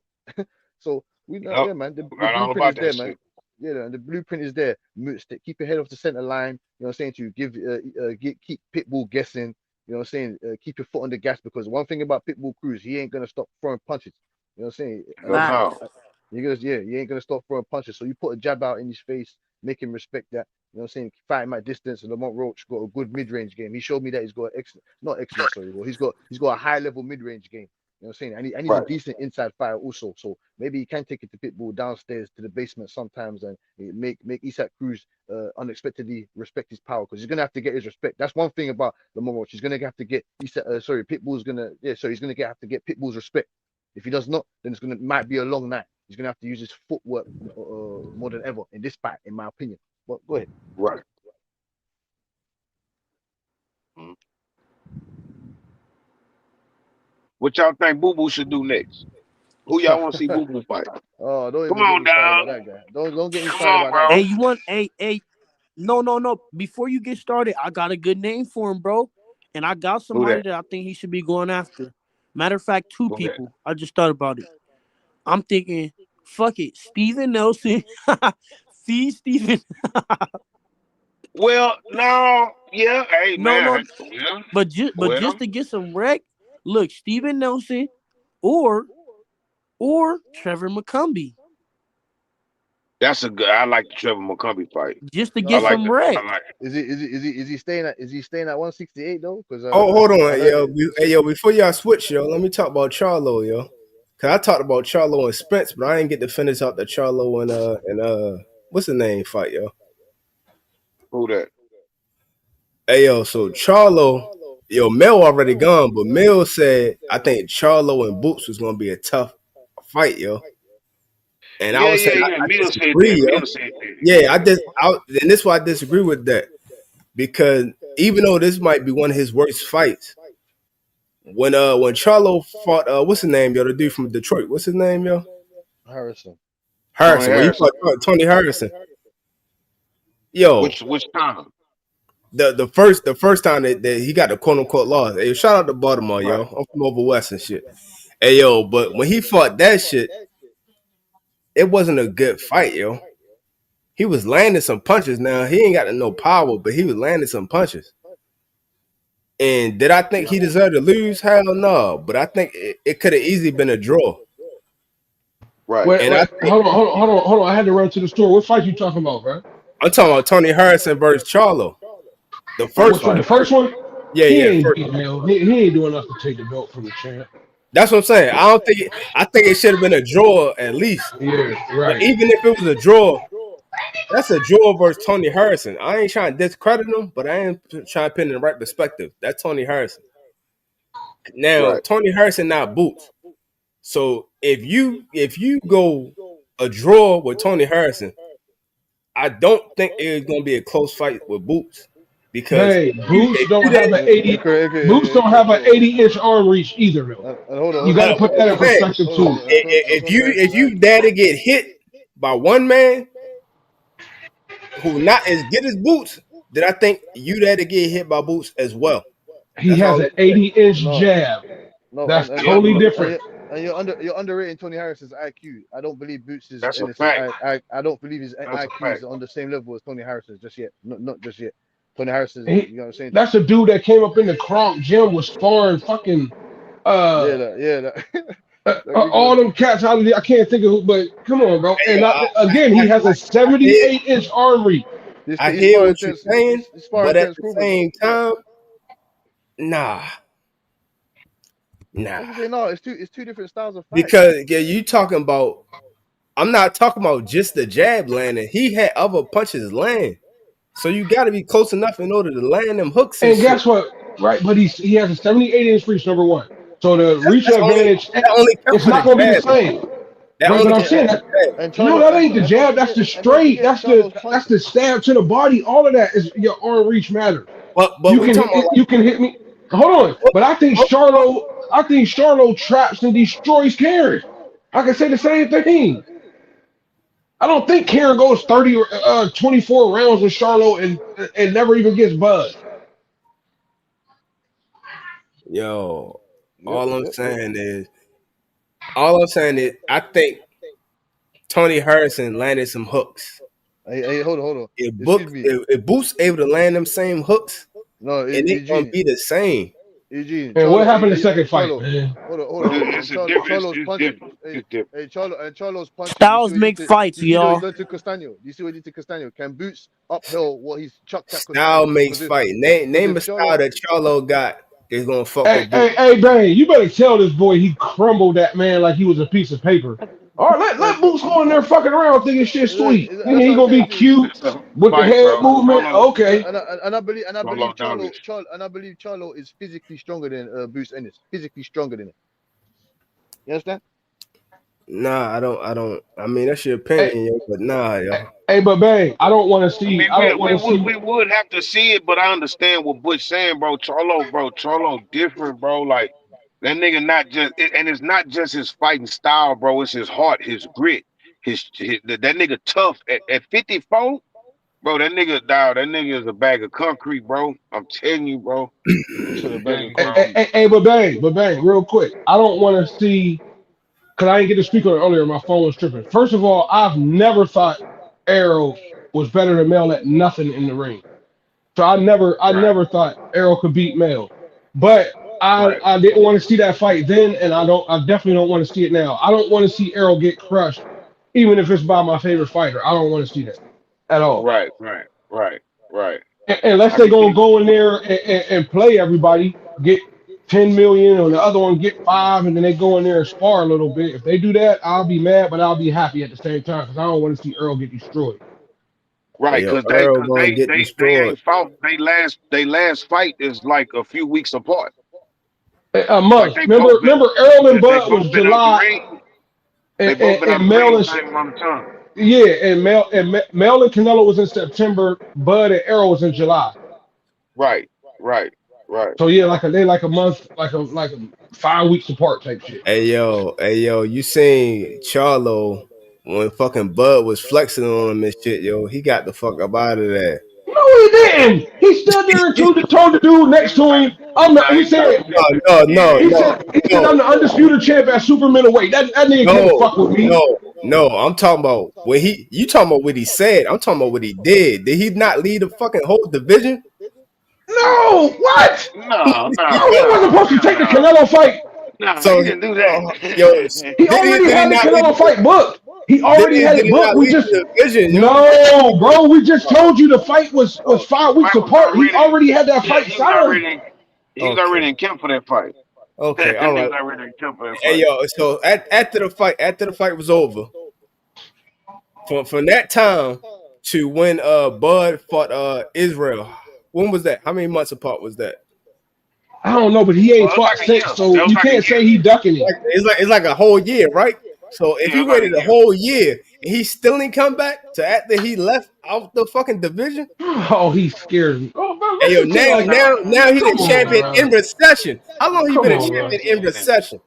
So we know, Yep. yeah, man. The Right all blueprint about is there, that man. shit. Yeah, and the blueprint is there. Keep your head off the center line. You know what I'm saying? To give keep Pitbull guessing. You know what I'm saying? Keep your foot on the gas, because one thing about Pitbull Cruz, he ain't gonna stop throwing punches. You know what I'm saying? Hell no. You ain't gonna stop throwing punches. So you put a jab out in his face, make him respect that. You know what I'm saying? Fight him at distance. And Lamont Roach got a good mid-range game. He showed me that he's got not excellent, sorry, well, he's got a high-level mid-range game. You know what I'm saying? And he's a Right. decent inside fighter also. So maybe he can take it to Pitbull downstairs to the basement sometimes and make Isaac Cruz unexpectedly respect his power, because he's gonna have to get his respect. That's one thing about Lamont Roach. He's gonna have to get Pitbull's gonna he's gonna have to get Pitbull's respect. If he does not, then might be a long night. He's gonna have to use his footwork more than ever in this fight, in my opinion. But go ahead. Right. What y'all think Boo Boo should do next? Who y'all want to see Boo Boo fight? Oh, don't Come even get on, me started dog. about that guy. Don't get me Come started on, about bro. that Hey, guy. you want? Hey. No. Before you get started, I got a good name for him, bro. And I got Who somebody that? that I think he should be going after. Matter of fact, two Who that? people. I just thought about it. I'm thinking, fuck it, Steven Nelson. See, Steven. Well, no. Yeah. Hey, No, man. Yeah. but just to get some wreck, look, Steven Nelson or Trevor McCumbee. That's a good. I like the Trevor McCumbee fight. Just to I get like some that. wreck. I like it. Is he staying at 168 though? Because Oh, hold on, I heard yo, before y'all switch, yo, let me talk about Charlo, yo. Cause I talked about Charlo and Spence, but I didn't get to finish out the Charlo and what's the name fight, yo? Who that? Hey, yo, so Charlo, yo, Mel already gone, but Mel said I think Charlo and Boots was gonna be a tough fight, yo. And I was saying I Mills said disagree, that. yo. Mills said that. Yeah, and this is why I disagree with that. Because even though this might be one of his worst fights, when Charlo fought what's his name, yo, the dude from Detroit, what's his name, yo? Harrison. When he fought Tony Harrison. Yo, Which time? the first time that he got the quote unquote loss. Hey, shout out to Baltimore, yo. I'm from over west and shit. Hey, yo, but when he fought that shit, it wasn't a good fight, yo. He was landing some punches. Now he ain't got no power, but he was landing some punches. And did I think he deserved to lose? Hell no. But I think it could have easily been a draw. Right. Wait, And hold on. I had to run to the store. What fight you talking about, bro? I'm talking about Tony Harrison versus Charlo. The first one. The first one? Yeah, He yeah. ain't he ain't doing enough to take the belt from the champ. That's what I'm saying. I think it should have been a draw at least. Yeah, right. But even if it was a draw, that's a draw versus Tony Harrison. I ain't trying to discredit him, but I ain't trying to put it in the right perspective. That's Tony Harrison. Now, Tony Harrison not Boots. So if you go a draw with Tony Harrison, I don't think it's gonna be a close fight with Boots. Because Boots don't have an 80. Boots don't have an 80-inch arm reach either, though. Hold on. You got to put that in perspective too. If you dare to get hit by one man who not as good as Boots, then I think you dare to get hit by Boots as well. He has an 80-inch jab. That's totally different. And you're underrating Tony Harrison's IQ. I don't believe Boots is. That's a fact. I don't believe his IQ is on the same level as Tony Harrison's just yet. Not just yet. Tony Harrison, you know what I'm saying? That's a dude that came up in the Kronk gym was sparring fucking all them cats out of there. I can't think of who, but come on, bro. And again, he has a 78-inch arm reach. I hear what you're saying, but at the same time, nah. No, it's two different styles of fight. Because you talking about, I'm not talking about just the jab landing. He had other punches land. So you got to be close enough in order to land them hooks. And guess what? Right, but he has a 78-inch reach, number one. So the reach advantage, it's not going to be the same. But I'm saying that ain't the jab. That's the straight. That's the stab to the body. All of that is your arm reach matters. But you can hit me. Hold on. But I think Charlo I think Charlo traps and destroys Karen. I can say the same thing. I don't think Karen goes 30 or 24 rounds with Charlo and never even gets buzzed. Yo, Yep, all I'm yep. saying is, I think Tony Harrison landed some hooks. Hey, hold on. If Excuse me. if Boots able to land them same hooks, No, it ain't gonna Eugene. be the same. Eugene. And what happened the Hey, second fight, Charlo. man? Hold on. It's a different. Charlo's It's punching. different. Hey, It's different. hey, Charlo's punching. Styles make fights, you see what y'all. he's done to Castaño? You see what he did to Castaño? Can Boots uphill what he's chucked at Style Castaño? makes fight. Name a style that Charlo got is gonna fuck Hey, with Boots. Bang, you better tell this boy he crumbled that man like he was a piece of paper. All right, let Boots go in there fucking around thinking shit sweet. That's And what he I'm gonna be saying. cute It's a with the fight, head bro. movement. Okay. And I believe Charlo dominant. Charlo is physically stronger than Boots Ennis. Physically stronger than him. You understand? Nah, I don't. I mean, that's your opinion, yo, but nah, yo. Hey, but Bang, I don't want to I see. mean, I don't want to see. we would have to see it, but I understand what Butch saying, bro. Charlo different, bro. Like that nigga not just, and it's not just his fighting style, bro. It's his heart, his grit, that nigga tough at 54, bro. That nigga is a bag of concrete, bro. I'm telling you, bro. He's a bag of concrete. Hey, but Bang, real quick. I don't want to see. Because I didn't get to speak on it earlier, my phone was tripping. First of all, I've never thought Arrow was better than Mel at nothing in the ring. So I never thought Arrow could beat Mel. But I didn't want to see that fight then, and I definitely don't want to see it now. I don't want to see Arrow get crushed, even if it's by my favorite fighter. I don't want to see that at all. Right. Unless they're gonna go in there and play everybody, get 10 million, or the other one get 5, and then they go in there and spar a little bit. If they do that, I'll be mad, but I'll be happy at the same time because I don't want to see Earl get destroyed. Right, Yo, because Earl gonna get they destroyed. ain't fought. They last fight is like a few weeks apart. A month. Like Remember, Earl and they Bud was both been out the July, ring. They both been out and the Mel ring and same amount of time. yeah, and Mel and Canelo was in September. Bud and Earl was in July. Right. So yeah, like a month, like a 5 weeks apart type shit. Hey yo, you seen Charlo when fucking Bud was flexing on him and shit, yo. He got the fuck up out of there. No, he didn't. He stood there and told the dude next to him. He said, No. he said, I'm the undisputed champ at super middleweight. That nigga can't fuck with me. No. I'm talking about you talking about what he said. I'm talking about what he did. Did he not lead the fucking whole division? No, what? No, he wasn't supposed to take the Canelo fight. No, So he didn't do that. He already had the Canelo fight booked. He already had it booked. We just no, bro. We just told you the fight was 5 weeks apart. He already had that fight signed. He's already in camp for that fight. Okay, all right. Already in camp for that fight. Hey yo, so after the fight was over, from that time to when Bud fought Israel, when was that? How many months apart was that? I don't know, but he ain't fought since, so you can't say he ducking it. It's like a whole year, right? So if he waited a whole year and he still ain't come back to after he left out the fucking division. Oh, he's scared me. Oh, hey yo, now he's the champion in recession. How long he been a champion in recession?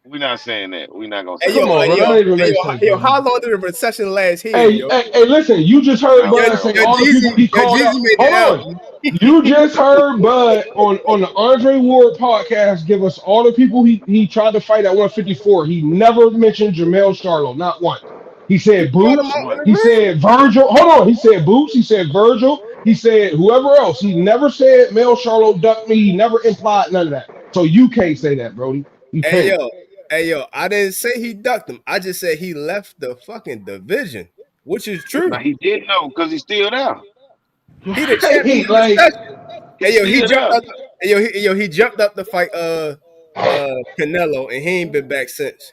We're not saying that. We're not gonna say that. Yo, how long did the recession last here? Hey, listen, you just heard Bud say all the people he called out. Hold on. You just heard Bud on the Andre Ward podcast give us all the people he tried to fight at 154. He never mentioned Jermell Charlo, not once. He said Boots. He said Virgil. Hold on. He said Boots. He said Virgil. He said whoever else. He never said Mel Charlo ducked me. He never implied none of that. So you can't say that, Brody. You can't. Hey yo, I didn't say he ducked him. I just said he left the fucking division, which is true. But he did know because he's still there. He the champion. He jumped up to fight Canelo, and he ain't been back since.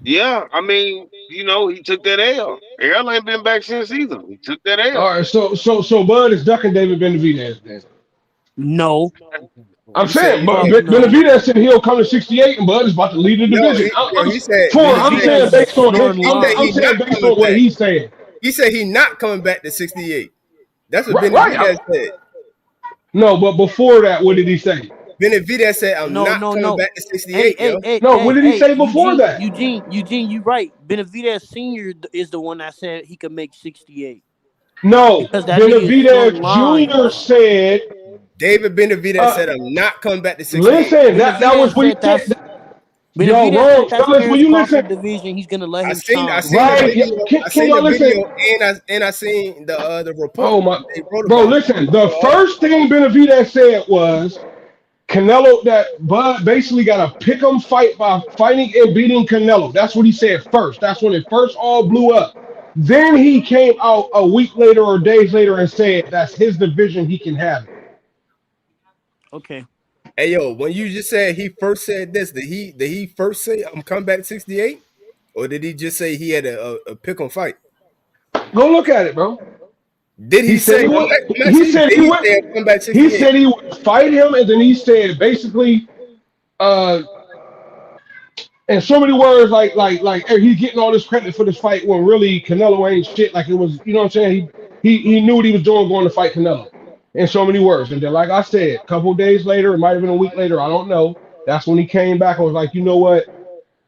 Yeah, I mean, he took that L. L ain't been back since either. He took that L. All right, so Bud is ducking David Benavidez. No. I'm saying, but Benavidez said he'll come to 68, and Bud is about to lead the division. I'm saying based on what he's saying. He said he's not coming back to 68. That's what Benavidez said. No, but before that, what did he say? Benavidez said, "I'm not coming No. back to 68, yo." No, what did he say before that? Eugene, you right. Benavidez Senior is the one that said he could make 68 No, because that nigga is Benavidez frontline. Jr. said, David Benavidez said, "I'm not coming back to 68." listen, that was Benavidez what he said that's said. Yo, Benavidez wrong, said that's fellas, will Terrence you Crawford listen? division. He's gonna let I him seen shine. the Right, video. can I seen y'all the listen? video, and I seen the report. Oh my, They wrote bro, about it. listen. The first thing Benavidez said was Canelo that Bud basically got a pick 'em fight by fighting and beating Canelo. That's what he said first. That's when it first all blew up. Then he came out a week later or days later and said that's his division. He can have it. Okay. Hey yo, when you just said he first said this, did he first say I'm coming back to 68, or did he just say he had a pick 'em fight? Go look at it, bro. Did he, He said say? he would. I'm He asking you, said did he he would. say come back He 68? said he would fight him, and then he said basically, uh, in so many words, like hey, he's getting all this credit for this fight when really Canelo ain't shit. Like it was, you know what I'm saying? He knew what he was doing going to fight Canelo. In so many words, and then like I said, a couple of days later, it might have been a week later, I don't know. That's when he came back and was like, you know what,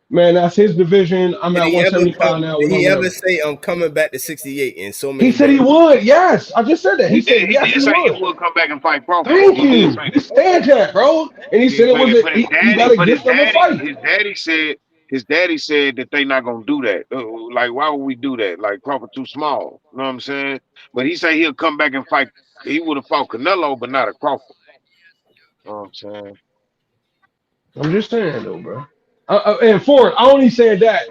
man, that's his division. I'm Did at he ever 175 now. We're Did gonna he whatever. ever say I'm coming back to 68 in so He many said he words? would. Yes, I just said that. He He said did. He yes, did he say he would. would come back and fight Crawford. Thank He did you. say He that. said that, bro. And he said it was But he got a his gift of a daddy, fight. his daddy said that they not gonna do that. Like, why would we do that? Like Crawford too small. You know what I'm saying? But he said he'll come back and fight. He would have fought Canelo, but not a Crawford. You know what I'm saying? I'm just saying though, bro. And Ford, I only said that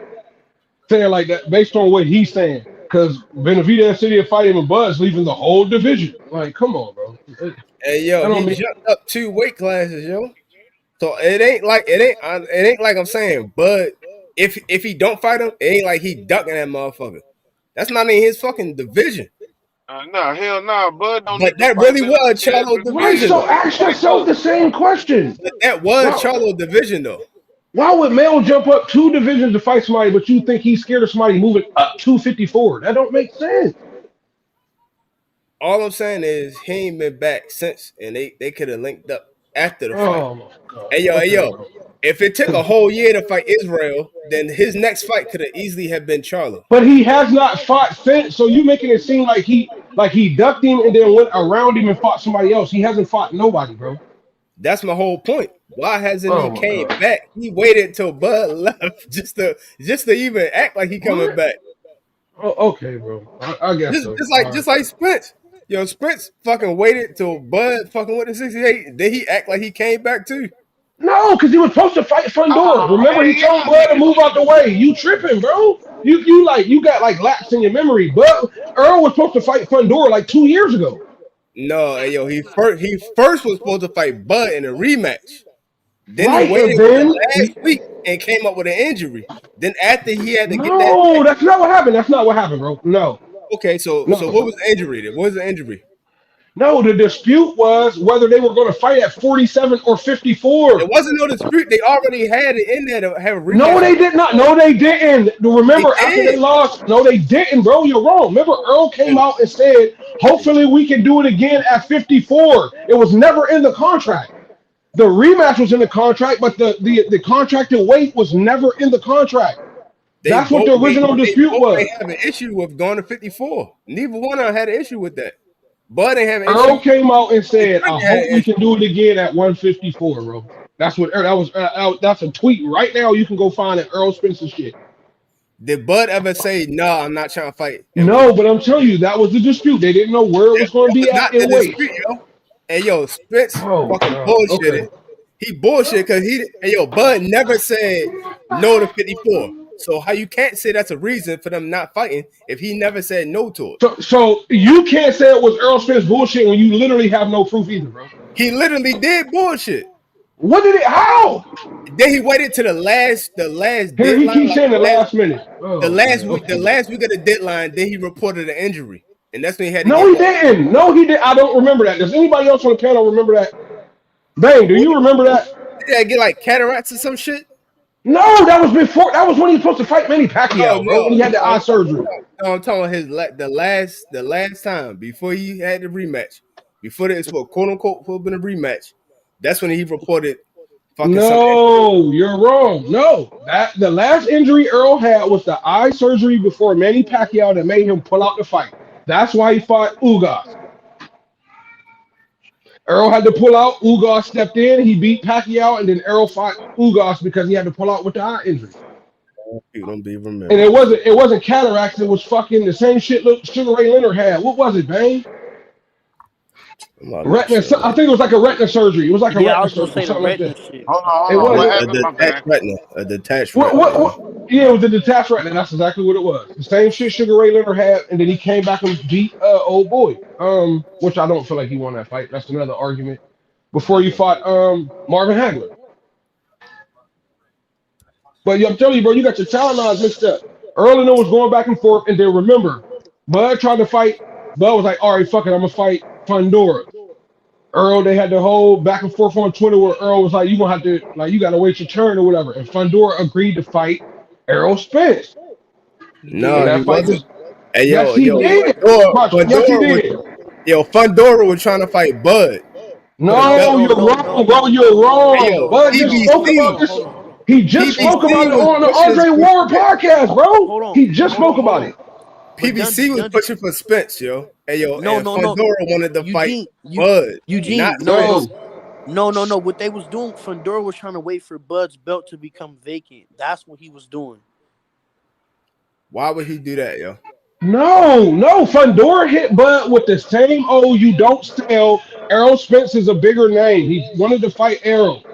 saying like that based on what he's saying. Because Benavidez City of fighting with Buzz leaving the whole division. Like, come on, bro. Hey I yo, don't he mean jumped up 2 weight classes, yo. So it ain't like I'm saying, but if he don't fight him, it ain't like he ducking that motherfucker. That's not in his fucking division. Nah, hell nah. Bud don't But need to that fight really was Benavidez Charlo's before he right. division So though. ask fight yourself the Crawford. same question. But that was Why, Charlo's division though. why would Mel jump up 2 divisions to fight somebody, but you think he's scared of somebody moving up 254? That don't make sense. All I'm saying is he ain't been back since, and they could have linked up after the fight. Oh my god. Hey Okay, yo, bro. if it took a whole year to fight Israel, then his next fight could have easily have been Charlo. But he has not fought since. So you making it seem like he ducked him and then went around him and fought somebody else. He hasn't fought nobody, bro. That's my whole point. Why hasn't Oh he my came god. back? He waited until Bud left just to even act like he coming What? back. Oh, okay, bro. I guess so. All right. Just like Spence. Yo, Spence fucking waited till Bud fucking went to 68. Then he act like he came back too. No, because he was supposed to fight Fundora. Oh, Remember, hey, he told y'all Bud to niggas move out the way. You tripping, bro? You got like lapse in your memory. But Earl was supposed to fight Fundora like 2 years ago. No, hey, yo, he first was supposed to fight Bud in a rematch. Then he Right, and waited till then last week and came up with an injury. Then after he had to get that no, that's not what happened. That's not what happened, bro. No, okay, so what no. was the injury then? What was the injury? No, the dispute was whether they were going to fight at 47 or It 54. wasn't no dispute. They already had it in there to have a No, rematch. they did not. No, they didn't. They Remember, after they did. lost, no, they didn't, bro. You're wrong. Remember, Earl came out and said, hopefully we can do it again at 54. It was never in the contract. The rematch was in the contract, but the contracted weight was never in the contract. That's what the original They dispute both was. ain't have an issue with going to 54. Neither one of them had an issue with that. Bud ain't have an issue. Earl came out and They said, "I couldn't have hope an we issue. can do it again at 154, bro." That's what that was. That's a tweet right now. You can go find it. Earl Spencer shit. Did Bud ever say, no, I'm not trying to fight at No, but I'm telling you, that was the dispute. They didn't know where it was going to That be was at not the in weight. dispute, yo. Hey, yo, Spence Oh fucking God. bullshitted. Okay. He bullshit because hey, yo, Bud never said no to 54. So how you can't say that's a reason for them not fighting if he never said no to it? So you can't say it was Earl Spence bullshit when you literally have no proof either, bro. He literally did bullshit. What did it? How? Then he waited to the last Here he deadline, keeps like saying the last minute. the Oh last man. week, the Okay. last week of the deadline. Then he reported an injury, and that's when he had to No, get he back. didn't. No, he did. I don't remember that. Does anybody else on the panel remember that? Bang, do What, you remember that? did I get like cataracts or some shit? No, that was before. That was when he was supposed to fight Manny No, Pacquiao, bro. When he no, had the eye surgery. I'm talking about the last time before he had the rematch, before it's for quote unquote been a rematch. That's when he reported fucking No, you're wrong. No, the last injury Earl had was the eye surgery before Manny Pacquiao that made him pull out the fight. That's why he fought Ugas. Earl had to pull out. Ugas stepped in. He beat Pacquiao, and then Earl fought Ugas because he had to pull out with the eye injury. People don't be remembered. And it wasn't cataracts. It was fucking the same shit Sugar Ray Leonard had. What was it, Bang? Retina. Sure. I think it was like a retina surgery. It was like a Yeah, I retina was gonna surgery, say the something like retina that. shit. Hold on. It What was happened? My bad. A detached retina. Yeah, it was a detached retina. That's exactly what it was. The same shit Sugar Ray Leonard had, and then he came back and beat old boy. Which I don't feel like he won that fight. That's another argument. Before you fought Marvin Hagler. But I'm telling you, bro, you got your talent lines mixed up. Earl and them was going back and forth, and then remember, Bud tried to fight. Bud was like, all right, fuck it, I'm gonna fight Fundora. Earl, they had the whole back and forth on Twitter where Earl was like, you gonna have to, like, you gotta wait your turn or whatever. And Fundora agreed to fight Errol Spence. No, And he that fight wasn't. Hey, yes, he did. Watch, yes, he did. Fundora was trying to fight Bud. No, you're wrong, bro. You're wrong. Bud just spoke about this. He just spoke about it on the Andre Ward podcast, bro. He just spoke about it. PBC was pushing for Spence, yo. Hey, yo, No, and no, Fundora wanted to fight Bud. Eugene, not no. What they was doing, Fundora was trying to wait for Bud's belt to become vacant. That's what he was doing. Why would he do that, yo? No. Fundora hit Bud with the same you don't sell. Errol Spence is a bigger name. He wanted to fight Errol.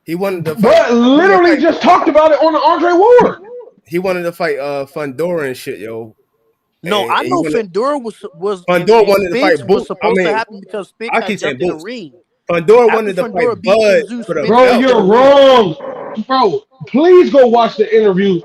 He wanted to fight. Bud literally just talked about it on the Andre Ward. He wanted to fight Fundora and shit, yo. No, and I know Fundora was Fundora wanted to fight Boot. Was supposed to happen because Spence had jumped in the ring. Fundora wanted to fight Bud for the bro, belt. You're wrong. Bro, please go watch the interview.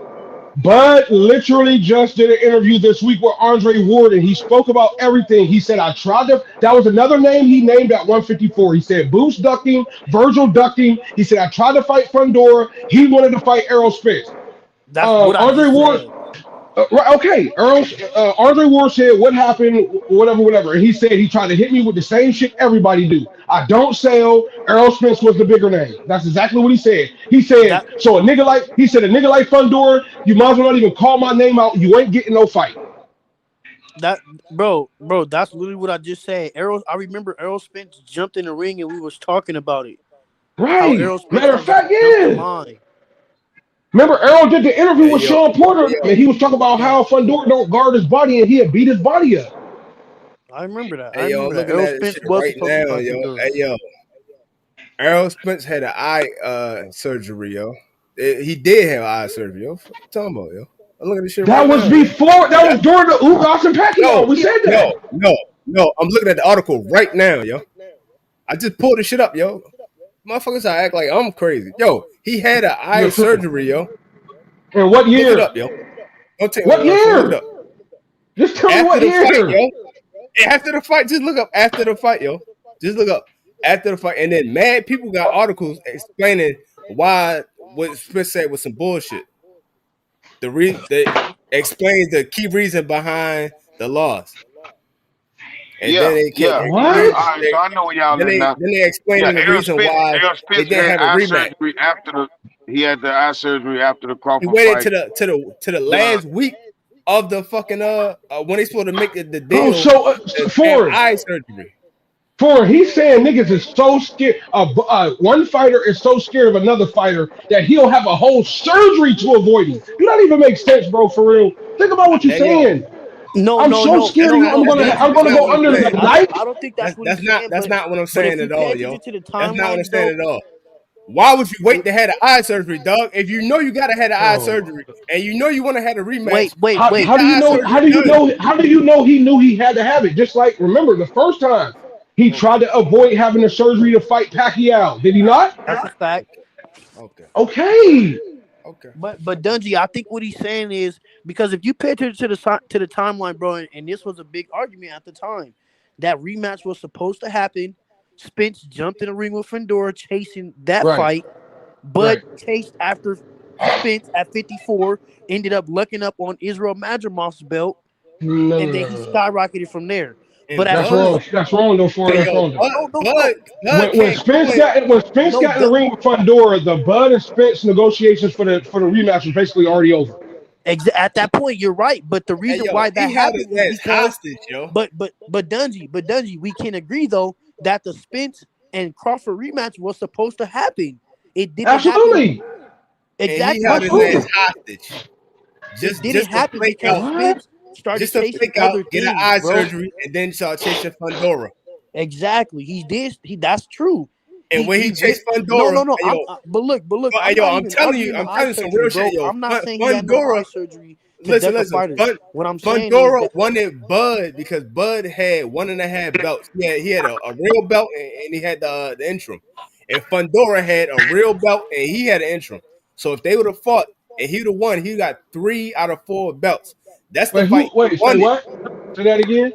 Bud literally just did an interview this week with Andre Ward, and he spoke about everything. He said, that was another name he named at 154. He said, Boots ducked him, Virgil ducked him. He said, I tried to fight Fundora. He wanted to fight Errol Spence. That's what Andre Ward. Right, okay. Andre Ward said, what happened, whatever. And he said he tried to hit me with the same shit everybody do. I don't sell. Errol Spence was the bigger name. That's exactly what he said. He said, a nigga like Fundora, you might as well not even call my name out. You ain't getting no fight. That bro, that's literally what I just said. I remember Errol Spence jumped in the ring and we was talking about it. Right. Matter of fact, yeah. Remember, Errol did the interview with Sean Porter, and he was talking about how Fundora don't guard his body, and he had beat his body up. I remember that. Hey, yo, looking at this shit right now, yo. Hey, yo. Errol Spence had an eye surgery, yo. He did have eye surgery, yo. What you talking about, yo? I'm looking at this shit that right was now. That was during the Ugas and Pacquiao. We said that. No. I'm looking at the article right now, yo. I just pulled the shit up, yo. Motherfuckers, I act like I'm crazy. Yo, he had an eye surgery, yo. And what year? Look it up, yo. Don't take what year? Look it up. Just tell me what year. Fight, yo. After the fight, just look up after the fight, yo. Just look up after the fight. And then mad people got articles explaining why what Spence said was some bullshit. They explains the key reason behind the loss. And then they All right, so I know what y'all then now. Then they explain the reason why they didn't have a rematch. He had the eye surgery after the Crawford fight. He waited fight. to the last week of the fucking when they supposed to make the deal. Oh, so for eye surgery. For he's saying niggas is so scared. One fighter is so scared of another fighter that he'll have a whole surgery to avoid him. You don't even make sense, bro. For real, think about what you're saying. I'm so scared of you. I'm gonna go under the knife. I don't think that's what he's saying. That's not what I'm saying at all, yo. That's not what I'm saying at all. Why would you wait to have the eye surgery, dog? If you know you gotta have the eye surgery and you know you want to have a rematch. Wait. How do you know? How do you know he knew he had to have it? Just like remember the first time he tried to avoid having the surgery to fight Pacquiao. Did he not? That's a fact. Okay. But Dungy, I think what he's saying is because if you pay attention to the timeline, bro, and this was a big argument at the time, that rematch was supposed to happen. Spence jumped in the ring with Fundora chasing that fight, but chased after Spence at 54, ended up lucking up on Israel Madrimov's belt, and then he skyrocketed from there. But And at That's Bud, wrong. first, That's wrong though. For that's yo, wrong though. no, Bud When can't go Spence in. got no, in the ring with Fundora, the Bud and Spence negotiations for the rematch was basically already over. at that point, you're right. But the Hey, reason yo, why that he held happened his was ass because, hostage, yo. but Dungy, we can agree though that the Spence and Crawford rematch was supposed to happen. It didn't happen Absolutely, And he exactly held his absolutely. ass hostage. It Just didn't just to happen flake because out. What? Spence started Just to chasing flake out, other get an things, eye bro. surgery, and then start chasing Fundora. Exactly. That's true. And when he He went. chased No, Fundora, no, no. hey yo, but look. hey, I'm yo, not even arguing the I'm eye telling you some surgery, real shit, bro. yo. I'm not saying he had no eye Fundora, surgery to listen, deck a listen. fighter. What I'm saying is Fundora that wanted Bud because Bud had 1.5 belts. He had a real belt and he had the interim. And Fundora had a real belt and he had an interim. So if they would have fought and he would have won, he got 3 out of 4 belts. That's the Wait, fight he say wanted. what? Say that again.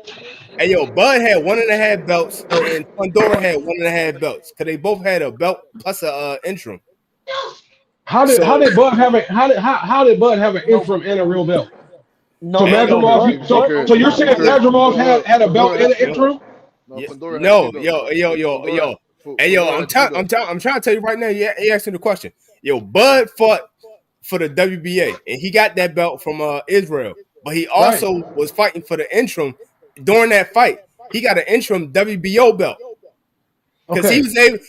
Hey yo, Bud had 1.5 belts and Fundora had 1.5 belts because they both had a belt plus a interim. How So did Bud have a how did Bud have an no, interim and a real belt? So no. hey yo, Madrimov, so you're saying Madrimov had a belt Fundora and had an two belts. interim? No, yeah, Fundora had two no, belts. Fundora had hey yo, Fundora had two belts. I'm trying to tell you right now. You asking the question. Yo, Bud fought for the WBA and he got that belt from Israel, but he Right. also was fighting for the interim during that fight. He got an interim WBO belt because Okay.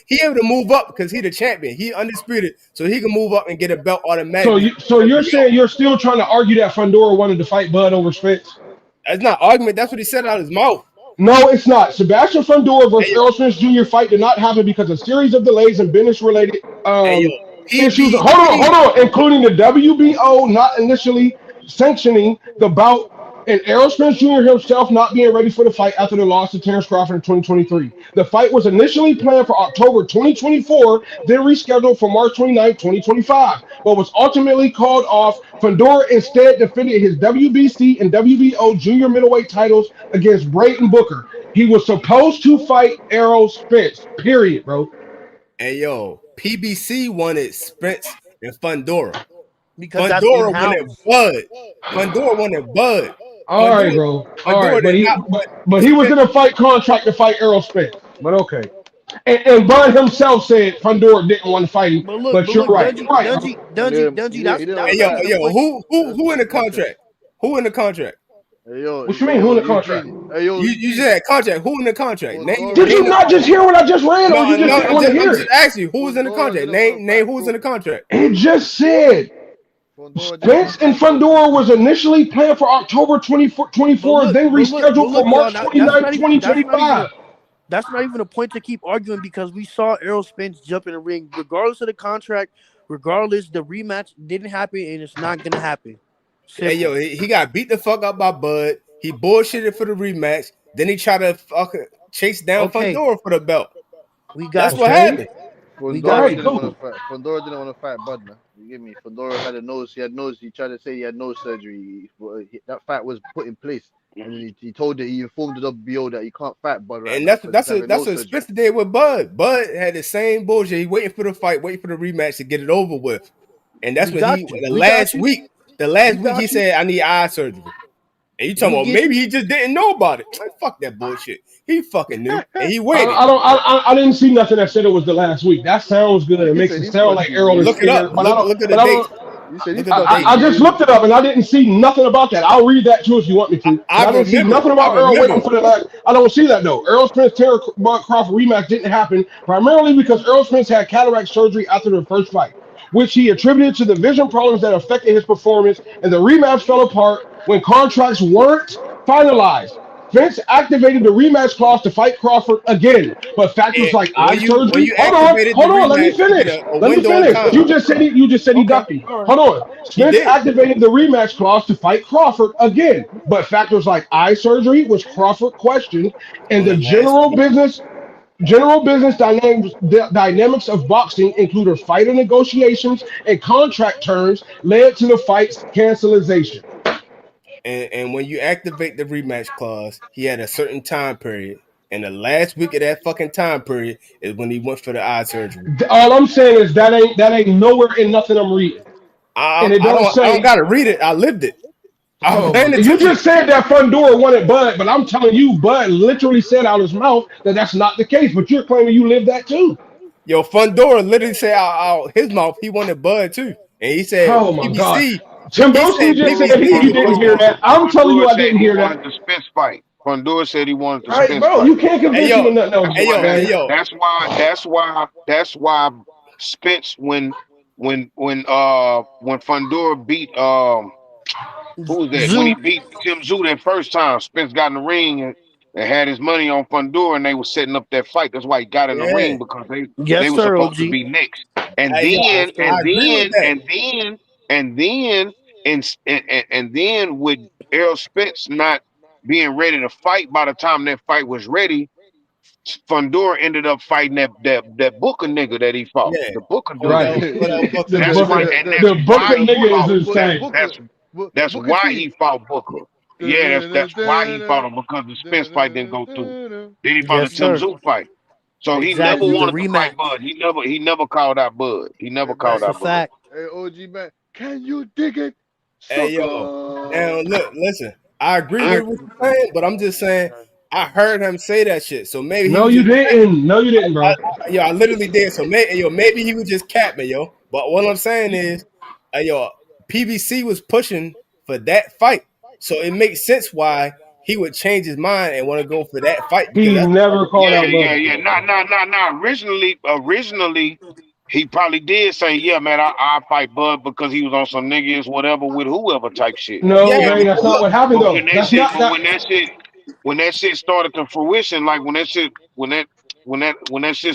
he able to move up because he the champion. He undisputed, so he can move up and get a belt So automatically. you're saying you're still trying to argue that Fundora wanted to fight Bud over Spence? That's not argument. That's what he said out of his mouth. No, it's not. Sebastian Fundora versus Hey, Errol Spence Jr. fight did not happen because of a series of delays and business related hey yo, issues. PBC. Hold on, including the WBO not initially sanctioning the bout and Errol Spence Jr. himself not being ready for the fight after the loss to Terrence Crawford in 2023. The fight was initially planned for October 2024, then rescheduled for March 29, 2025, but was ultimately called off. Fundora instead defended his WBC and WBO junior middleweight titles against Brayton Booker. He was supposed to fight Errol Spence, period, bro. Hey yo, PBC wanted Spence and Fundora. Because that's in Fundora wanted house. Bud. Fundora wanted Bud. All right, Fundora, bro. All right, Fundora but did not want he was Spence. in a fight contract to fight Errol Spence. But okay. And Bud himself said Fundora didn't want to fight him. But But you're look, right. You're right, bro. He didn't That's Hey want to yo, not fight. even a yo, point. who in the Watch this. contract? Who in the contract? What you mean? Who in the contract? Eugene. Hey yo, You Eugene. said contract. Who in the contract? Fundora Did you Name the. not just hear what I just read, or No, you just no. didn't want to I'm hear just it? asking you who was in the Fundora contract. didn't want to Name fight. who was in the contract. It just said Fundora didn't want Spence to and fight Bud. Fundora was initially planned for October 24, then But rescheduled for look, y'all. March 29, 2025. That's not even a point to keep arguing because we saw Errol Spence jump in the ring, regardless of the contract, regardless the rematch didn't happen and it's not gonna happen. Hey Simple. yo, he got beat the fuck up by Bud. He bullshitted for the rematch. Then he tried to fucking chase down Okay, Fundora for the belt. we That's got what you. Okay. happened. We Fundora got Right, you. didn't want cool. to fight. Fundora didn't want to fight Bud, man. You get me? Fundora had a nose. He had nose. He tried to say he had nose surgery. That fight was put in place, and then he told it. He informed the WBO that he can't fight Bud right And now because he's having that's nose what surgery. Spencer did with Bud. Bud had the same bullshit. He waiting for the fight, waiting for the rematch to get it over with. And that's We when got he you. We got you. the We last week he got you. said I need eye surgery. And you talking We about get maybe you. he just didn't know about it. Like, fuck that bullshit. He fucking knew and he I, waited. I don't. I didn't see nothing that said it was the last week. That sounds good. It He makes said it he sound flushed like his Errol is knee. Look it up. scared, but I don't. Look at the But I dates. don't. He said he Look at the flushed his dates. I just knee. looked it up and I didn't see nothing about that. I'll read that too if you want me to. But I didn't see nothing I about Earl waiting remember. for the last. I don't see that though. Earl Spence Terry Crawford rematch didn't happen primarily because Earl Spence had cataract surgery after the first fight, which he attributed to the vision problems that affected his performance, and the rematch fell apart when contracts weren't finalized. Vince activated the rematch clause to fight Crawford again, but factors And like eye when surgery. you activated the Hold on, let me rematch, you get finish. a Let me window of finish. time. You just said he Okay. ducked him. All right. Hold on. He Spence did. activated the rematch clause to fight Crawford again, but factors like eye surgery, which Crawford questioned, and On the the last week. general business dynamics of boxing, including fighter negotiations and contract terms, led to the fight's cancellation. And when you activate the rematch clause, he had a certain time period. And the last week of that fucking time period is when he went for the eye surgery. All I'm saying is that ain't nowhere in nothing I'm reading, and it I don't don't say. gotta read it. I lived it. I'm Oh paying my! You attention. just said that Fundora wanted Bud, but I'm telling you, Bud literally said out his mouth that that's not the case. But you're claiming you live that too. Yo, Fundora literally said out his mouth he wanted Bud too, and he said Oh my God. PBC. Tim He Broski said just said PBC he was didn't pushing. hear that. I'm telling you, Fundora I said didn't he hear wanted that. the Spence fight. Fundora said he wanted the Hey, Spence bro, fight. you can't Hey convince me yo, of nothing else, That's hey why. yo, hey man. yo. That's why Spence when Fundora beat who was that? When he Zoo. beat Tim Zoo that first time, Spence got in the ring and had his money on Fundora, and they were setting up that fight. That's why he got in the Yeah. ring because they Yes, were sir, supposed to OG. be next. And Hey yo, Yes, then I sir. and agree with then that. and then and then and then with Errol Spence not being ready to fight by the time that fight was ready, Fundora ended up fighting that Booker nigga that he fought. Yeah. The Booker dude that Right. he fought. Cordell Booker. The That's book, why, the, and the, that's the book why of he nigga is fought. Booker, insane. Booker, That's Booker why T. he fought Booker. Yeah, that's why he fought him because the Spence fight didn't go through. Then he fought the Yes, Tim sir. Zoo fight. So he never Exactly. The wanted to fight rematch. Bud. He never called out Bud. He never Hey, called That's bang. a out Bud. fact. Hey, OG man, can you dig it, Hey yo. sucker? Now look, listen. I agree with what you're saying, but I'm just saying I heard him say that shit. So maybe he No, was you just didn't. No, you didn't, bro. yo, I literally did. So maybe he was just capping, yo. But what I'm saying is, yo, PBC was pushing for that fight, so it makes sense why he would change his mind and want to go for that fight because He that's never called Yeah, out yeah, Bud. yeah. Nah. Originally, he probably did say, "Yeah, man, I fight Bud because he was on some niggas, whatever, with whoever type shit." No, yeah. Yeah, man, but that's not Look, what happened but though. when that That's shit, not but that. when that shit started to fruition, like when that shit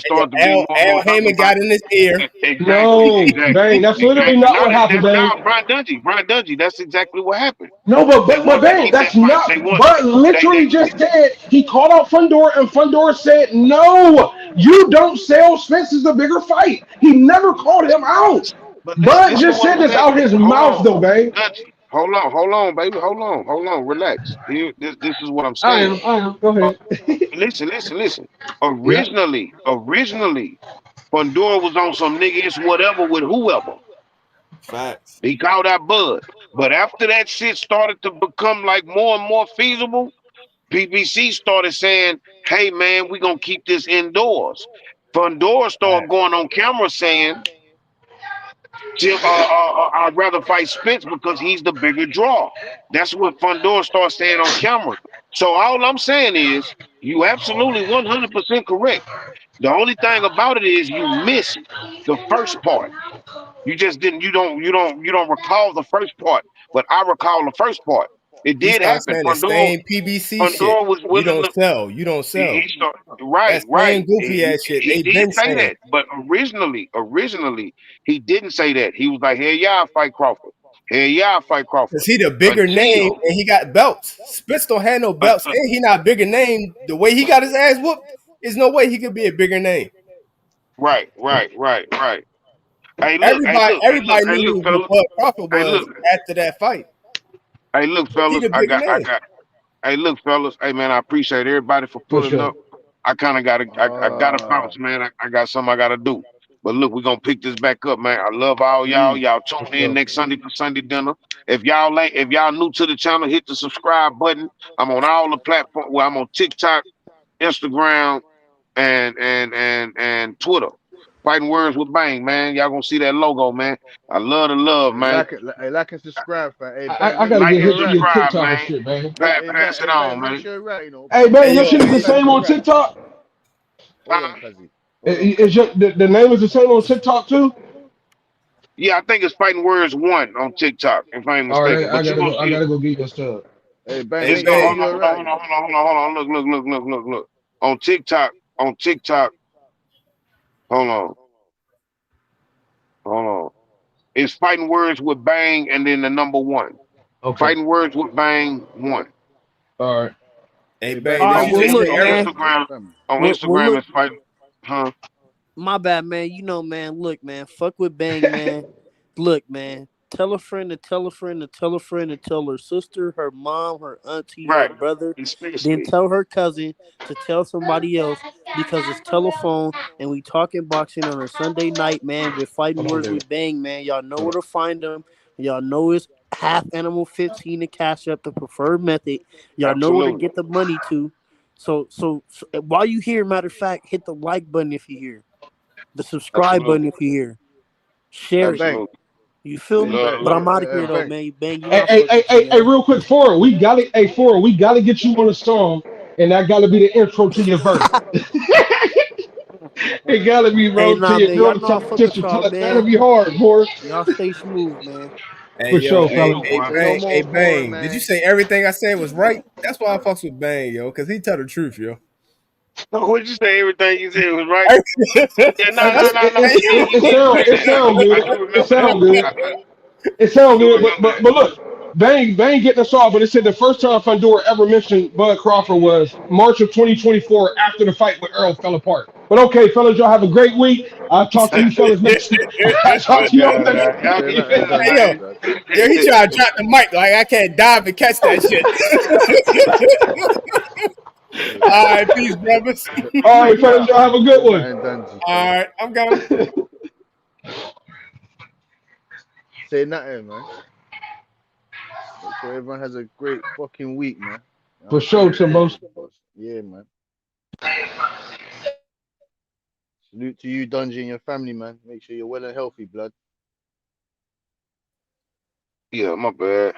yo, started to be more and more Al talked Heyman about. got in his ear. No, Bang, that's literally Exactly. not what happened, Bang. Brian Dungy. That's exactly what happened. No, They but wanted to Bang, keep that's that fight. not. They want But they literally just said he called out Fundora, and Fundora said, "No, you don't sell Spence is the bigger fight." He never called him out. But Bud listen to just what said I'm this saying. out his Hold mouth, on, though, Bang. Dutchy. Hold on, baby. Hold on. Relax. Here, this is what I'm I saying. am. I am. Go Uh, ahead. listen. Yeah. Originally, Pandora was on some niggas whatever with whoever. Facts. He called out Bud. But after that shit started to become like more and more feasible, PBC started saying, "Hey man, we gonna keep this indoors." Pandora started Facts. going on camera saying, I'd rather fight Spence because he's the bigger draw. That's what Fundora starts saying on camera. So all I'm saying is, you absolutely 100% correct. The only thing about it is you missed the first part. You just didn't. You don't recall the first part. But I recall the first part. It He did started happen. saying the same PBC shit. Fundora was You willing don't to. sell. You don't He sell. started That right. same goofy ass shit. He They did been say saying. that, but originally he didn't say that. He was like, "Hell yeah, I fight Crawford. Hell yeah, I fight Cause Crawford." he the bigger name Until and he got belts. Spitz don't have no uh, belts and he not a bigger name. The way he got his ass whooped, there's no way he could be a bigger name. right. Hey Everybody knew who fellas. Bud Crawford Hey was look, after that fight. He fellas. the bigger I name. got. Hey look, fellas. Hey man, I appreciate everybody for For pulling sure. up. I kind of got to. I gotta Uh, bounce, man. I got something I gotta do. But look, we're gonna pick this back up, man. I love all y'all. peace. Y'all For tune in sure. next Sunday for Sunday dinner. If y'all new to the channel, hit the subscribe button. I'm on all the platforms. Well, I'm on TikTok, Instagram, and Twitter. Fighting words with Bang, man. Y'all gonna see that logo, man. I love the love, Hey, man. like and subscribe, fam. Hey, bang, I gotta make Like get sure and you're hip to right. your subscribe, TikTok and man. shit, man. Pass it on, Make man. sure you're right. Hey, Hey Bang, your yo, shit is the Make same sure you're on right. TikTok. Hold on, Uh, Cuzzy. Hold on, Is Cuzzy. the name is the same on TikTok too? yeah, I think it's Fighting Words One on TikTok, if I ain't All right, mistaken. But you gonna I see it. gotta go get your stuff. Hey, bang, hey It's make no. sure bang. you're right. Hold on. Look. On TikTok. Hold on. Hold on. It's Fighting Words with Bang, and then the number one. Okay. Fighting Words with Bang one. All right. Hey Hey, bang, bang, All did right. make you Well, sure just you say look, follow Eric? us, man. Instagram. fam. On Well, Instagram, look. it's Fighting. Huh? My bad, man. You know, man. Look, man. Fuck with Bang, man. Look, man. Tell a friend to tell a friend to tell a friend to tell her sister, her mom, her auntie, her Right. brother. Then Especially. tell her cousin to tell somebody else because it's telephone and we talking boxing on a Sunday night, man, with Fighting Hold on, Words baby. with Bang, man. Y'all know Hold where on. to find them. Y'all know it's half animal 15 to Cash App, the preferred method. Y'all know where to Absolutely. get the money to. So while you here, matter of fact, hit the like button if you hear, the subscribe button Absolutely. if you hear, share it. Absolutely. You feel me? Love, But love. I'm out of here though, Bang. man. Bang, you know I Hey, fuck with you, man. real quick, Foreign, we gotta, Foreign, we gotta get you on a song, and that gotta be the intro to your verse. It gotta be, Hey, bro, to nah, your man. Y'all Jordan know I fuck with competition. y'all, That'll man. be hard, boy. Y'all stay smooth, man. Hey For yo, sure, hey, fella. Salute, hey boy. Say no Bang, hey more foreign, Bang. Did you man. say everything I said was right? That's why I fucks with Bang, yo, because he tell the truth, yo. What'd you say? Everything you said was right? Yeah, I, no. it You did sound, say it that. sound I good. do It remember sound that. good. I It sound do good, remember but look, Bang getting us off. But it said the first time Fundora ever mentioned Bud Crawford was March of 2024 after the fight with Earl fell apart. But okay, fellas, y'all have a great week. I'll talk to you fellas next. I'll talk that. to y'all next. Y'all Say be nothing, good, Hey Dungy, yo, man. blood. yo, he trying to drop the mic like I can't dive and catch that shit. All right, peace, brothers. All Say right, fellas, nothing. y'all have a good Say one. nothing, Dungy. All right, I'm gone. Say nothing, man. Make sure everyone has a great fucking week, man. You know what For I'm sure, saying? Timbos. Yeah, man. Salute to you, Dungy, and your family, man. Make sure you're well and healthy, blood. Yeah, my bad.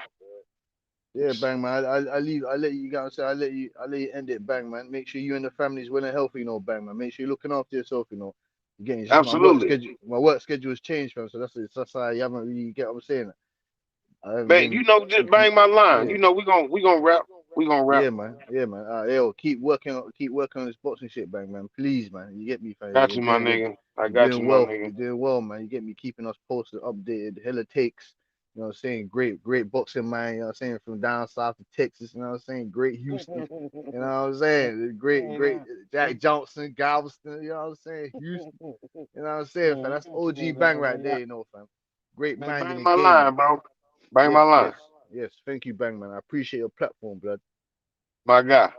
Yeah, bang, man. I leave. I let you guys say. I let you end it, bang, man. Make sure you and the family's well and healthy, you know, bang, man. Make sure you're looking after yourself, you know. Again, it's just my work Absolutely. schedule. My work schedule has changed, fam. So that's why you haven't really get what I'm saying. I haven't Man, been. just bang my line. Yeah, We gonna rap. We gonna rap. yeah, man. Yeah, man. Yo, keep working on this boxing shit, bang, man. Please, man. You get me, fam. Got you, my nigga. I You're got you, doing my well. nigga. You're doing well, man. You get me keeping us posted, updated. Hella takes. You know what I'm saying? Great boxing, man. You know what I'm saying? From down south to Texas. You know what I'm saying? Great Houston. You know what I'm saying? Great Jack Johnson, Galveston. You know what I'm saying? Houston. You know what I'm saying, fam? That's OG bang right there, you know, fam. Great Man, mind in bang the my game, man. line, bro. Bang my Yes, line. yes, yes. Thank you, bang, man. I appreciate your platform, blood. My guy.